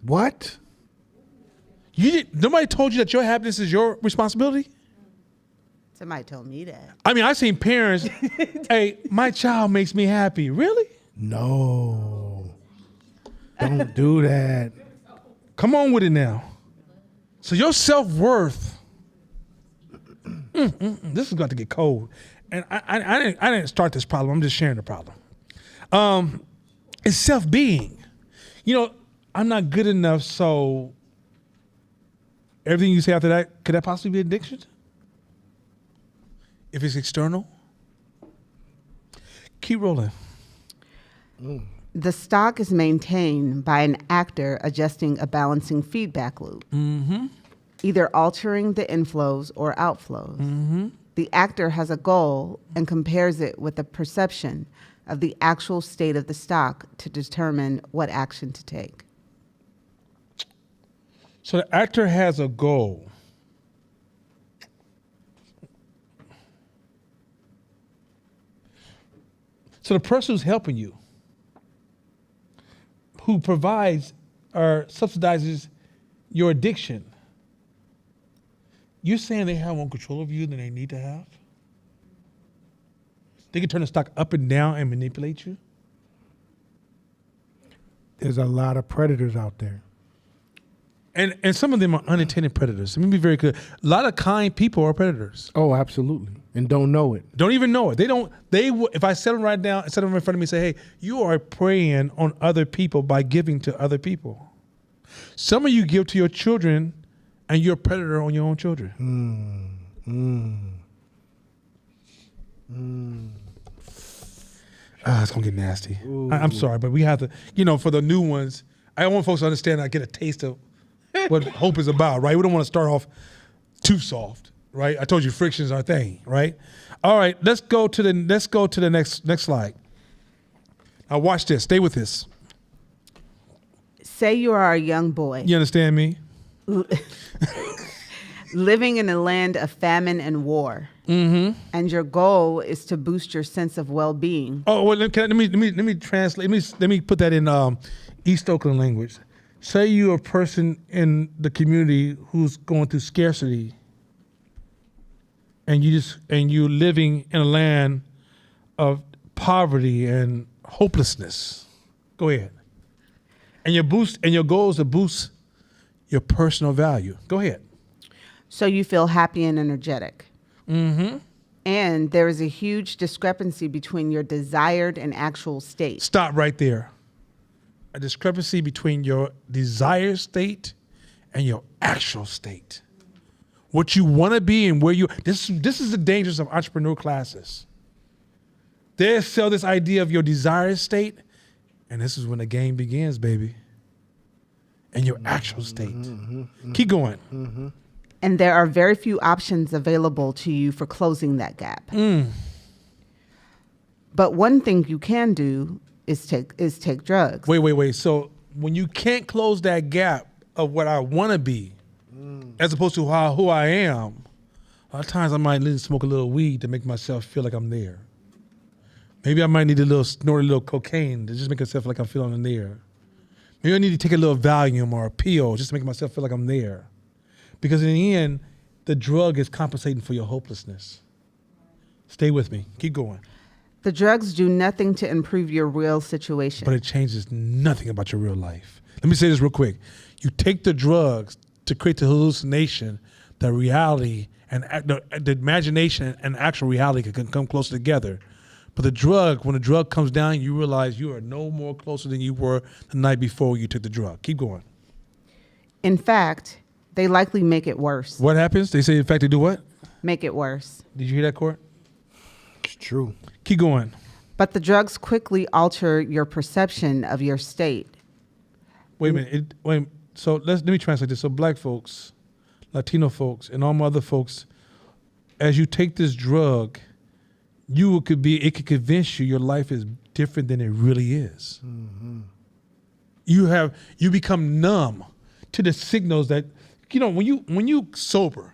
C: What?
B: Nobody told you that your happiness is your responsibility?
E: Somebody told me that.
B: I mean, I've seen parents, hey, my child makes me happy. Really?
C: No. Don't do that.
B: Come on with it now. So your self-worth, this is about to get cold. And I didn't start this problem. I'm just sharing the problem. It's self-being. I'm not good enough, so everything you say after that, could that possibly be addiction? If it's external? Keep rolling.
E: The stock is maintained by an actor adjusting a balancing feedback loop, either altering the inflows or outflows. The actor has a goal and compares it with the perception of the actual state of the stock to determine what action to take.
B: So the actor has a goal. So the person who's helping you, who provides or subsidizes your addiction, you're saying they have more control of you than they need to have? They can turn the stock up and down and manipulate you?
C: There's a lot of predators out there.
B: And some of them are unintended predators. Let me be very clear. A lot of kind people are predators.
C: Oh, absolutely. And don't know it.
B: Don't even know it. If I set them right down, set them in front of me and say, hey, you are preying on other people by giving to other people. Some of you give to your children and you're a predator on your own children. It's going to get nasty. I'm sorry, but we have to, for the new ones, I want folks to understand, I get a taste of what hope is about, right? We don't want to start off too soft, right? I told you friction is our thing, right? All right, let's go to the next slide. Now watch this. Stay with this.
E: Say you are a young boy
B: You understand me?
E: living in a land of famine and war, and your goal is to boost your sense of well-being.
B: Oh, well, let me translate. Let me put that in East Oakland language. Say you're a person in the community who's going through scarcity, and you're living in a land of poverty and hopelessness. Go ahead. And your goal is to boost your personal value. Go ahead.
E: So you feel happy and energetic. And there is a huge discrepancy between your desired and actual state.
B: Stop right there. A discrepancy between your desired state and your actual state. What you want to be and where you. This is the dangers of entrepreneur classes. They sell this idea of your desired state, and this is when the game begins, baby. And your actual state. Keep going.
E: And there are very few options available to you for closing that gap. But one thing you can do is take drugs.
B: Wait. So when you can't close that gap of what I want to be, as opposed to who I am, A lot of times I might need to smoke a little weed to make myself feel like I'm there. Maybe I might need snort a little cocaine to just make myself feel like I'm feeling there. Maybe I need to take a little Valium or a pill just to make myself feel like I'm there. Because in the end, the drug is compensating for your hopelessness. Stay with me. Keep going.
E: The drugs do nothing to improve your real situation.
B: But it changes nothing about your real life. Let me say this real quick. You take the drugs to create the hallucination, the reality, and the imagination and actual reality can come closer together. But when the drug comes down, you realize you are no more closer than you were the night before you took the drug. Keep going.
E: In fact, they likely make it worse.
B: What happens? They say, in fact, they do what?
E: Make it worse.
B: Did you hear that, Court?
C: It's true.
B: Keep going.
E: But the drugs quickly alter your perception of your state.
B: Wait a minute. So let me translate this. So black folks, Latino folks, and all my other folks, as you take this drug, it could convince you your life is different than it really is. Mm-hmm. You become numb to the signals that, when you sober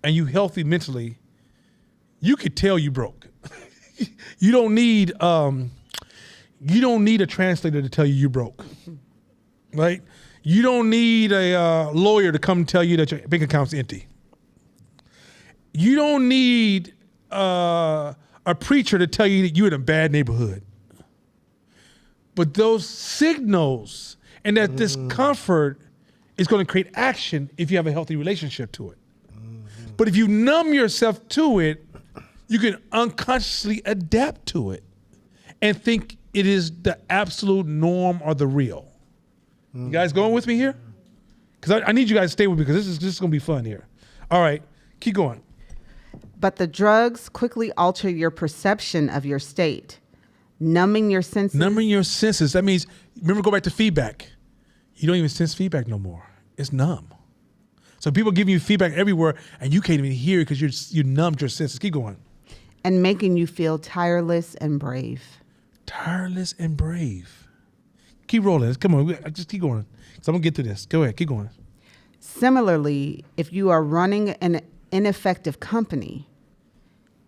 B: and you healthy mentally, you could tell you broke. You don't need a translator to tell you broke, right? You don't need a lawyer to come tell you that your bank account's empty. You don't need a preacher to tell you that you're in a bad neighborhood. But those signals and that discomfort is going to create action if you have a healthy relationship to it. But if you numb yourself to it, you can unconsciously adapt to it and think it is the absolute norm or the real. You guys going with me here? Because I need you guys to stay with me because this is going to be fun here. All right, keep going.
E: But the drugs quickly alter your perception of your state, numbing your senses.
B: Numbing your senses. That means, remember, go back to feedback. You don't even sense feedback no more. It's numb. So people giving you feedback everywhere and you can't even hear it because you numbed your senses. Keep going.
E: And making you feel tireless and brave.
B: Tireless and brave. Keep rolling. Come on. Just keep going. So I'm going to get to this. Go ahead. Keep going.
E: Similarly, if you are running an ineffective company.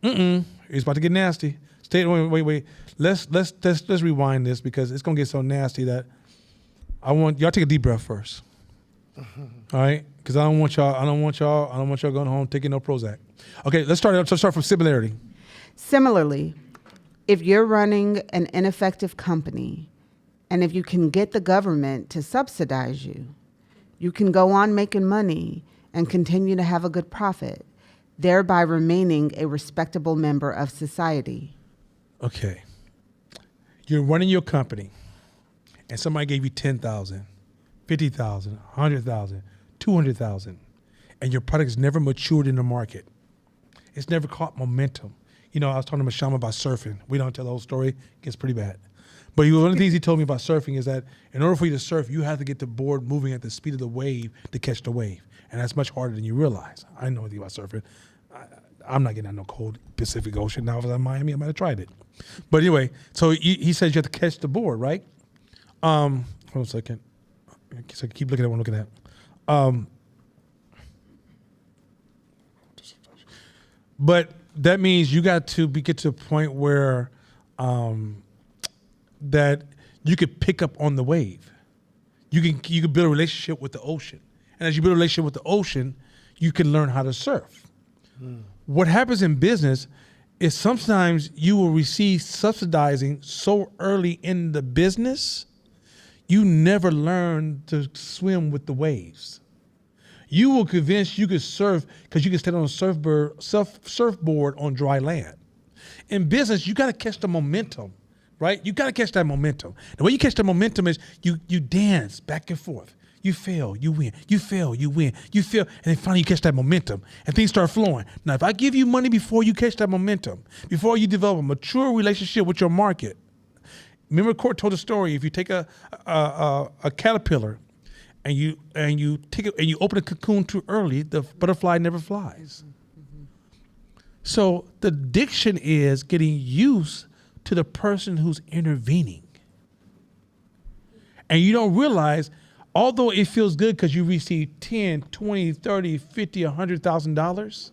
B: It's about to get nasty. Wait. Let's rewind this because it's going to get so nasty that I want y'all take a deep breath first. All right? Because I don't want y'all going home taking no Prozac. Okay, let's start from similarity.
E: Similarly, if you're running an ineffective company and if you can get the government to subsidize you, you can go on making money and continue to have a good profit, thereby remaining a respectable member of society.
B: Okay. You're running your company and somebody gave you 10,000, 50,000, 100,000, 200,000, and your product's never matured in the market. It's never caught momentum. I was talking to Mashama about surfing. We don't tell the whole story. It gets pretty bad. But one of the things he told me about surfing is that in order for you to surf, you have to get the board moving at the speed of the wave to catch the wave. And that's much harder than you realize. I know anything about surfing. I'm not getting out no cold Pacific Ocean. Now if I was in Miami, I might have tried it. But anyway, so he says you have to catch the board, right? Hold on a second. So keep looking at what I'm looking at. But that means you got to get to a point where that you could pick up on the wave. You can build a relationship with the ocean. And as you build a relationship with the ocean, you can learn how to surf. What happens in business is sometimes you will receive subsidizing so early in the business, you never learn to swim with the waves. You will convince you could surf because you can stand on a surfboard on dry land. In business, you got to catch the momentum, right? You got to catch that momentum. The way you catch the momentum is you dance back and forth. You fail, you win. You fail, you win. You fail, and then finally you catch that momentum, and things start flowing. Now, if I give you money before you catch that momentum, before you develop a mature relationship with your market, remember Court told a story. If you take a caterpillar and you take it and you open a cocoon too early, the butterfly never flies. So the addiction is getting used to the person who's intervening, and you don't realize. Although it feels good because you receive $10, $20, $30, $50, $100,000,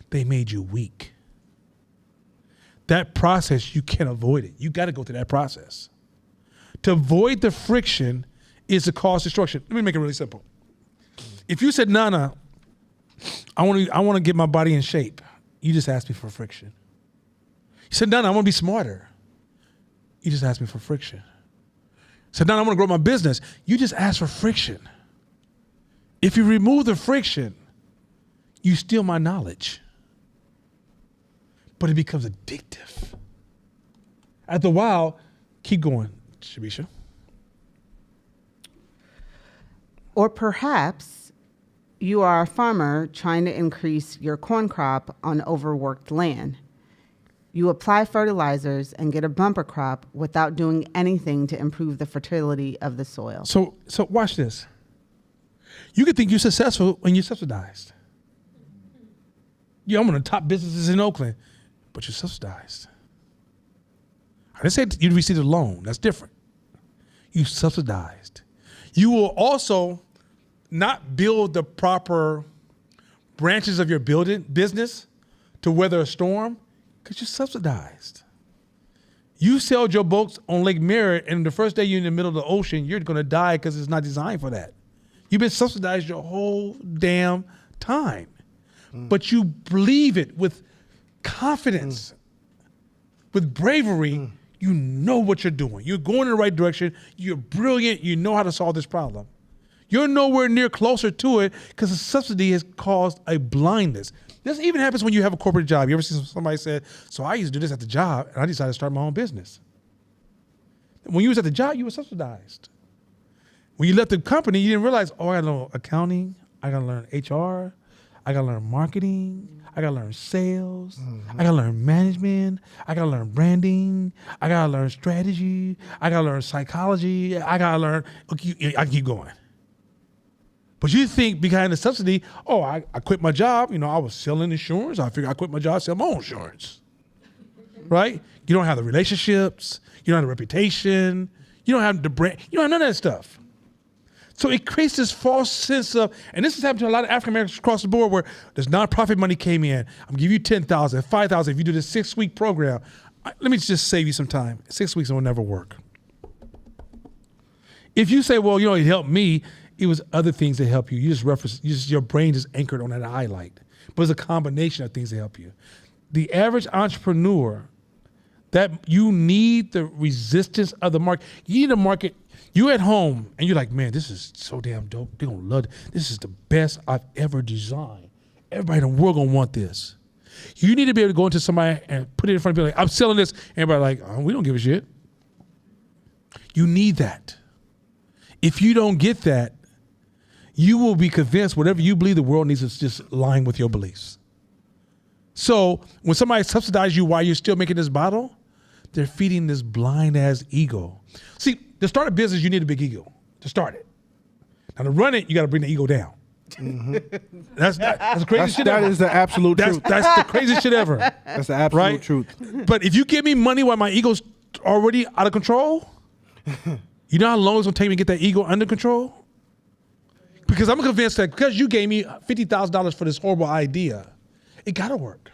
B: they made you weak. That process, you can't avoid it. You got to go through that process. To avoid the friction is to cause destruction. Let me make it really simple. If you said, Nana, I want to get my body in shape, you just asked me for friction. You said, Nana, I want to be smarter. You just asked me for friction. You said, Nana, I want to grow my business. You just asked for friction. If you remove the friction, you steal my knowledge. But it becomes addictive. After a while, keep going, Shabisha.
E: Or perhaps you are a farmer trying to increase your corn crop on overworked land. You apply fertilizers and get a bumper crop without doing anything to improve the fertility of the soil.
B: So watch this. You could think you're successful when you're subsidized. I'm one of the top businesses in Oakland, but you're subsidized. I didn't say you received a loan. That's different. You subsidized. You will also not build the proper branches of your business to weather a storm because you're subsidized. You sailed your boats on Lake Merritt, and the first day you're in the middle of the ocean, you're going to die because it's not designed for that. You've been subsidized your whole damn time. But you believe it with confidence, with bravery. You know what you're doing. You're going in the right direction. You're brilliant. You know how to solve this problem. You're nowhere near closer to it because the subsidy has caused a blindness. This even happens when you have a corporate job. You ever see somebody said, so I used to do this at the job and I decided to start my own business. When you was at the job, you were subsidized. When you left the company, you didn't realize, I got to learn accounting. I got to learn HR. I got to learn marketing. I got to learn sales. I got to learn management. I got to learn branding. I got to learn strategy. I got to learn psychology. I got to learn, I keep going. But you think behind the subsidy, I quit my job. I was selling insurance. I figured I quit my job, sell my own insurance. Right? You don't have the relationships. You don't have the reputation. You don't have the brand. You don't have none of that stuff. So it creates this false sense of, and this has happened to a lot of African Americans across the board where there's nonprofit money came in. I'm gonna give you $10,000, $5,000 if you do this 6-week program. Let me just save you some time. 6 weeks will never work. If you say, it helped me, it was other things that help you. You just reference, your brain is anchored on that highlight. But it's a combination of things that help you. The average entrepreneur, that you need the resistance of the market. You need a market. You at home and you're like, man, this is so damn dope. They're gonna love it. This is the best I've ever designed. Everybody in the world gonna want this. You need to be able to go into somebody and put it in front of people like, I'm selling this. Everybody like, we don't give a shit. You need that. If you don't get that, you will be convinced whatever you believe the world needs is just align with your beliefs. So when somebody subsidizes you while you're still making this bottle, they're feeding this blind ass ego. See, to start a business, you need a big ego to start it. Now to run it, you got to bring the ego down. That's the craziest shit ever.
C: That is the absolute truth.
B: That's the craziest shit ever.
C: That's the absolute truth.
B: But if you give me money while my ego's already out of control, you know how long it's gonna take me to get that ego under control? Because I'm convinced that because you gave me $50,000 for this horrible idea, it gotta work.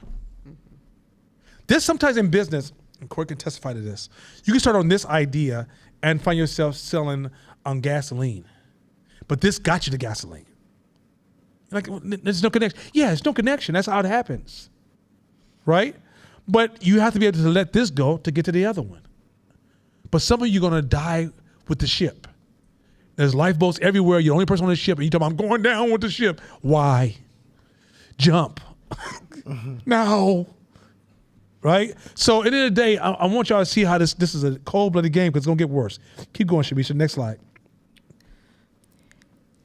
B: There's sometimes in business, and Corey can testify to this, you can start on this idea and find yourself selling on gasoline. But this got you the gasoline. Like, there's no connection. Yeah, there's no connection. That's how it happens. Right? But you have to be able to let this go to get to the other one. But some of you are going to die with the ship. There's lifeboats everywhere. You're the only person on the ship. And you talk about, I'm going down with the ship. Why? Jump. No. Right? So at the end of the day, I want y'all to see how this is a cold-blooded game because it's going to get worse. Keep going, Shabisha. Next slide.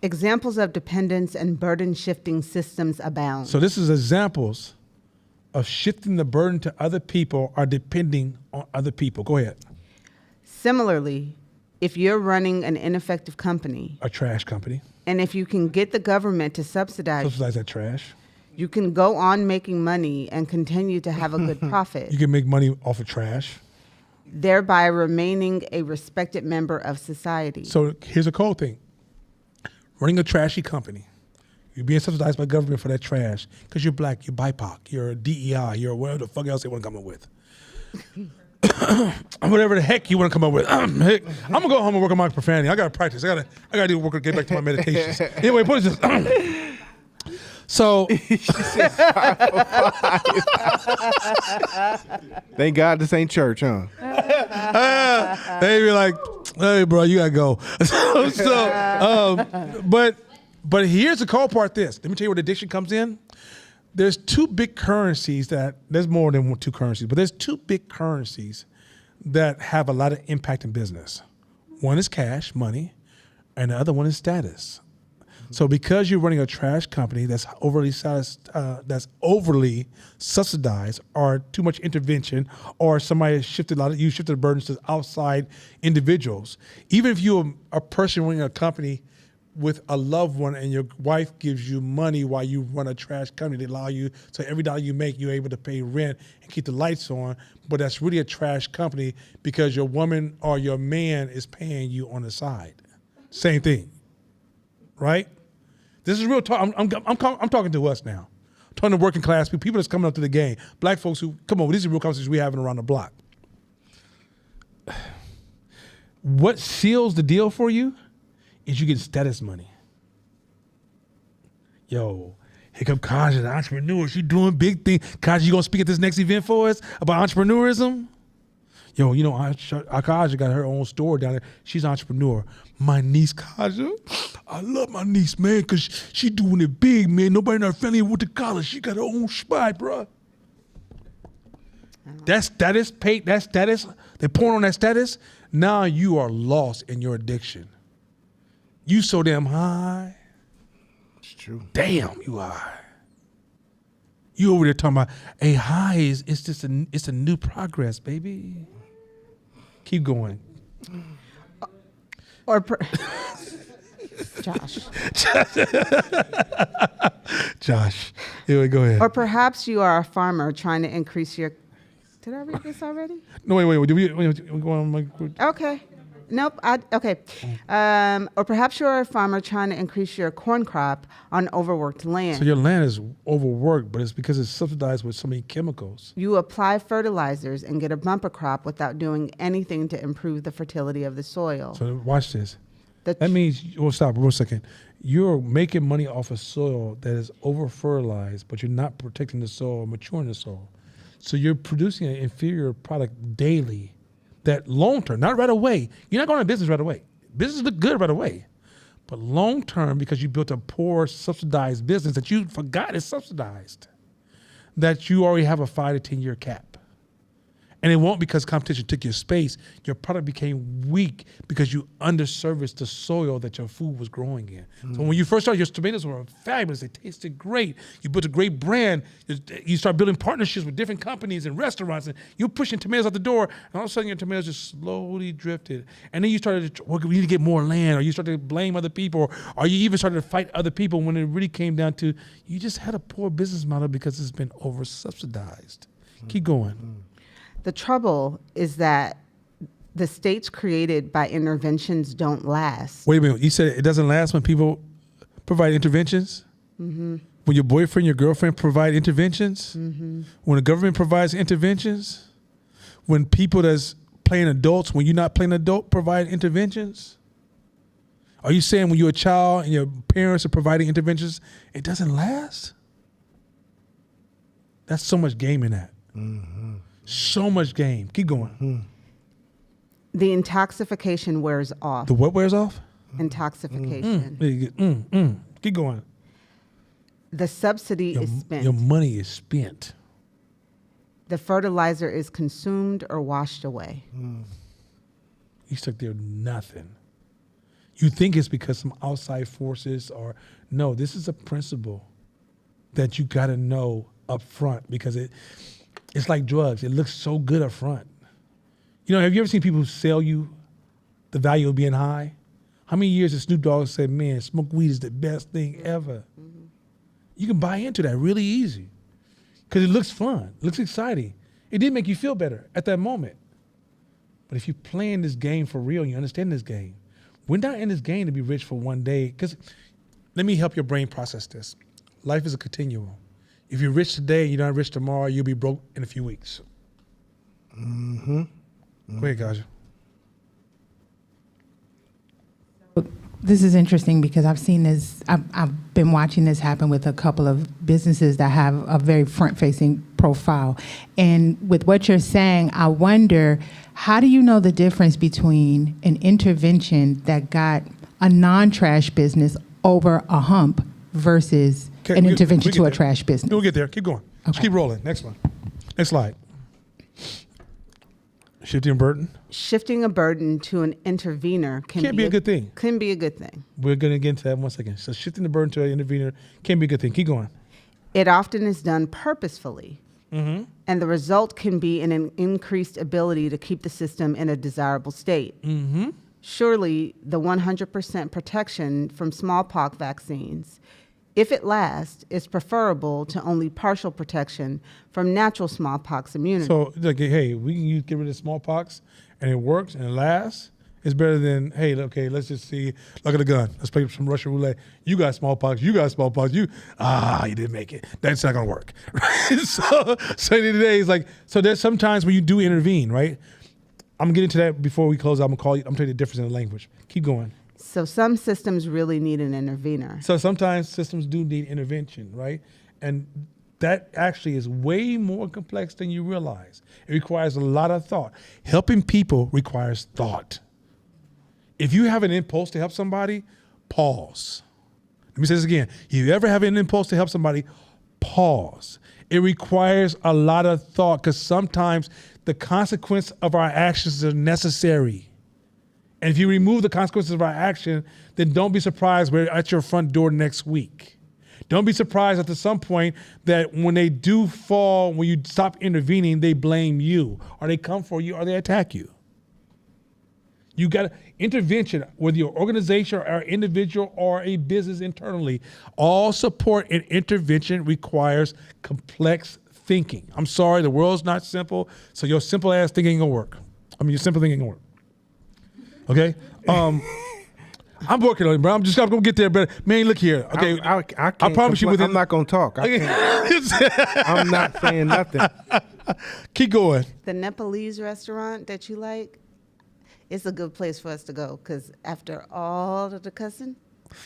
E: Examples of dependence and burden shifting systems abound.
B: So this is examples of shifting the burden to other people or depending on other people. Go ahead.
E: Similarly, if you're running an ineffective company,
B: A trash company.
E: and if you can get the government to subsidize,
B: Subsidize that trash.
E: you can go on making money and continue to have a good profit,
B: You can make money off of trash.
E: thereby remaining a respected member of society.
B: So here's a cold thing. Running a trashy company, You're being subsidized by government for that trash because you're black, you're BIPOC, you're DEI, you're whatever the fuck else they want to come up with. Whatever the heck you want to come up with. Heck, I'm gonna go home and work on my profanity. I gotta practice. I gotta do work. Get back to my meditations. Anyway, put it this. So
C: Thank God this ain't church, huh?
B: they be like, "Hey, bro, you gotta go." But here's the cool part. Let me tell you where the addiction comes in. There's two big currencies there's more than two currencies, but there's two big currencies that have a lot of impact in business. One is cash, money, and the other one is status. So because you're running a trash company that's overly subsidized, or too much intervention, or somebody shifted the burdens to outside individuals. Even if you're a person running a company with a loved one and your wife gives you money while you run a trash company, they allow you, so every dollar you make, you're able to pay rent and keep the lights on, but that's really a trash company because your woman or your man is paying you on the side. Same thing, right? This is real talk. I'm talking to us now. I'm talking to working class people that's coming up to the game. Black folks who, come on, these are real conversations we're having around the block. What seals the deal for you is you get status money. Yo, here come Kaja, the entrepreneur. She doing big things. Kaja, you gonna speak at this next event for us about entrepreneurism? Yo, you know, Kaja got her own store down there. She's an entrepreneur. My niece, Kaja, I love my niece, man, because she doing it big, man. Nobody in our family went to college. She got her own spot, bro. That status, they're pouring on that status. Now you are lost in your addiction. You so damn high.
C: It's true.
B: Damn, you high. You over there talking about, hey, high it's just it's a new progress, baby. Keep going. Josh. Anyway, go ahead.
E: Or perhaps you are a farmer trying to increase your. Did I read this already?
B: No, wait. We go on.
E: Okay. Nope. Okay. Or perhaps you're a farmer trying to increase your corn crop on overworked land.
B: So your land is overworked, but it's because it's subsidized with so many chemicals.
E: You apply fertilizers and get a bumper crop without doing anything to improve the fertility of the soil.
B: So watch this. That means, stop for 1 second. You're making money off of soil that is over-fertilized, but you're not protecting the soil or maturing the soil. So you're producing an inferior product daily that long-term, not right away. You're not going to business right away. Business look good right away. But long-term, because you built a poor, subsidized business that you forgot is subsidized, that you already have a 5 to 10 year cap. And it won't because competition took your space. Your product became weak because you underserviced the soil that your food was growing in. So when you first started, your tomatoes were fabulous. They tasted great. You built a great brand. You start building partnerships with different companies and restaurants, and you're pushing tomatoes out the door, and all of a sudden your tomatoes just slowly drifted. And then you started to, we need to get more land, or you started to blame other people, or you even started to fight other people when it really came down to you just had a poor business model because it's been over-subsidized. Keep going.
E: The trouble is that the states created by interventions don't last.
B: Wait a minute. You said it doesn't last when people provide interventions? Mm-hmm. When your boyfriend, your girlfriend provide interventions? Mm-hmm. When the government provides interventions? When people that's playing adults, when you're not playing adult, provide interventions? Are you saying when you're a child and your parents are providing interventions, it doesn't last? That's so much game in that. Mm-hmm. So much game. Keep going. Mm-hmm.
E: The intoxication wears off.
B: The what wears off?
E: Intoxication.
B: Keep going.
E: The subsidy is spent.
B: Your money is spent.
E: The fertilizer is consumed or washed away.
B: You stuck there nothing. You think it's because some outside forces or no, this is a principle that you got to know up front because it's like drugs. It looks so good up front. You know, have you ever seen people sell you the value of being high? How many years has Snoop Dogg said, man, smoke weed is the best thing ever? Mm-hmm. You can buy into that really easy because it looks fun. It looks exciting. It did make you feel better at that moment. But if you're playing this game for real and you understand this game, we're not in this game to be rich for one day. Because let me help your brain process this. Life is a continuum. If you're rich today and you're not rich tomorrow, you'll be broke in a few weeks. Mm-hmm. Go ahead, Kaja.
F: This is interesting because I've seen this, I've been watching this happen with a couple of businesses that have a very front-facing profile. And with what you're saying, I wonder, how do you know the difference between an intervention that got a non-trash business over a hump versus an intervention to a trash business?
B: We'll get there. Keep going. Just
F: Okay.
B: keep rolling. Next one. Next slide. Shifting burden.
E: Shifting a burden to an intervener
B: Can't be a good thing.
E: Can be a good thing.
B: We're going to get into that in 1 second. So shifting the burden to an intervener can be a good thing. Keep going.
E: It often is done purposefully,
B: Mm-hmm.
E: and the result can be an increased ability to keep the system in a desirable state.
B: Mm-hmm.
E: Surely, the 100% protection from smallpox vaccines, if it lasts, is preferable to only partial protection from natural smallpox immunity.
B: So, like, hey, we can get rid of smallpox and it works and it lasts. It's better than, hey, okay, let's just see. Look at the gun. Let's play some Russian roulette. You got smallpox. You got smallpox. You didn't make it. That's not going to work. Right? So at the end of the day, it's like, so there's sometimes when you do intervene, right? I'm going to get into that before we close. I'm going to call you, I'm telling you the difference in the language. Keep going.
E: So some systems really need an intervener.
B: So sometimes systems do need intervention, right? And that actually is way more complex than you realize. It requires a lot of thought. Helping people requires thought. If you have an impulse to help somebody, pause. Let me say this again. If you ever have an impulse to help somebody, pause. It requires a lot of thought because sometimes the consequence of our actions are necessary. And if you remove the consequences of our action, then don't be surprised we're at your front door next week. Don't be surprised at some point that when they do fall, when you stop intervening, they blame you, or they come for you, or they attack you. You got intervention, whether you're an organization or individual or a business internally, all support and intervention requires complex thinking. I'm sorry, the world's not simple, so your simple ass thinking ain't gonna work. Your simple thinking ain't gonna work. Okay? I'm working on it, bro. I'm gonna get there, but man, look here. Okay,
C: I can't
B: I promise you
C: compl-
B: within.
C: I'm not going to talk. I can't. I'm not saying nothing.
B: Keep going.
E: The Nepalese restaurant that you like, it's a good place for us to go because after all of the cussing,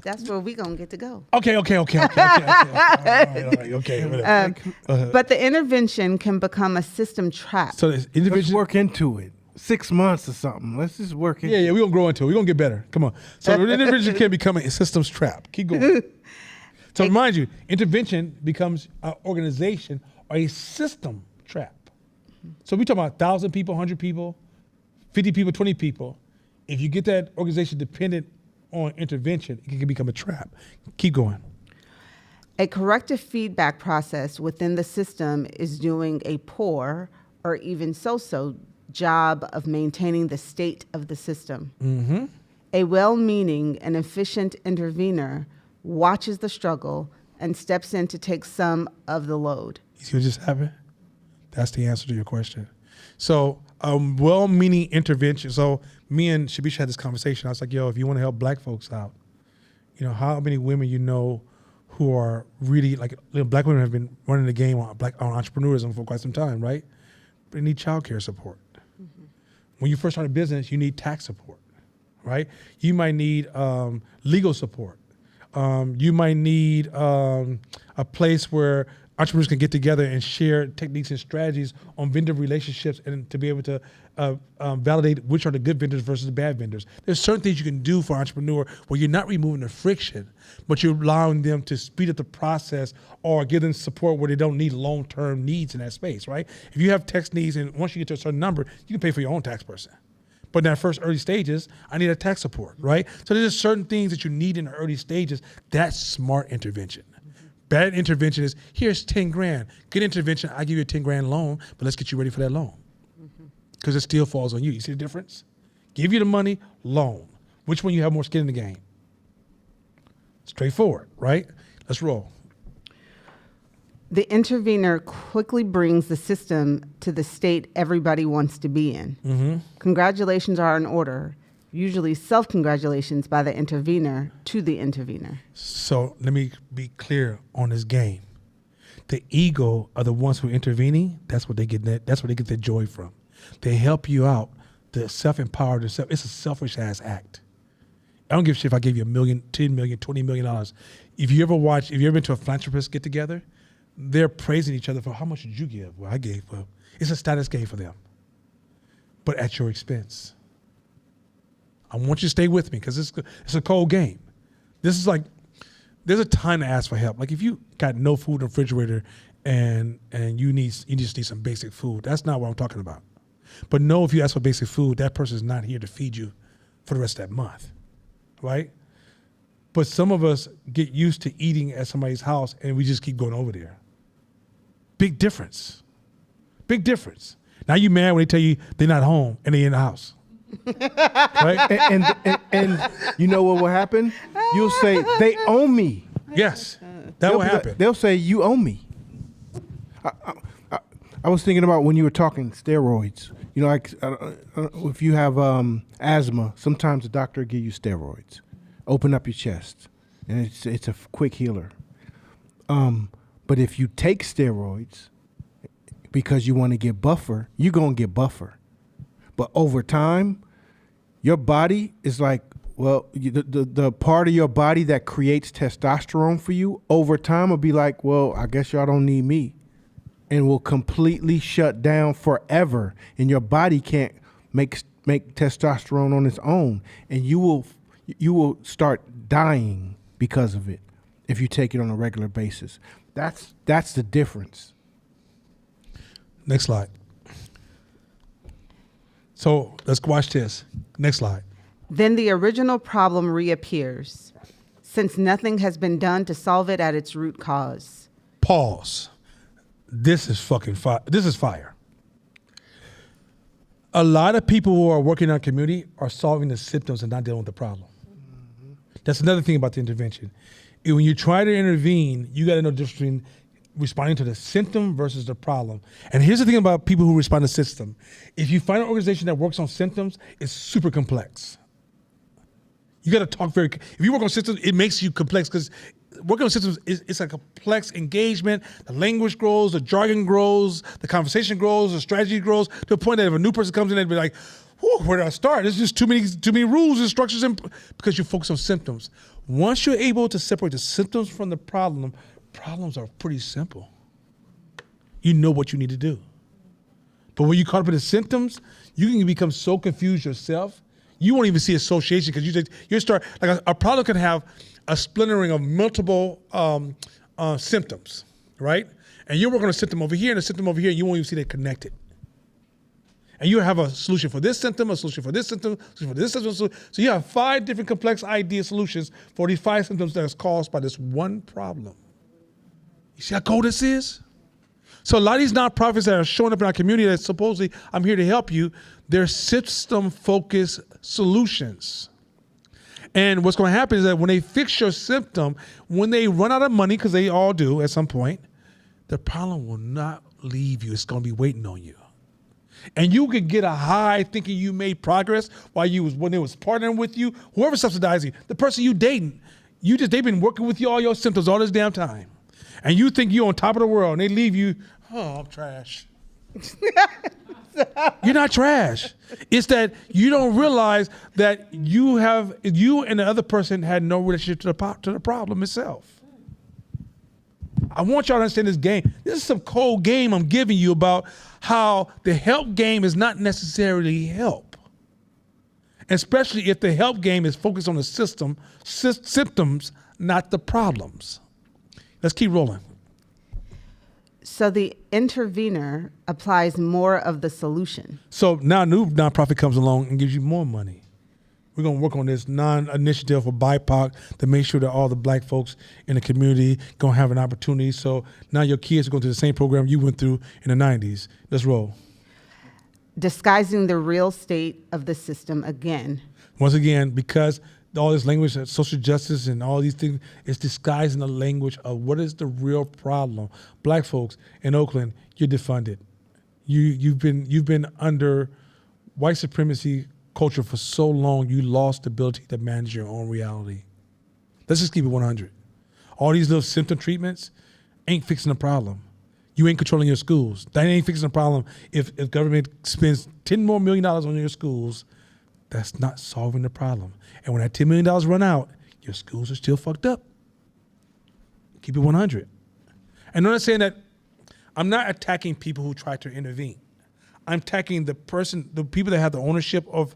E: that's where we gonna get to go.
B: Okay. All right, okay. Whatever.
E: But the intervention can become a system trap.
B: So this
C: Let's
B: individual.
C: work into it. 6 months or something. Let's just work into
B: Yeah, we're gonna grow into it. We're gonna get better. Come on. So the intervention can become a systems trap. Keep going. So remind you, intervention becomes an organization or a system trap. So we talk about 1,000 people, 100 people, 50 people, 20 people. If you get that organization dependent on intervention, it can become a trap. Keep going.
E: A corrective feedback process within the system is doing a poor or even so-so job of maintaining the state of the system.
B: Mm-hmm.
E: A well-meaning and efficient intervener watches the struggle and steps in to take some of the load.
B: You see what just happened? That's the answer to your question. So well-meaning intervention. So me and Shabisha had this conversation. I was like, yo, if you want to help black folks out, you know, how many women you know who are really, like, black women have been running the game on entrepreneurism for quite some time, right? But they need childcare support. Mm-hmm. When you first start a business, you need tax support, right? You might need legal support. You might need a place where entrepreneurs can get together and share techniques and strategies on vendor relationships and to be able to validate which are the good vendors versus the bad vendors. There's certain things you can do for an entrepreneur where you're not removing the friction, but you're allowing them to speed up the process or give them support where they don't need long-term needs in that space, right? If you have tax needs and once you get to a certain number, you can pay for your own tax person. But in that first early stages, I need a tax support, right? So there's just certain things that you need in the early stages. That's smart intervention. Bad intervention is, here's 10 grand. Good intervention, I give you a 10 grand loan, but let's get you ready for that loan. Because it still falls on you. You see the difference? Give you the money, loan. Which one you have more skin in the game? Straightforward, right? Let's roll.
E: The intervener quickly brings the system to the state everybody wants to be in.
B: Mm-hmm.
E: Congratulations are in order. usually self-congratulations by the intervener to the intervener.
B: So let me be clear on this game. The ego are the ones who are intervening. That's what they get. That's where they get their joy from. They help you out. The self-empowered themselves. It's a selfish ass act. I don't give a shit if I gave you $1 million, $10 million, $20 million. If you ever been to a philanthropist get together, they're praising each other for how much did you give? Well, I gave. Well, it's a status game for them, but at your expense. I want you to stay with me because it's a cold game. This is like, there's a time to ask for help. Like if you got no food in the refrigerator and you just need some basic food, that's not what I'm talking about. But no, if you ask for basic food, that person is not here to feed you for the rest of that month, right? But some of us get used to eating at somebody's house and we just keep going over there. Big difference. Big difference. Now you mad when they tell you they're not home and they're in the house. Right?
C: And you know what will happen? You'll say, they owe me.
B: Yes, that will happen.
C: They'll say, you owe me. I was thinking about when you were talking steroids. You know, like if you have asthma, sometimes the doctor will give you steroids. Open up your chest, and it's a quick healer. But if you take steroids because you want to get buffer, you're going to get buffer. But over time, your body is like, well, the part of your body that creates testosterone for you, over time will be like, well, I guess y'all don't need me. And will completely shut down forever. And your body can't make testosterone on its own. And you will start dying because of it if you take it on a regular basis. That's the difference.
B: Next slide. So let's watch this. Next slide.
E: Then the original problem reappears, since nothing has been done to solve it at its root cause.
B: Pause. This is fucking fire. This is fire. A lot of people who are working in our community are solving the symptoms and not dealing with the problem. Mm-hmm. That's another thing about the intervention. When you try to intervene, you got to know the difference between responding to the symptom versus the problem. And here's the thing about people who respond to system. If you find an organization that works on symptoms, it's super complex. You got to talk if you work on systems, it makes you complex because working on systems it's a complex engagement. The language grows, the jargon grows, the conversation grows, the strategy grows to the point that if a new person comes in, they'd be like, where do I start? There's just too many rules and structures because you focus on symptoms. Once you're able to separate the symptoms from the problem, problems are pretty simple. You know what you need to do. But when you caught up in the symptoms, you can become so confused yourself, you won't even see association because you start, like a problem can have a splintering of multiple symptoms, right? And you work on a symptom over here and a symptom over here, you won't even see they're connected. And you have a solution for this symptom, a solution for this symptom, a solution for this symptom. So you have 5 different complex idea solutions for these 5 symptoms that is caused by this one problem. You see how cold this is? So a lot of these nonprofits that are showing up in our community that supposedly I'm here to help you, they're system-focused solutions. And what's going to happen is that when they fix your symptom, when they run out of money, because they all do at some point, the problem will not leave you. It's going to be waiting on you. And you could get a high thinking you made progress when they was partnering with you, whoever's subsidizing, the person you dating, they've been working with you all your symptoms all this damn time. And you think you're on top of the world and they leave you, oh, I'm trash. You're not trash. It's that you don't realize that you and the other person had no relationship to the problem itself. I want y'all to understand this game. This is some cold game I'm giving you about how the help game is not necessarily help. Especially if the help game is focused on the symptoms, not the problems. Let's keep rolling.
E: So the intervener applies more of the solution.
B: So now a new nonprofit comes along and gives you more money. We're going to work on this non-initiative for BIPOC to make sure that all the black folks in the community going to have an opportunity. So now your kids are going through the same program you went through in the 90s. Let's roll.
E: Disguising the real state of the system again.
B: Once again, because all this language, social justice and all these things, is disguising the language of what is the real problem. Black folks in Oakland, you're defunded. You've been under white supremacy culture for so long, you lost the ability to manage your own reality. Let's just keep it 100. All these little symptom treatments ain't fixing the problem. You ain't controlling your schools. That ain't fixing the problem. If government spends $10 more million on your schools, that's not solving the problem. And when that $10 million run out, your schools are still fucked up. Keep it 100. And I'm not saying that, I'm not attacking people who try to intervene. I'm attacking the people that have the ownership of,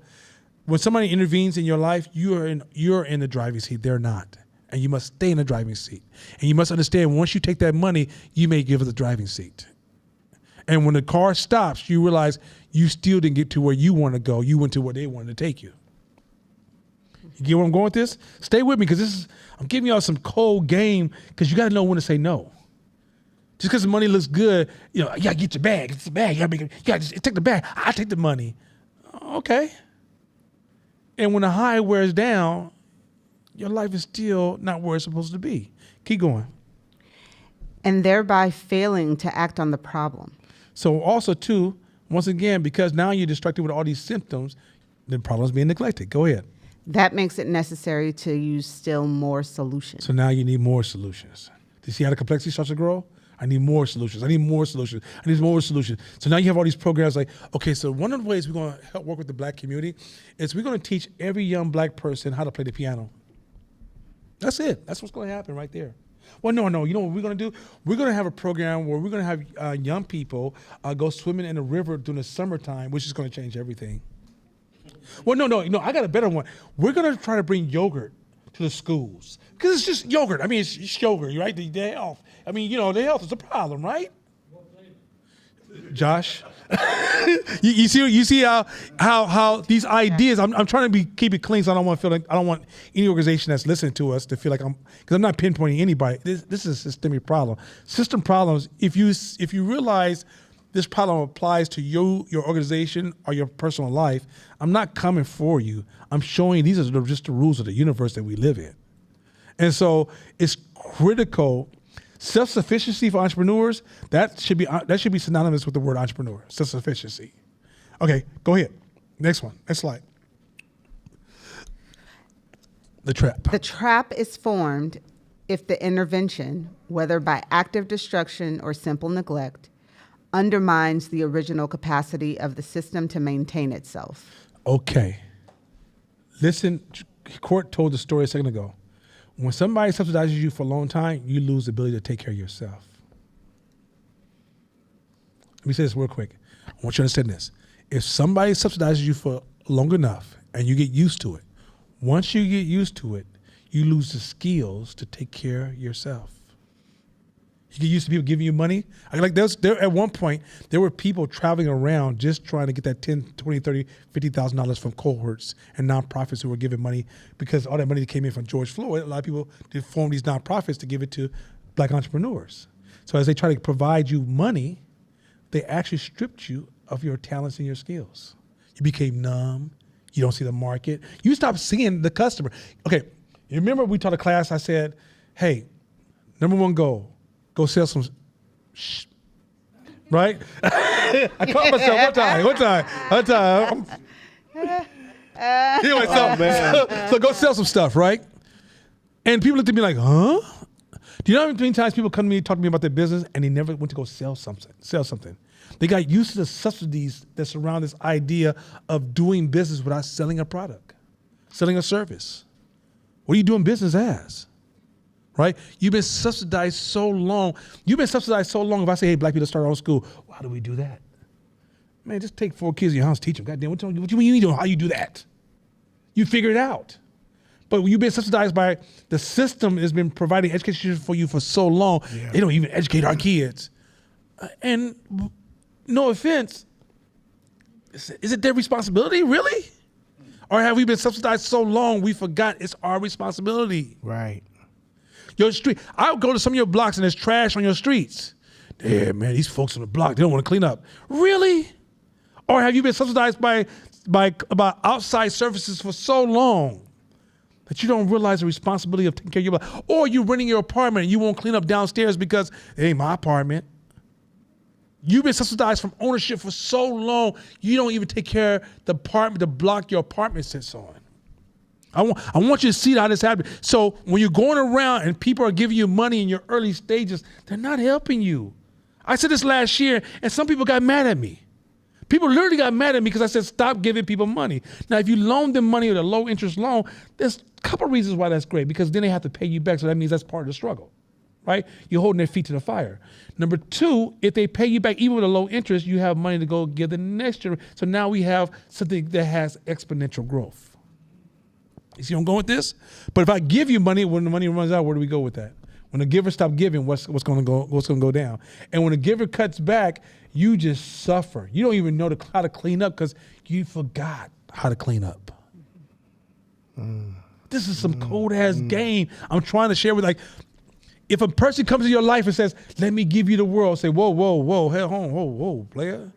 B: when somebody intervenes in your life, you're in the driving seat, they're not. And you must stay in the driving seat. And you must understand, once you take that money, you may give it the driving seat. And when the car stops, you realize you still didn't get to where you want to go. You went to where they wanted to take you. You get where I'm going with this? Stay with me, because I'm giving y'all some cold game, because you got to know when to say no. Just because the money looks good, you gotta get your bag. It's the bag. You gotta just take the bag. I take the money. Okay. And when the high wears down, your life is still not where it's supposed to be. Keep going.
E: And thereby failing to act on the problem.
B: So also too, once again, because now you're distracted with all these symptoms, the problem's being neglected. Go ahead.
E: That makes it necessary to use still more solutions.
B: So now you need more solutions. Do you see how the complexity starts to grow? I need more solutions. I need more solutions. I need more solutions. So now you have all these programs like, okay, so one of the ways we're going to help work with the black community is we're going to teach every young black person how to play the piano. That's it. That's what's going to happen right there. Well, no. You know what we're going to do? We're going to have a program where we're going to have young people go swimming in the river during the summertime, which is going to change everything. Well, no. I got a better one. We're going to try to bring yogurt to the schools, because it's just yogurt. I mean, it's yogurt, right? The health. I mean, the health is a problem, right? Josh, you see how these ideas. I'm trying to keep it clean, so I don't want to feel like, I don't want any organization that's listening to us to feel like because I'm not pinpointing anybody. This is a systemic problem. System problems. If you realize this problem applies to you, your organization, or your personal life, I'm not coming for you. I'm showing you these are just the rules of the universe that we live in. And so it's critical. Self-sufficiency for entrepreneurs, that should be synonymous with the word entrepreneur, self-sufficiency. Okay, go ahead. Next one. Next slide. The trap.
E: The trap is formed if the intervention, whether by active destruction or simple neglect, undermines the original capacity of the system to maintain itself.
B: Okay. Listen, Court told the story a second ago. When somebody subsidizes you for a long time, you lose the ability to take care of yourself. Let me say this real quick. I want you to understand this. If somebody subsidizes you for long enough and you get used to it, once you get used to it, you lose the skills to take care of yourself. You get used to people giving you money. At one point, there were people traveling around just trying to get that $10, $20, $30, $50,000 from cohorts and nonprofits who were giving money, because all that money that came in from George Floyd, a lot of people did form these nonprofits to give it to black entrepreneurs. So as they try to provide you money, they actually stripped you of your talents and your skills. You became numb. You don't see the market. You stop seeing the customer. Okay, you remember we taught a class, I said, hey, number one goal, go sell some right? I caught myself one time. Anyway, so go sell some stuff, right? And people looked at me like, huh? Do you know how many times people come to me, talk to me about their business, and they never went to go sell something? They got used to the subsidies that surround this idea of doing business without selling a product, selling a service. What are you doing business as? Right? You've been subsidized so long. If I say, hey, black people start our own school, well, how do we do that? Man, just take 4 kids in your house, teach them. Goddamn, what you mean you know how you do that? You figure it out. But you've been subsidized by the system has been providing education for you for so long. Yeah. They don't even educate our kids. And no offense, is it their responsibility, really? Or have we been subsidized so long we forgot it's our responsibility?
C: Right.
B: Your street. I'll go to some of your blocks and there's trash on your streets. Damn, man, these folks on the block, they don't want to clean up. Really? Or have you been subsidized by outside services for so long that you don't realize the responsibility of taking care of your block? Or you renting your apartment and you won't clean up downstairs because it ain't my apartment. You've been subsidized from ownership for so long, you don't even take care of the apartment, the block your apartment sits on. I want you to see how this happens. So when you're going around and people are giving you money in your early stages, they're not helping you. I said this last year, and some people got mad at me. People literally got mad at me because I said, stop giving people money. Now, if you loan them money with a low interest loan, there's a couple of reasons why that's great, because then they have to pay you back. So that means that's part of the struggle, right? You're holding their feet to the fire. Number two, if they pay you back, even with a low interest, you have money to go give the next year. So now we have something that has exponential growth. You see where I'm going with this? But if I give you money, when the money runs out, where do we go with that? When the giver stops giving, what's going to go down? And when the giver cuts back, you just suffer. You don't even know how to clean up because you forgot how to clean up. This is some cold ass game I'm trying to share with. Like, if a person comes to your life and says, "Let me give you the world," say, "Whoa, whoa, whoa, hell, whoa, player."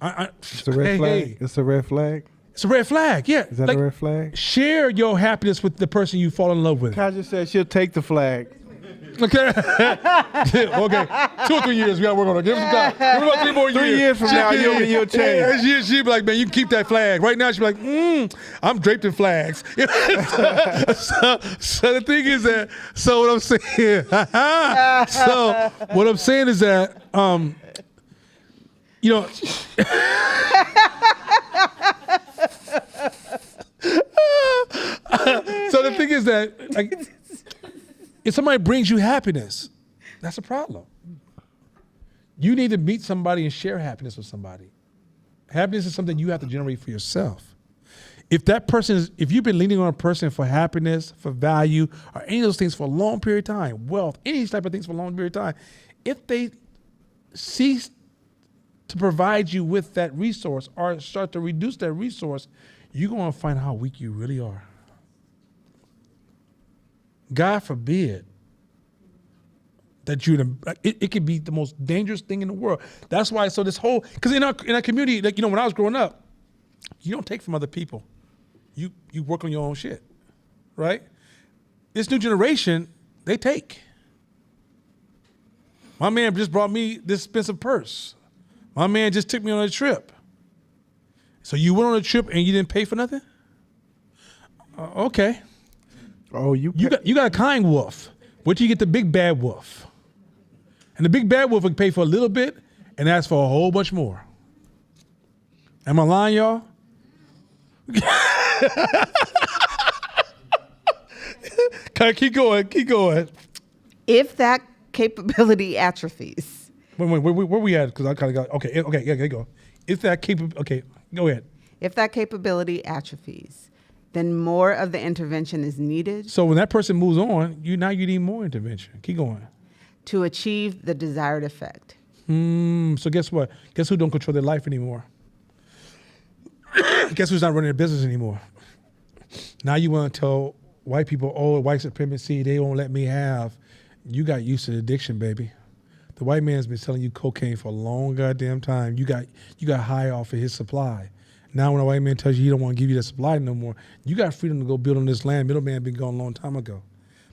C: It's a red flag.
B: Hey.
C: It's a red flag.
B: It's a red flag, yeah.
C: Is that a red flag?
B: Share your happiness with the person you fall in love with.
C: Kaja said she'll take the flag.
B: Okay. Okay. 2 or 3 years, we got to work on it. Give us some time. Give us about 3 more years.
C: 3 years from now, you'll change.
B: She'll be like, man, you can keep that flag. Right now, she'll be like, I'm draped in flags. So the thing is that, so what I'm saying, is that, you know, so the thing is that, like, if somebody brings you happiness, that's a problem. You need to meet somebody and share happiness with somebody. Happiness is something you have to generate for yourself. If you've been leaning on a person for happiness, for value, or any of those things for a long period of time, wealth, any type of things for a long period of time, if they cease to provide you with that resource or start to reduce that resource, you're going to find how weak you really are. God forbid that it could be the most dangerous thing in the world. That's why, so this whole, because in our community, like, you know, when I was growing up, you don't take from other people. You work on your own shit, right? This new generation, they take. My man just brought me this expensive purse. My man just took me on a trip. So you went on a trip and you didn't pay for nothing? Okay.
C: Oh, you
B: got a kind wolf. Wait till you get the big bad wolf. And the big bad wolf will pay for a little bit and ask for a whole bunch more. Am I lying, y'all? Keep going.
E: If that capability atrophies,
B: Wait, where we at? Because I kind of got, okay, yeah, go. If that okay, go ahead.
E: If that capability atrophies, then more of the intervention is needed
B: So when that person moves on, you need more intervention. Keep going.
E: to achieve the desired effect.
B: So guess what? Guess who don't control their life anymore? Guess who's not running their business anymore? Now you want to tell white people, oh, white supremacy, they won't let me have. You got used to the addiction, baby. The white man's been selling you cocaine for a long goddamn time. You got high off of his supply. Now when a white man tells you he don't want to give you that supply no more, you got freedom to go build on this land. Middleman been gone a long time ago.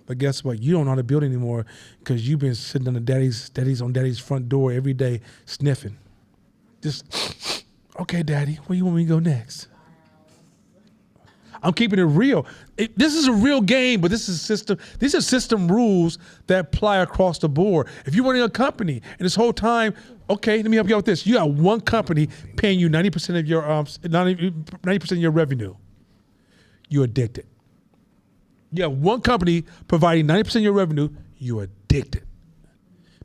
B: But guess what? You don't know how to build anymore because you've been sitting on daddy's front door every day sniffing. Just, okay, daddy, where you want me to go next? I'm keeping it real. This is a real game, but this is system. These are system rules that apply across the board. If you're running a company and this whole time, okay, let me help you out with this. You got one company paying you 90% of your 90% of your revenue. You're addicted. You have one company providing 90% of your revenue. You're addicted.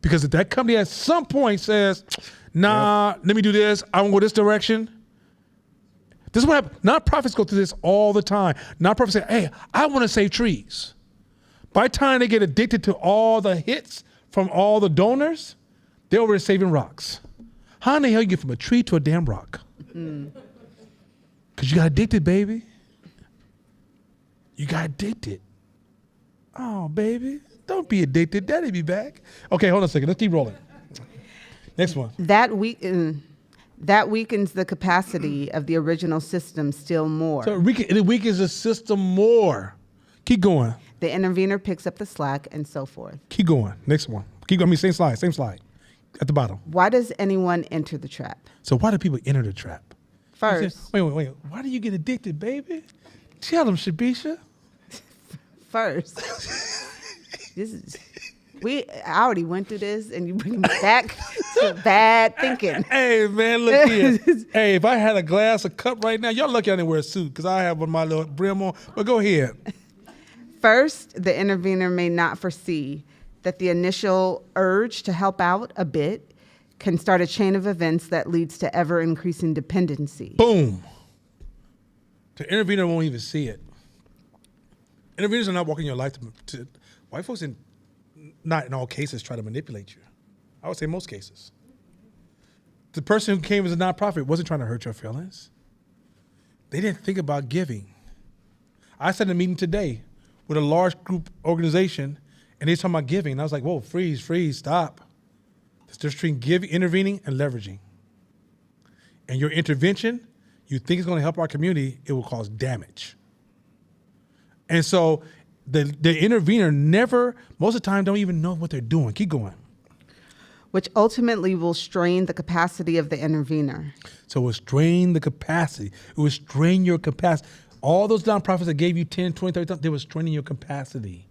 B: Because if that company at some point says, nah, let me do this, I want to go this direction. This is what happens. Nonprofits go through this all the time. Nonprofits say, hey, I want to save trees. By the time they get addicted to all the hits from all the donors, they're over there saving rocks. How in the hell you get from a tree to a damn rock? Because you got addicted, baby. You got addicted. Oh, baby. Don't be addicted. Daddy be back. Okay, hold on a second. Let's keep rolling. Next one.
E: That weakens the capacity of the original system still more.
B: So it weakens the system more. Keep going.
E: The intervener picks up the slack and so forth.
B: Keep going. Next one. Same slide. At the bottom.
E: Why does anyone enter the trap?
B: So why do people enter the trap?
E: First,
B: Wait. Why do you get addicted, baby? Tell them, Shabisha.
E: first, I already went through this, and you bring me back to bad thinking.
B: Hey, man, look here. Hey, if I had a glass, a cup right now, y'all lucky I didn't wear a suit because I have one of my little brim on. But go ahead.
E: First, the intervener may not foresee that the initial urge to help out a bit can start a chain of events that leads to ever-increasing dependency.
B: Boom. The intervener won't even see it. Interveners are not walking your life to white folks, not in all cases, try to manipulate you. I would say most cases. The person who came as a nonprofit wasn't trying to hurt your feelings. They didn't think about giving. I sat in a meeting today with a large group organization, and they talking about giving. And I was like, whoa, freeze, stop. There's a difference between intervening and leveraging. And your intervention, you think it's going to help our community, it will cause damage. And so the intervener never, most of the time, don't even know what they're doing. Keep going.
E: Which ultimately will strain the capacity of the intervener.
B: So it will strain the capacity. It will strain your capacity. All those nonprofits that gave you 10, 20, 30, they were straining your capacity.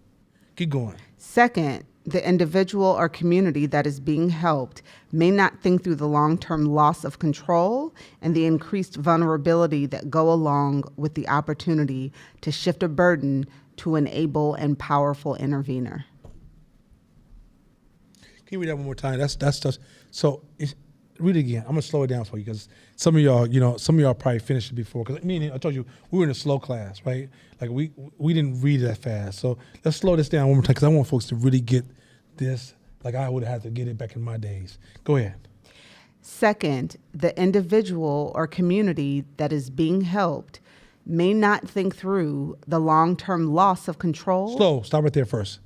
B: Keep going.
E: Second, the individual or community that is being helped may not think through the long-term loss of control and the increased vulnerability that go along with the opportunity to shift a burden to an able and powerful intervener.
B: Can you read that one more time? That's just, so read it again. I'm gonna slow it down for you because some of y'all probably finished it before. Because I told you we were in a slow class, right? Like we didn't read that fast. So let's slow this down one more time because I want folks to really get this like I would have had to get it back in my days. Go ahead.
E: Second, the individual or community that is being helped may not think through the long-term loss of control.
B: Slow. Stop right there first.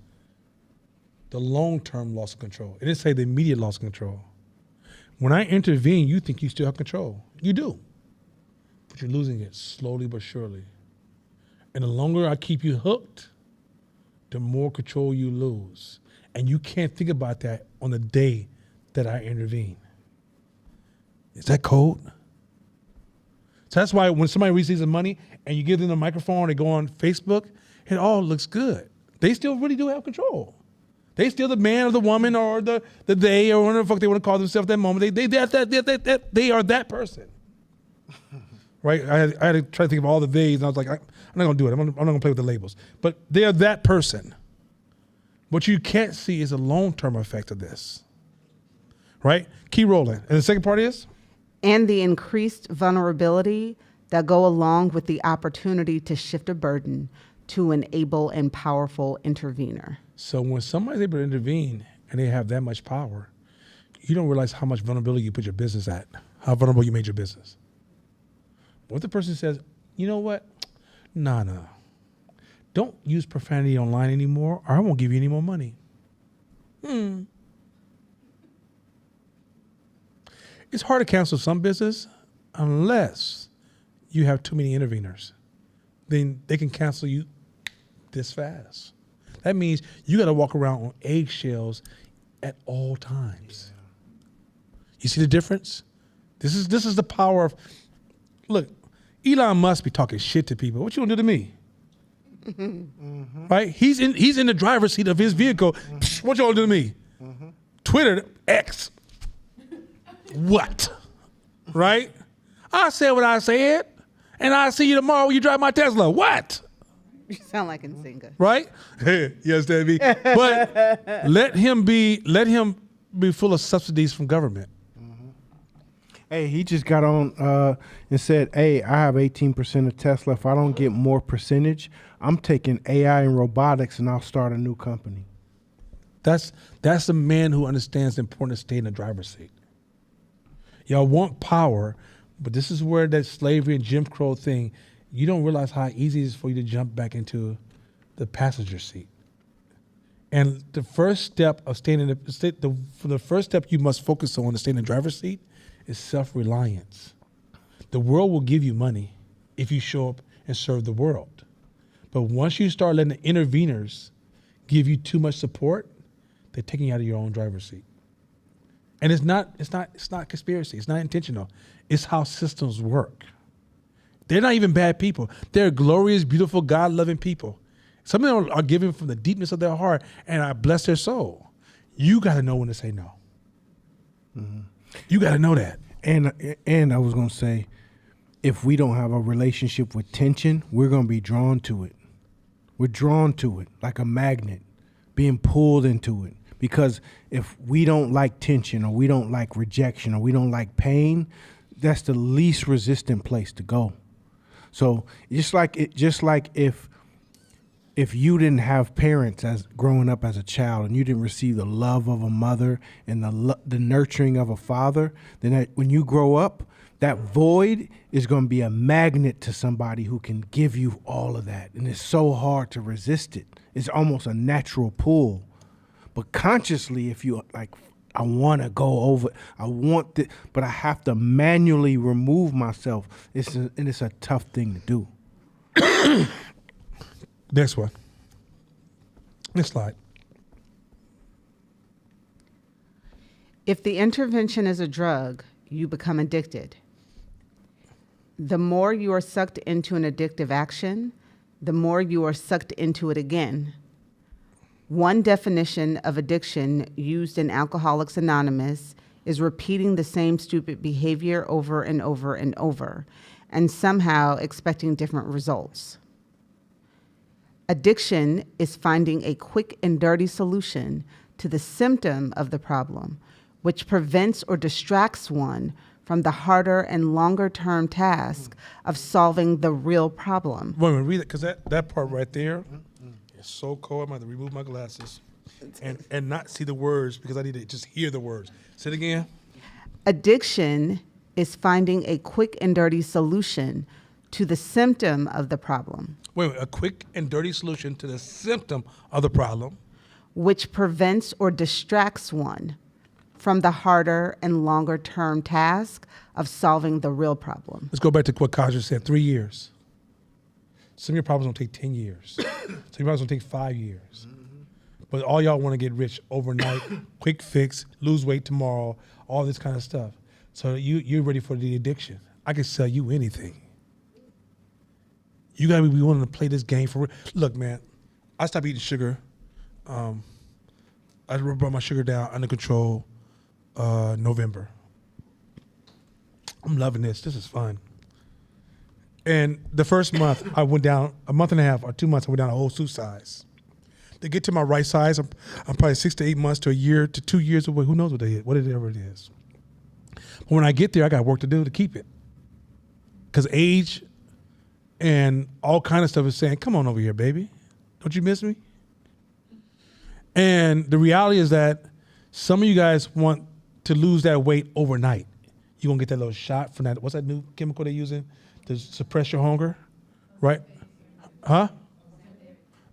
B: The long-term loss of control. It didn't say the immediate loss of control. When I intervene, you think you still have control. You do. But you're losing it slowly but surely. And the longer I keep you hooked, the more control you lose. And you can't think about that on the day that I intervene. Is that cold? So that's why when somebody receives the money and you give them the microphone, they go on Facebook, it all looks good. They still really do have control. They still the man or the woman or the they or whatever the fuck they want to call themselves at that moment. They are that person. Right? I had to try to think of all the theys, and I was like, I'm not going to do it. I'm not going to play with the labels. But they are that person. What you can't see is the long-term effect of this. Right? Keep rolling. And the second part is?
E: And the increased vulnerability that go along with the opportunity to shift a burden to an able and powerful intervener.
B: So when somebody's able to intervene and they have that much power, you don't realize how much vulnerability you put your business at, how vulnerable you made your business. What if the person says, you know what? Nah. Don't use profanity online anymore or I won't give you any more money. It's hard to cancel some business unless you have too many interveners. Then they can cancel you this fast. That means you got to walk around on eggshells at all times. You see the difference? This is the power of, look, Elon Musk be talking shit to people. What you gonna do to me? Mm-hmm. Right? He's in the driver's seat of his vehicle. Mm-hmm. What you gonna do to me? Mm-hmm. Twitter, X. What? Right? I said what I said, and I'll see you tomorrow when you drive my Tesla. What?
E: You sound like Nzinga.
B: Right? Yes, Debbie. But let him be full of subsidies from government.
C: Mm-hmm. Hey, he just got on and said, hey, I have 18% of Tesla. If I don't get more percentage, I'm taking AI and robotics and I'll start a new company.
B: That's the man who understands the importance of staying in the driver's seat. Y'all want power, but this is where that slavery and Jim Crow thing, you don't realize how easy it is for you to jump back into the passenger seat. And the first step of staying in the first step you must focus on to stay in the driver's seat is self-reliance. The world will give you money if you show up and serve the world. But once you start letting the interveners give you too much support, they're taking you out of your own driver's seat. And it's not conspiracy. It's not intentional. It's how systems work. They're not even bad people. They're glorious, beautiful, God-loving people. Some of them are giving from the deepness of their heart, and I bless their soul. You got to know when to say no. Mm-hmm. You got to know that.
C: And I was going to say, if we don't have a relationship with tension, we're going to be drawn to it. We're drawn to it like a magnet, being pulled into it. Because if we don't like tension, or we don't like rejection, or we don't like pain, that's the least resistant place to go. So just like if you didn't have parents as growing up as a child, and you didn't receive the love of a mother and the nurturing of a father, then when you grow up, that void is going to be a magnet to somebody who can give you all of that. And it's so hard to resist it. It's almost a natural pull. But consciously, if you like, I want to go over, but I have to manually remove myself. It's a tough thing to do.
B: Next one. Next slide.
E: If the intervention is a drug, you become addicted. The more you are sucked into an addictive action, the more you are sucked into it again. One definition of addiction used in Alcoholics Anonymous is repeating the same stupid behavior over and over and over, and somehow expecting different results. Addiction is finding a quick and dirty solution to the symptom of the problem, which prevents or distracts one from the harder and longer term task of solving the real problem.
B: Wait a minute, read it, because that part right there is so cold. I'm going to remove my glasses and not see the words, because I need to just hear the words. Say it again.
E: Addiction is finding a quick and dirty solution to the symptom of the problem.
B: Wait, a quick and dirty solution to the symptom of the problem,
E: which prevents or distracts one from the harder and longer term task of solving the real problem.
B: Let's go back to what Kaja said, 3 years. Some of your problems don't take 10 years. Some of your problems don't take 5 years. But all y'all want to get rich overnight, quick fix, lose weight tomorrow, all this kind of stuff. So you're ready for the addiction. I can sell you anything. You gotta be willing to play this game for real. Look, man, I stopped eating sugar. I brought my sugar down under control November. I'm loving this. This is fun. And the first month, I went down, a month and a half or 2 months, I went down a whole suit size. To get to my right size, I'm probably 6 to 8 months to a year to 2 years away. Who knows whatever it is. But when I get there, I got work to do to keep it. Because age and all kind of stuff is saying, come on over here, baby. Don't you miss me? And the reality is that some of you guys want to lose that weight overnight. You're going to get that little shot from that. What's that new chemical they're using to suppress your hunger? Right? Huh?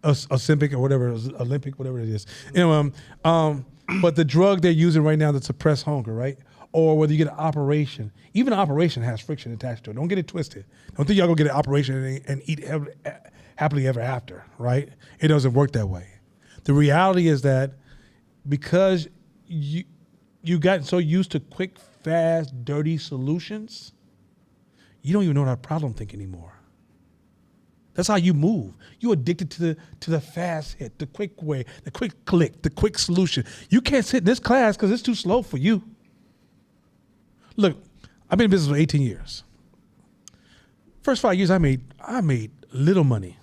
B: Ozempic or whatever, Olympic, whatever it is. Anyway, but the drug they're using right now to suppress hunger, right? Or whether you get an operation. Even an operation has friction attached to it. Don't get it twisted. Don't think y'all gonna get an operation and eat happily ever after, right? It doesn't work that way. The reality is that because you gotten so used to quick, fast, dirty solutions, you don't even know how to problem think anymore. That's how you move. You're addicted to the fast hit, the quick way, the quick click, the quick solution. You can't sit in this class because it's too slow for you. Look, I've been in business for 18 years. First 5 years, I made little money.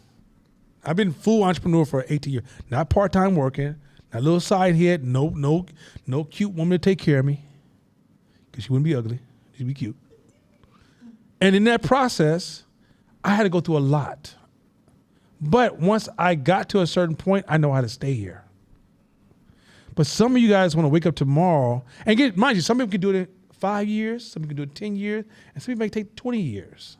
B: I've been full entrepreneur for 18 years. Not part-time working, not a little side hit, no cute woman to take care of me. Because she wouldn't be ugly, she'd be cute. And in that process, I had to go through a lot. But once I got to a certain point, I know how to stay here. But some of you guys want to wake up tomorrow and mind you, some people can do it in 5 years, some people can do it 10 years, and some people may take 20 years,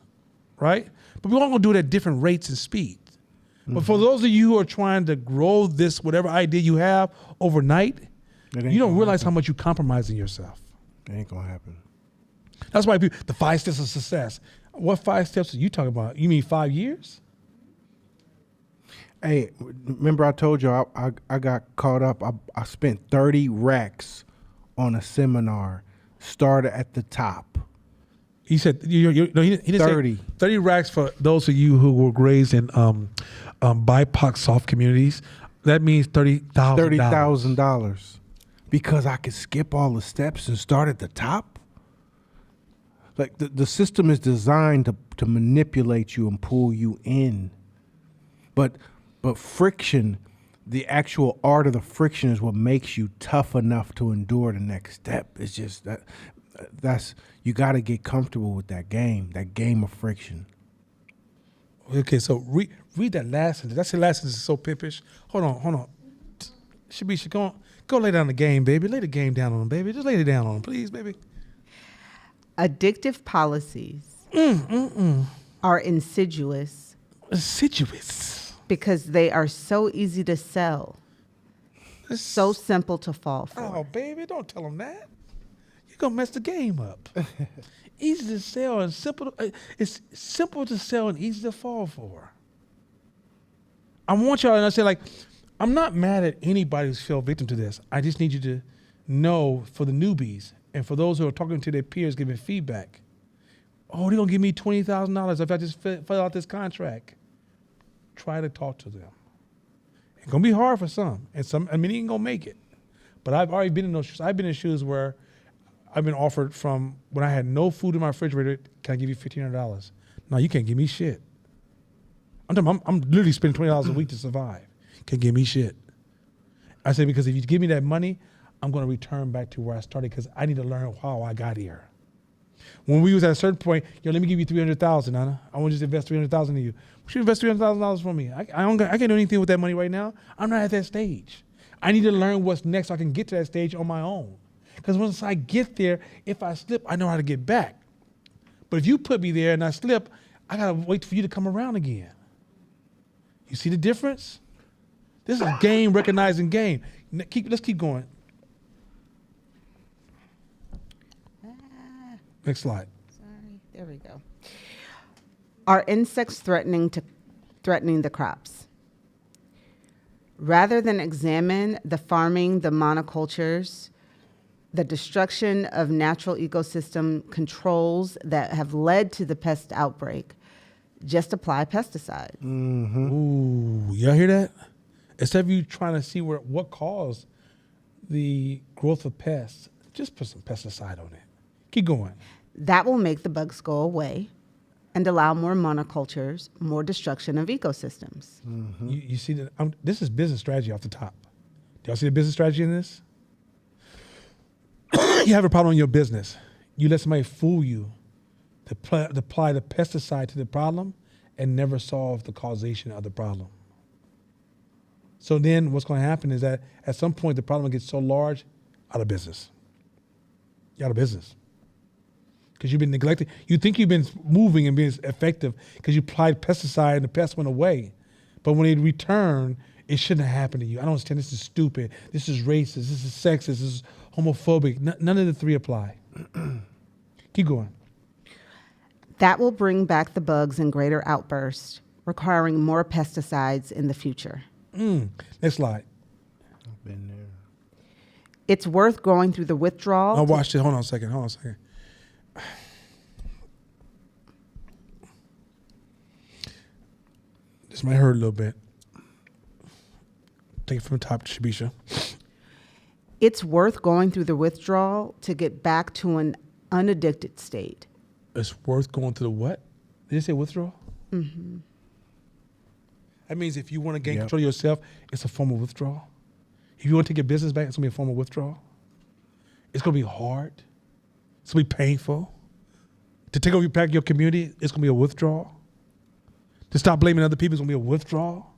B: right? But we're all going to do it at different rates and speeds. Mm-hmm. But for those of you who are trying to grow this, whatever idea you have overnight, you don't realize how much you're compromising yourself.
C: It ain't going to happen.
B: That's why the 5 steps of success. What 5 steps are you talking about? You mean 5 years?
C: Hey, remember I told you I got caught up. I spent 30 racks on a seminar, start at the top.
B: He said, no, he didn't
C: 30.
B: say 30 racks for those of you who were raised in BIPOC soft communities. That means $30,000.
C: $30,000 because I could skip all the steps and start at the top. Like the system is designed to manipulate you and pull you in, but friction, the actual art of the friction, is what makes you tough enough to endure the next step. It's just that's you got to get comfortable with that game of friction.
B: Okay, so read that last sentence. That's the last sentence is so pippish. Hold on. Shabisha, go lay down the game, baby. Lay the game down on him, baby. Just lay it down on him, please, baby.
E: Addictive policies are insidious because they are so easy to sell, so simple to fall for.
B: Oh, baby, don't tell him that. You're going to mess the game up. Easy to sell and simple. It's simple to sell and easy to fall for. I want y'all to understand, like, I'm not mad at anybody who's fell victim to this. I just need you to know, for the newbies and for those who are talking to their peers giving feedback, oh, they're going to give me $20,000 if I just fill out this contract. Try to talk to them. It's going to be hard for some, and some, I mean, you ain't going to make it. But I've already been in those shoes. I've been in shoes where I've been offered from when I had no food in my refrigerator, can I give you $1,500? No, you can't give me shit. I'm literally spending $20 a week to survive. Can't give me shit. I say, because if you give me that money, I'm going to return back to where I started because I need to learn how I got here. When we was at a certain point, let me give you $300,000, Nana. I want you to invest $300,000 in you. Would you invest $300,000 for me? I can't do anything with that money right now. I'm not at that stage. I need to learn what's next so I can get to that stage on my own. Because once I get there, if I slip, I know how to get back. But if you put me there and I slip, I got to wait for you to come around again. You see the difference? This is game recognizing game. Let's keep going. Next slide.
E: Sorry, there we go. Are insects threatening the crops? Rather than examine the farming, the monocultures, the destruction of natural ecosystem controls that have led to the pest outbreak, just apply pesticide.
B: Ooh, y'all hear that? Instead of you trying to see what caused the growth of pests, just put some pesticide on it. Keep going.
E: That will make the bugs go away and allow more monocultures, more destruction of ecosystems.
B: You see that? This is business strategy off the top. Do y'all see the business strategy in this? You have a problem in your business. You let somebody fool you to apply the pesticide to the problem and never solve the causation of the problem. So then what's going to happen is that at some point the problem gets so large, out of business. You're out of business. Because you've been neglected. You think you've been moving and being effective because you applied pesticide and the pest went away. But when it returned, it shouldn't have happened to you. I don't understand. This is stupid. This is racist. This is sexist. This is homophobic. None of the three apply. Keep going.
E: That will bring back the bugs in greater outbursts, requiring more pesticides in the future.
B: Next slide.
C: I've been there.
E: It's worth going through the withdrawal.
B: Oh, watch this. Hold on a second. This might hurt a little bit. Take it from the top, Shabisha.
E: It's worth going through the withdrawal to get back to an unaddicted state.
B: It's worth going to the what? Did you say withdrawal? Mm-hmm. That means if you want to gain control of yourself, it's a form of withdrawal. If you want to take your business back, it's going to be a form of withdrawal. It's going to be hard. It's going to be painful. To take over back your community, it's going to be a withdrawal. To stop blaming other people, it's going to be a withdrawal.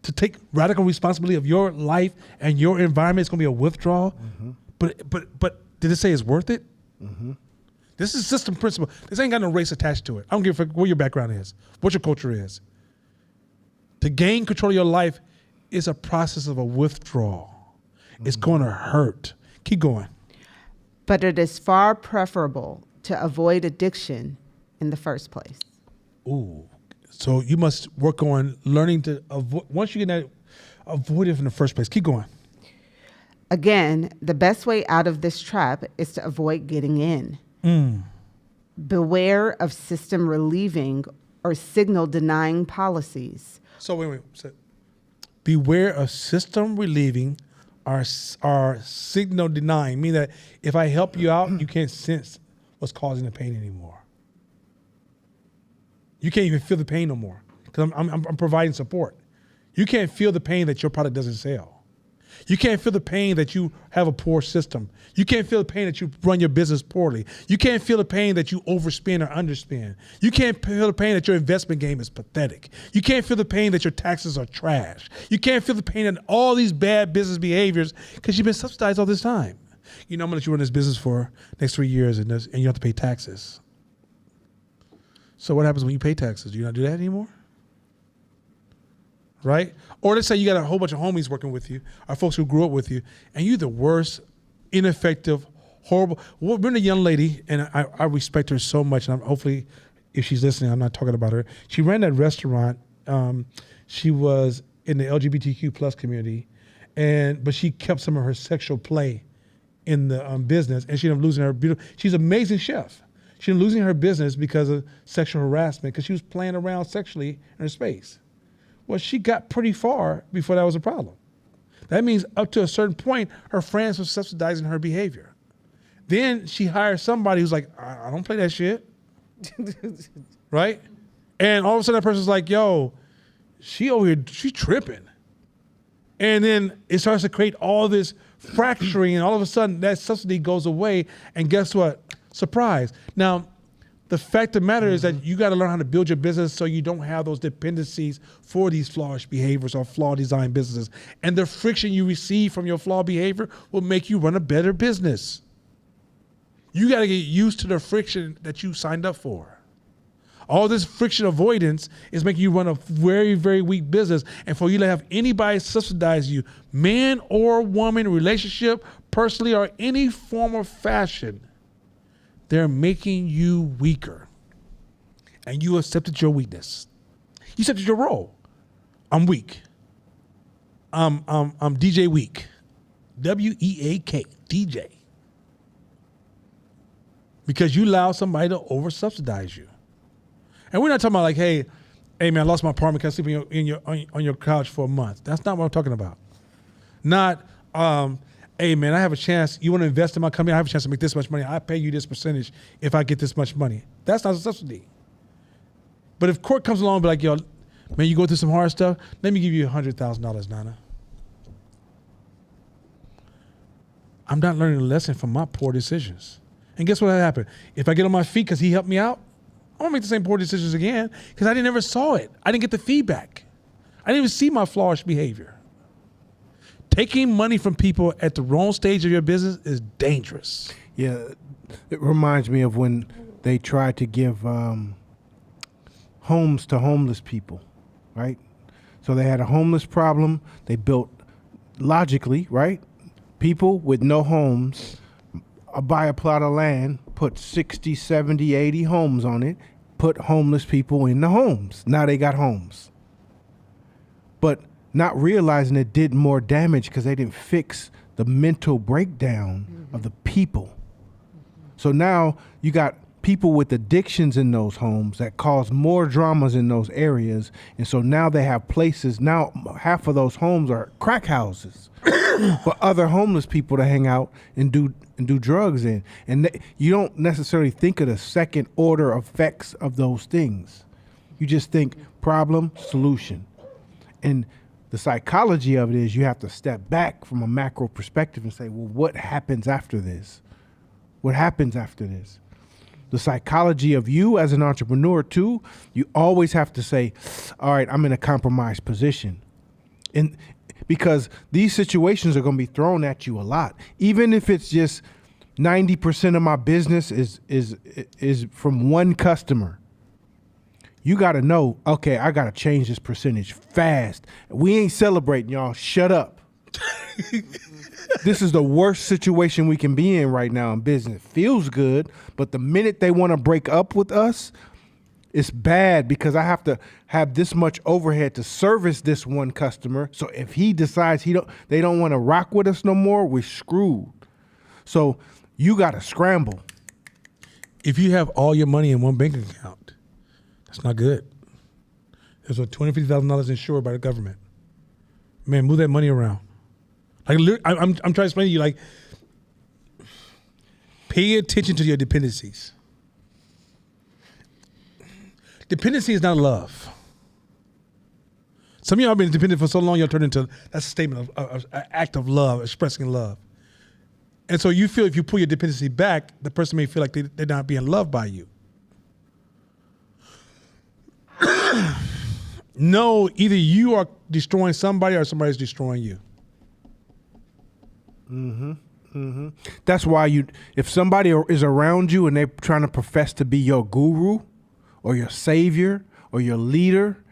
B: To take radical responsibility of your life and your environment, it's going to be a withdrawal. Mm-hmm. But did it say it's worth it? Mm-hmm. This is system principle. This ain't got no race attached to it. I don't give a fuck what your background is, what your culture is. To gain control of your life is a process of a withdrawal. Mm-hmm. It's going to hurt. Keep going.
E: But it is far preferable to avoid addiction in the first place.
B: Ooh. So you must work on learning to avoid, once you get that, avoid it in the first place. Keep going.
E: Again, the best way out of this trap is to avoid getting in. Beware of system relieving or signal denying policies.
B: So wait. So, beware of system relieving or signal denying. Meaning that if I help you out, you can't sense what's causing the pain anymore. You can't even feel the pain no more because I'm providing support. You can't feel the pain that your product doesn't sell. You can't feel the pain that you have a poor system. You can't feel the pain that you run your business poorly. You can't feel the pain that you overspend or underspend. You can't feel the pain that your investment game is pathetic. You can't feel the pain that your taxes are trash. You can't feel the pain in all these bad business behaviors because you've been subsidized all this time. You know, I'm going to let you run this business for the next 3 years and you have to pay taxes. So what happens when you pay taxes? Do you not do that anymore? Right? Or let's say you got a whole bunch of homies working with you, or folks who grew up with you, and you're the worst, ineffective, horrible. Well, we're a young lady, and I respect her so much, and hopefully, if she's listening, I'm not talking about her. She ran that restaurant. She was in the LGBTQ plus community, but she kept some of her sexual play in the business, and she ended up losing her beautiful. She's an amazing chef. She ended up losing her business because of sexual harassment, because she was playing around sexually in her space. Well, she got pretty far before that was a problem. That means up to a certain point, her friends were subsidizing her behavior. Then she hired somebody who's like, I don't play that shit. Right? And all of a sudden that person's like, yo, she over here, she tripping. And then it starts to create all this fracturing, and all of a sudden that subsidy goes away, and guess what? Surprise. Now, the fact of the matter is that you got to learn how to build your business so you don't have those dependencies for these flawed behaviors or flawed design businesses. And the friction you receive from your flawed behavior will make you run a better business. You got to get used to the friction that you signed up for. All this friction avoidance is making you run a very, very weak business. And for you to have anybody subsidize you, man or woman, relationship, personally, or any form of fashion, they're making you weaker. And you accepted your weakness. You accepted your role. I'm weak. I'm DJ Weak. W-E-A-K, DJ. Because you allow somebody to over-subsidize you. And we're not talking about like, hey man, I lost my apartment, can I sleep on your couch for a month? That's not what I'm talking about. Not, hey man, I have a chance, you want to invest in my company, I have a chance to make this much money, I pay you this percentage if I get this much money. That's not a subsidy. But if court comes along and be like, yo, man, you go through some hard stuff, let me give you $100,000, Nana. I'm not learning a lesson from my poor decisions. And guess what happened? If I get on my feet because he helped me out, I won't make the same poor decisions again because I never saw it. I didn't get the feedback. I didn't even see my flawed behavior. Taking money from people at the wrong stage of your business is dangerous.
C: Yeah, it reminds me of when they tried to give homes to homeless people, right? So they had a homeless problem. They built, logically, right? People with no homes buy a plot of land, put 60, 70, 80 homes on it, put homeless people in the homes. Now they got homes. But not realizing it did more damage because they didn't fix the mental breakdown of the people. So now you got people with addictions in those homes that cause more dramas in those areas. And so now they have places, now half of those homes are crack houses for other homeless people to hang out and do drugs in. And you don't necessarily think of the second order effects of those things. You just think problem, solution. And the psychology of it is you have to step back from a macro perspective and say, well, what happens after this? What happens after this? The psychology of you as an entrepreneur too, you always have to say, all right, I'm in a compromised position. And because these situations are going to be thrown at you a lot. Even if it's just 90% of my business is from one customer. You got to know, okay, I got to change this percentage fast. We ain't celebrating, y'all. Shut up. This is the worst situation we can be in right now in business. It feels good, but the minute they want to break up with us, It's bad because I have to have this much overhead to service this one customer. So if he decides they don't want to rock with us no more, we're screwed. So you got to scramble.
B: If you have all your money in one bank account, that's not good. There's a $250,000 insured by the government. Man, move that money around. Like I'm trying to explain to you, like, pay attention to your dependencies. Dependency is not love. Some of y'all have been dependent for so long, y'all turn into, that's a statement of an act of love, expressing love. And so you feel if you pull your dependency back, the person may feel like they're not being loved by you. No, either you are destroying somebody or somebody's destroying you.
C: That's why if somebody is around you and they're trying to profess to be your guru or your savior or your leader,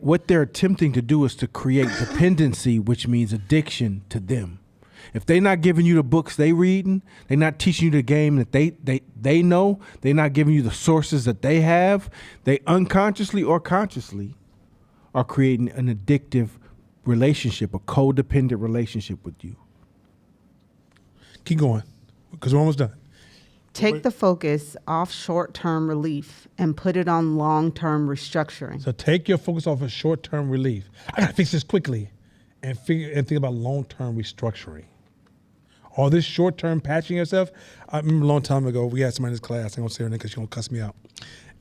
C: what they're attempting to do is to create dependency, which means addiction to them. If they're not giving you the books they reading, they're not teaching you the game that they know, they're not giving you the sources that they have, they unconsciously or consciously are creating an addictive relationship, a codependent relationship with you.
B: Keep going, because we're almost done.
E: Take the focus off short-term relief and put it on long-term restructuring.
B: So take your focus off of short-term relief. I gotta fix this quickly, and think about long-term restructuring. All this short-term patching yourself. I remember a long time ago, we had somebody in this class. I'm gonna say her name because she's gonna cuss me out.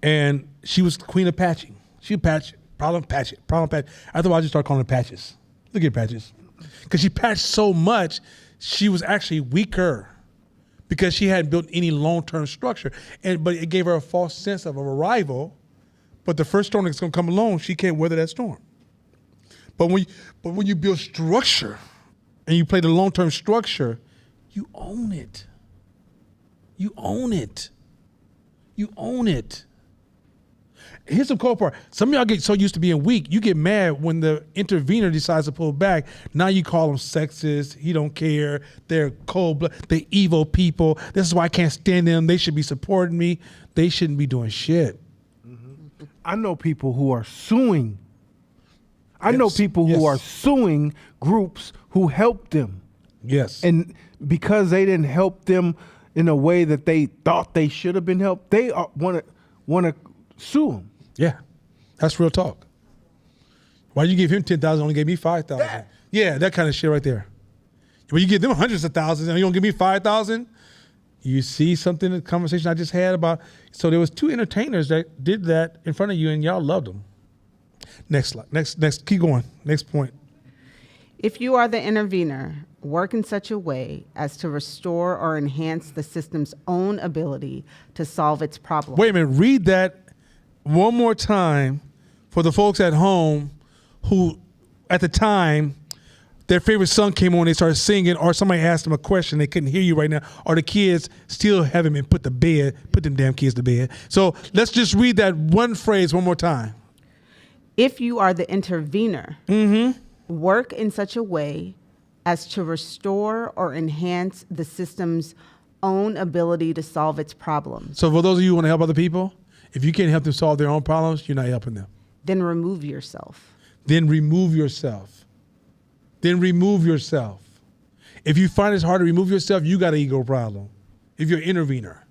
B: And she was the queen of patching. She would patch, problem, patch it, problem, patch. After a while, I just started calling her patches. Look at patches, because she patched so much, she was actually weaker, because she hadn't built any long-term structure. But it gave her a false sense of arrival. But the first storm that's gonna come along, she can't weather that storm. But when you build structure and you play the long-term structure, you own it. You own it. You own it. Here's the cool part. Some of y'all get so used to being weak, you get mad when the intervener decides to pull back. Now you call them sexist. He don't care. They're cold-blooded. They're evil people. This is why I can't stand them. They should be supporting me. They shouldn't be doing shit.
C: I know people who are suing. I know people who are suing groups who helped them.
B: Yes.
C: And because they didn't help them in a way that they thought they should have been helped, they want to sue them.
B: Yeah, that's real talk. Why you give him 10,000, only gave me 5,000? Yeah, that kind of shit right there. When you give them hundreds of thousands and you don't give me 5,000, you see something in the conversation I just had about. So there was 2 entertainers that did that in front of you, and y'all loved them. Next slide. Next. Keep going. Next point.
E: If you are the intervener, work in such a way as to restore or enhance the system's own ability to solve its problem.
B: Wait a minute. Read that one more time for the folks at home who, at the time, their favorite song came on, they started singing, or somebody asked them a question, they couldn't hear you right now, or the kids still haven't been put to bed, put them damn kids to bed. So let's just read that one phrase one more time.
E: If you are the intervener, work in such a way as to restore or enhance the system's own ability to solve its problems.
B: So for those of you who want to help other people, if you can't help them solve their own problems, you're not helping them.
E: Then remove yourself.
B: Then remove yourself. Then remove yourself. If you find it's hard to remove yourself, you got an ego problem. If you're an intervener.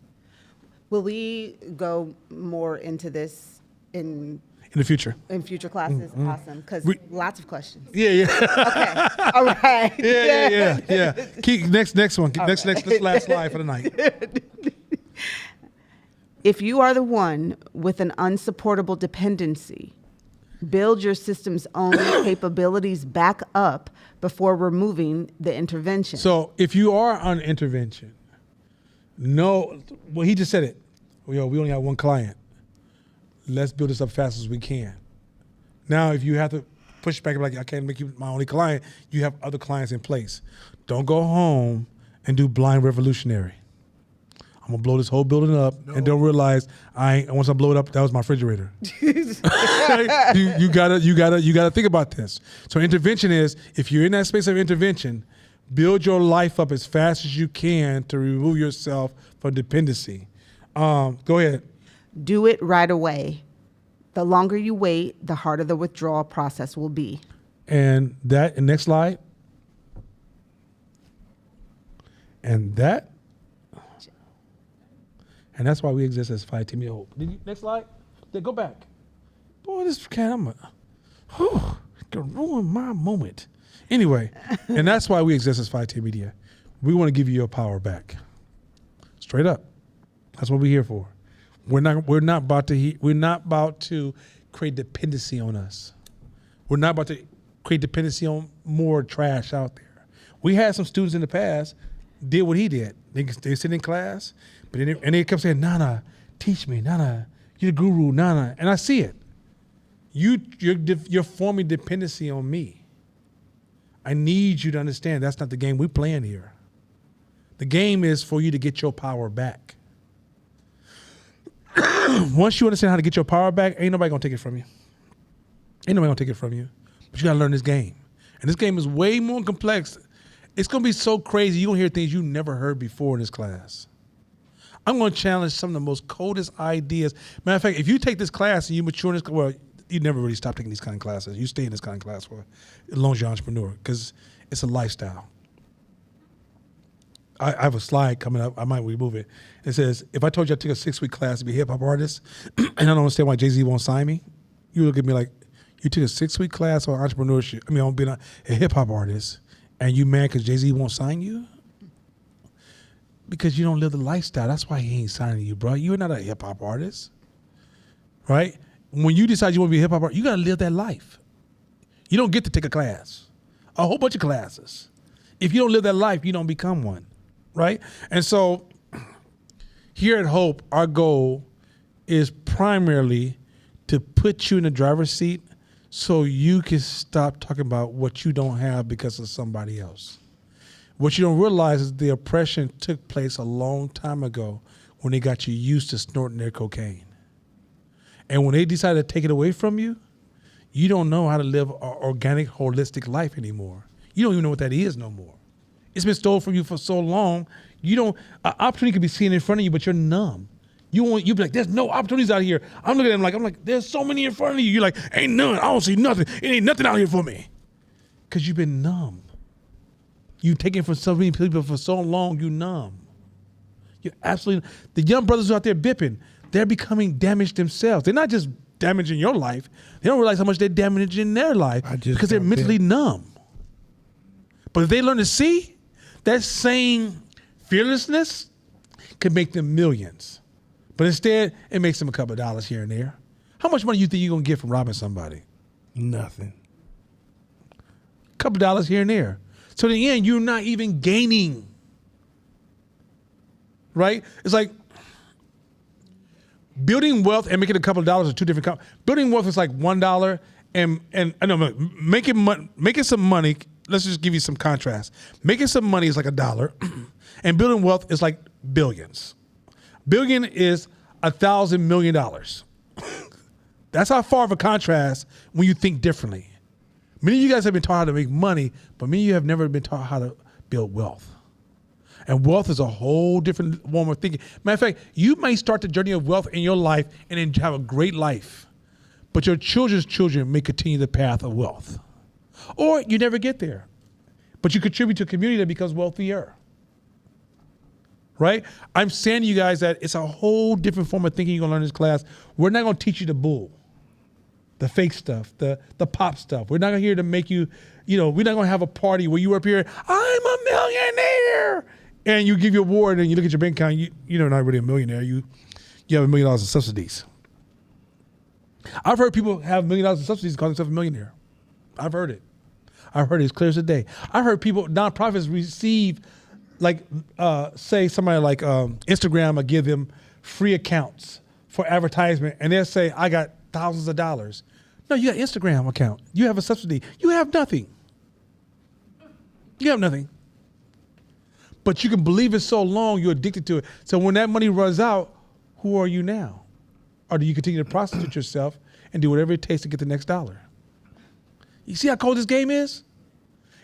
E: Will we go more into this in
B: the future.
E: In future classes? Awesome. Because lots of questions.
B: Yeah.
E: Okay. All right.
B: Yeah. Keep, next one. This last slide for the night.
E: If you are the one with an unsupportable dependency, build your system's own capabilities back up before removing the intervention.
B: So if you are on intervention, he just said it. We only have one client. Let's build this up fast as we can. Now, if you have to push back, like, I can't make you my only client, you have other clients in place. Don't go home and do blind revolutionary. I'm gonna blow this whole building up and don't realize once I blow it up, that was my refrigerator. you gotta think about this. So intervention is, if you're in that space of intervention, build your life up as fast as you can to remove yourself from dependency. Go ahead.
E: Do it right away. The longer you wait, the harder the withdrawal process will be.
B: And next slide. And that's why we exist as Phi Team Hope. Next slide. Then go back. Boy, this cat, gonna ruin my moment. Anyway, and that's why we exist as Phi Team Media. We want to give you your power back. Straight up. That's what we're here for. We're not about to create dependency on us. We're not about to create dependency on more trash out there. We had some students in the past did what he did. They sit in class, but they kept saying, Nana, teach me, Nana, you're the guru, Nana. And I see it. You're forming dependency on me. I need you to understand that's not the game we're playing here. The game is for you to get your power back. Once you understand how to get your power back, ain't nobody gonna take it from you. Ain't nobody gonna take it from you. But you gotta learn this game. And this game is way more complex. It's gonna be so crazy. You're gonna hear things you never heard before in this class. I'm gonna challenge some of the most coldest ideas. Matter of fact, if you take this class and you mature in this, well, you never really stop taking these kind of classes. You stay in this kind of class for as long as you're an entrepreneur, because it's a lifestyle. I have a slide coming up. I might remove it. It says, if I told you I took a 6-week class to be a hip hop artist, and I don't understand why Jay-Z won't sign me, you look at me like, you took a 6-week class on entrepreneurship, on being a hip hop artist, and you mad because Jay-Z won't sign you? Because you don't live the lifestyle. That's why he ain't signing you, bro. You're not a hip hop artist, right? When you decide you want to be a hip hop artist, you got to live that life. You don't get to take a class, a whole bunch of classes. If you don't live that life, you don't become one. Right? And so here at Hope, our goal is primarily to put you in the driver's seat so you can stop talking about what you don't have because of somebody else. What you don't realize is the oppression took place a long time ago when they got you used to snorting their cocaine. And when they decided to take it away from you, you don't know how to live an organic, holistic life anymore. You don't even know what that is no more. It's been stolen from you for so long. An opportunity could be seen in front of you, but you're numb. You be like, there's no opportunities out here. I'm looking at them like, there's so many in front of you. You're like, ain't none. I don't see nothing. It ain't nothing out here for me. Because you've been numb. You've taken from so many people for so long, you numb. You're absolutely, the young brothers who are out there bipping, they're becoming damaged themselves. They're not just damaging your life. They don't realize how much they're damaging their life because they're mentally numb. But if they learn to see, that same fearlessness could make them millions. But instead, it makes them a couple of dollars here and there. How much money you think you're going to get from robbing somebody?
C: Nothing.
B: A couple of dollars here and there. So in the end, you're not even gaining. Right? It's like building wealth and making a couple of dollars are two different. Building wealth is like $1 and I know making some money. Let's just give you some contrast. Making some money is like $1, and building wealth is like billions. Billion is $1,000 million. That's how far of a contrast when you think differently. Many of you guys have been taught how to make money, but many of you have never been taught how to build wealth. And wealth is a whole different form of thinking. Matter of fact, you may start the journey of wealth in your life and then have a great life, but your children's children may continue the path of wealth. Or you never get there, but you contribute to a community that becomes wealthier. Right? I'm saying to you guys that it's a whole different form of thinking you're going to learn in this class. We're not going to teach you the bull, the fake stuff, the pop stuff. We're not here to make you, we're not going to have a party where you up here, I'm a millionaire, and you give your award and you look at your bank account, you're not really a millionaire. You have $1 million in subsidies. I've heard people have $1 million in subsidies and call themselves a millionaire. I've heard it. I've heard it as clear as the day. I've heard nonprofits receive, say somebody like Instagram will give them free accounts for advertisement, and they'll say, I got thousands of dollars. No, you got an Instagram account. You have a subsidy. You have nothing. You have nothing. But you can believe it so long, you're addicted to it. So when that money runs out, who are you now? Or do you continue to prostitute yourself and do whatever it takes to get the next dollar? You see how cold this game is?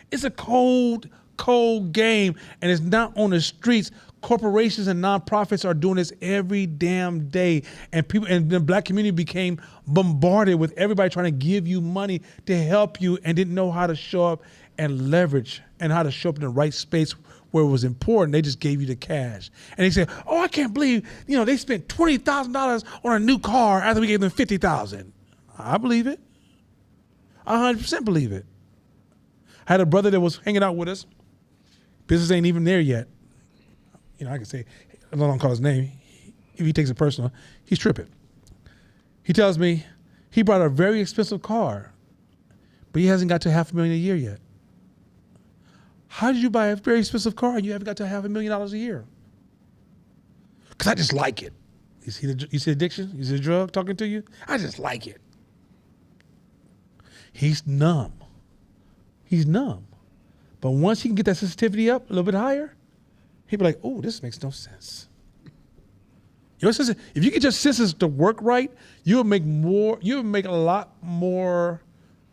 B: It's a cold cold game, and it's not on the streets. Corporations and nonprofits are doing this every damn day, and people and the black community became bombarded with everybody trying to give you money to help you, and didn't know how to show up and leverage and how to show up in the right space where it was important. They just gave you the cash, and they said, "Oh, I can't believe they spent $20,000 on a new car after we gave them $50,000." I believe it. 100% believe it. I had a brother that was hanging out with us. Business ain't even there yet. I can say, I don't call his name. If he takes it personal, he's tripping. He tells me he bought a very expensive car, but he hasn't got to $500,000 a year yet. How did you buy a very expensive car and you haven't got to $500,000 a year? Because I just like it. You see addiction? You see the drug talking to you? I just like it. He's numb. He's numb. But once he can get that sensitivity up a little bit higher, he'd be like, "Oh, this makes no sense." If you get your senses to work right, you'll make more. You'll make a lot more.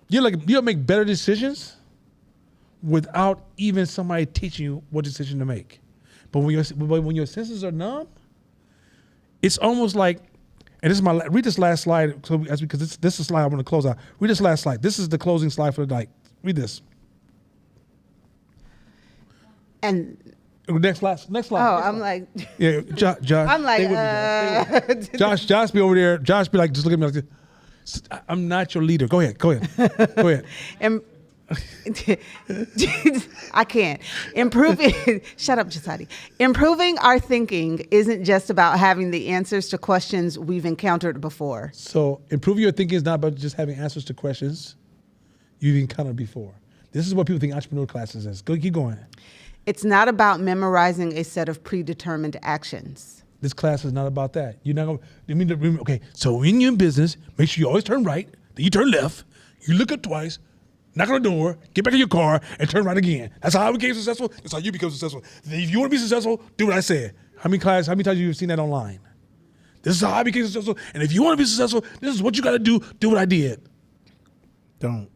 B: You'll make better decisions without even somebody teaching you what decision to make. But when your senses are numb, it's almost like. And this is read this last slide because this is the slide I want to close out. Read this last slide. This is the closing slide for the night. Read this.
E: And
B: next slide.
E: I'm like,
B: Yeah, Josh.
E: I'm like,
B: stay with me, Josh be over there. Josh be like, just look at me like this. I'm not your leader. Go ahead. Go ahead.
E: and I can't. Shut up, Chisati. Improving our thinking isn't just about having the answers to questions we've encountered before.
B: So improving your thinking is not about just having answers to questions you've encountered before. This is what people think entrepreneur classes is. Keep going.
E: It's not about memorizing a set of predetermined actions.
B: This class is not about that. You're not going. Okay. So when you're in business, make sure you always turn right, then you turn left, you look up twice. Knock on the door, get back in your car, and turn right again. That's how I became successful. That's how you become successful. If you want to be successful, do what I said. How many times have you seen that online? This is how I became successful. And if you want to be successful, this is what you got to do. Do what I did.
C: Don't.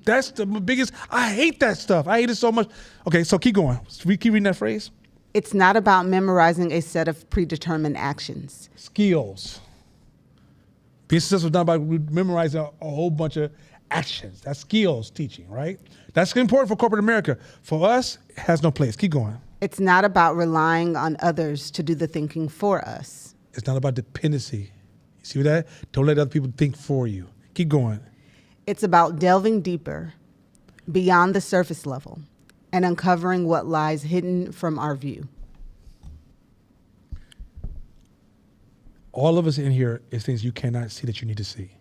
B: That's the biggest. I hate that stuff. I hate it so much. Okay, so keep going. Keep reading that phrase.
E: It's not about memorizing a set of predetermined actions.
B: Skills. Being successful is not about memorizing a whole bunch of actions. That's skills teaching, right? That's important for corporate America. For us, it has no place. Keep going.
E: It's not about relying on others to do the thinking for us.
B: It's not about dependency. You see that? Don't let other people think for you. Keep going.
E: It's about delving deeper, beyond the surface level, and uncovering what lies hidden from our view.
B: All of us in here is things you cannot see that you need to see.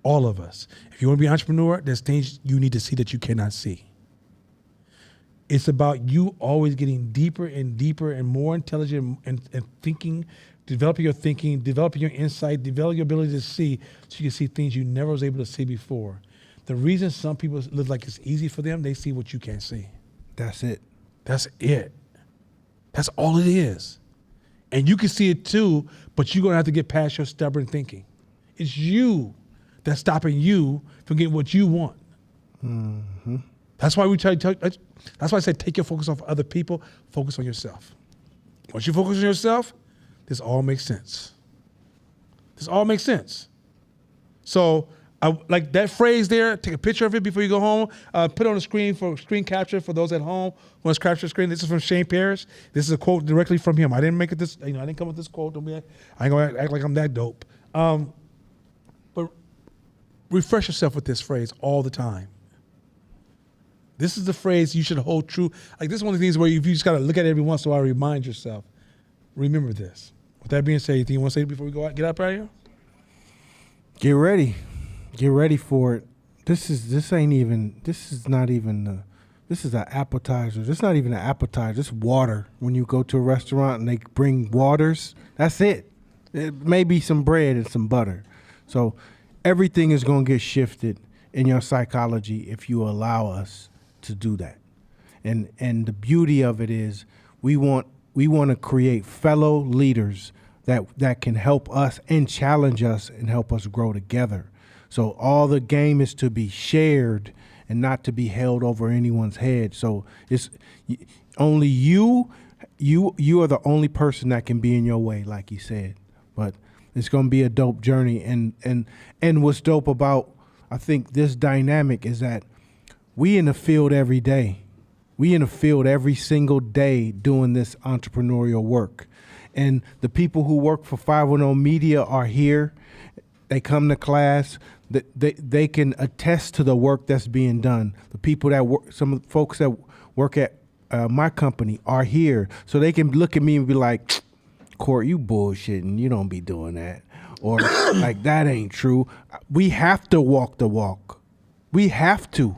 B: All of us. If you want to be an entrepreneur, there's things you need to see that you cannot see. It's about you always getting deeper and deeper and more intelligent and thinking, developing your thinking, developing your insight, developing your ability to see so you can see things you never was able to see before. The reason some people live like it's easy for them, they see what you can't see.
C: That's it.
B: That's it. That's all it is. And you can see it too, but you're going to have to get past your stubborn thinking. It's you that's stopping you from getting what you want. Mm-hmm. That's why that's why I say take your focus off other people, focus on yourself. Once you focus on yourself, this all makes sense. This all makes sense. So I like that phrase there, take a picture of it before you go home, put it on the screen for screen capture for those at home who wants to capture the screen. This is from Shane Parrish. This is a quote directly from him. I didn't make it this, I didn't come with this quote. I ain't gonna act like I'm that dope. But refresh yourself with this phrase all the time. This is the phrase you should hold true. Like this is one of the things where you just gotta look at it every once in a while, remind yourself, remember this. With that being said, anything you want to say before we go out, get up out of here?
C: Get ready. Get ready for it. This is an appetizer. This is not even an appetizer. It's water. When you go to a restaurant and they bring waters, that's it. It may be some bread and some butter. So everything is going to get shifted in your psychology if you allow us to do that. And the beauty of it is we want to create fellow leaders that can help us and challenge us and help us grow together. So all the game is to be shared and not to be held over anyone's head. So it's only you are the only person that can be in your way, like he said. But it's going to be a dope journey. And what's dope about, I think, this dynamic is that we in the field every day. We in the field every single day doing this entrepreneurial work. And the people who work for 510 Media are here. They come to class. They can attest to the work that's being done. The people that work, some of the folks that work at my company are here. So they can look at me and be like, Court, you bullshitting. You don't be doing that. Or like, that ain't true. We have to walk the walk. We have to.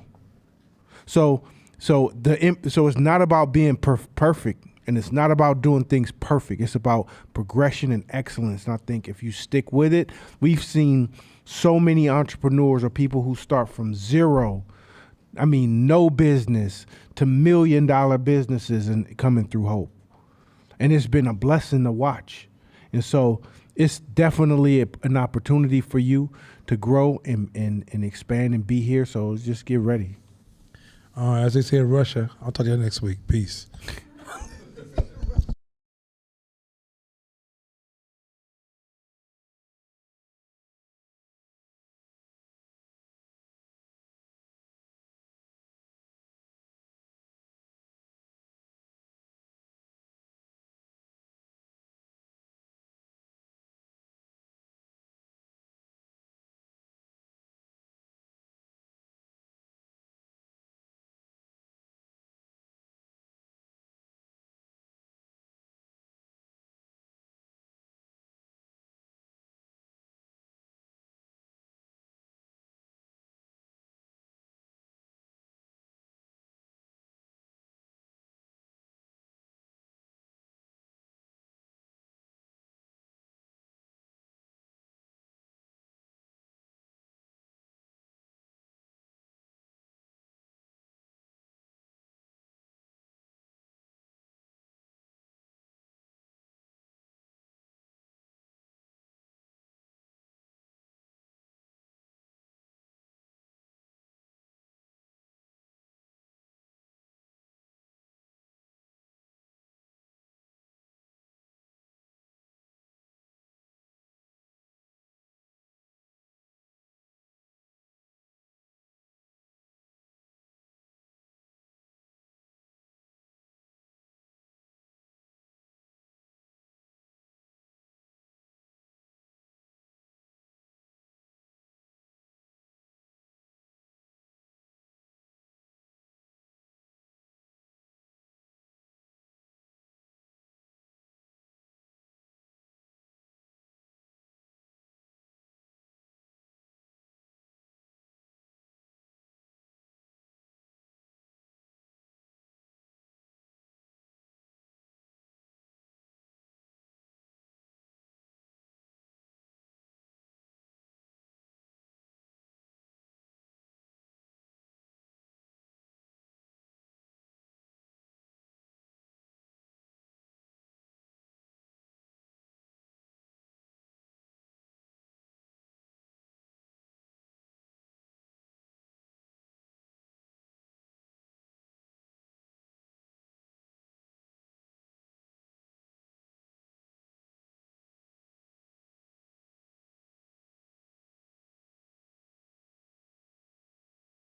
C: So it's not about being perfect, and it's not about doing things perfect. It's about progression and excellence. And I think if you stick with it, we've seen so many entrepreneurs or people who start from zero, I mean, no business, to $1 million businesses and coming through Hope. And it's been a blessing to watch. And so it's definitely an opportunity for you to grow and expand and be here. So just get ready.
B: As they say in Russia, I'll talk to you next week. Peace.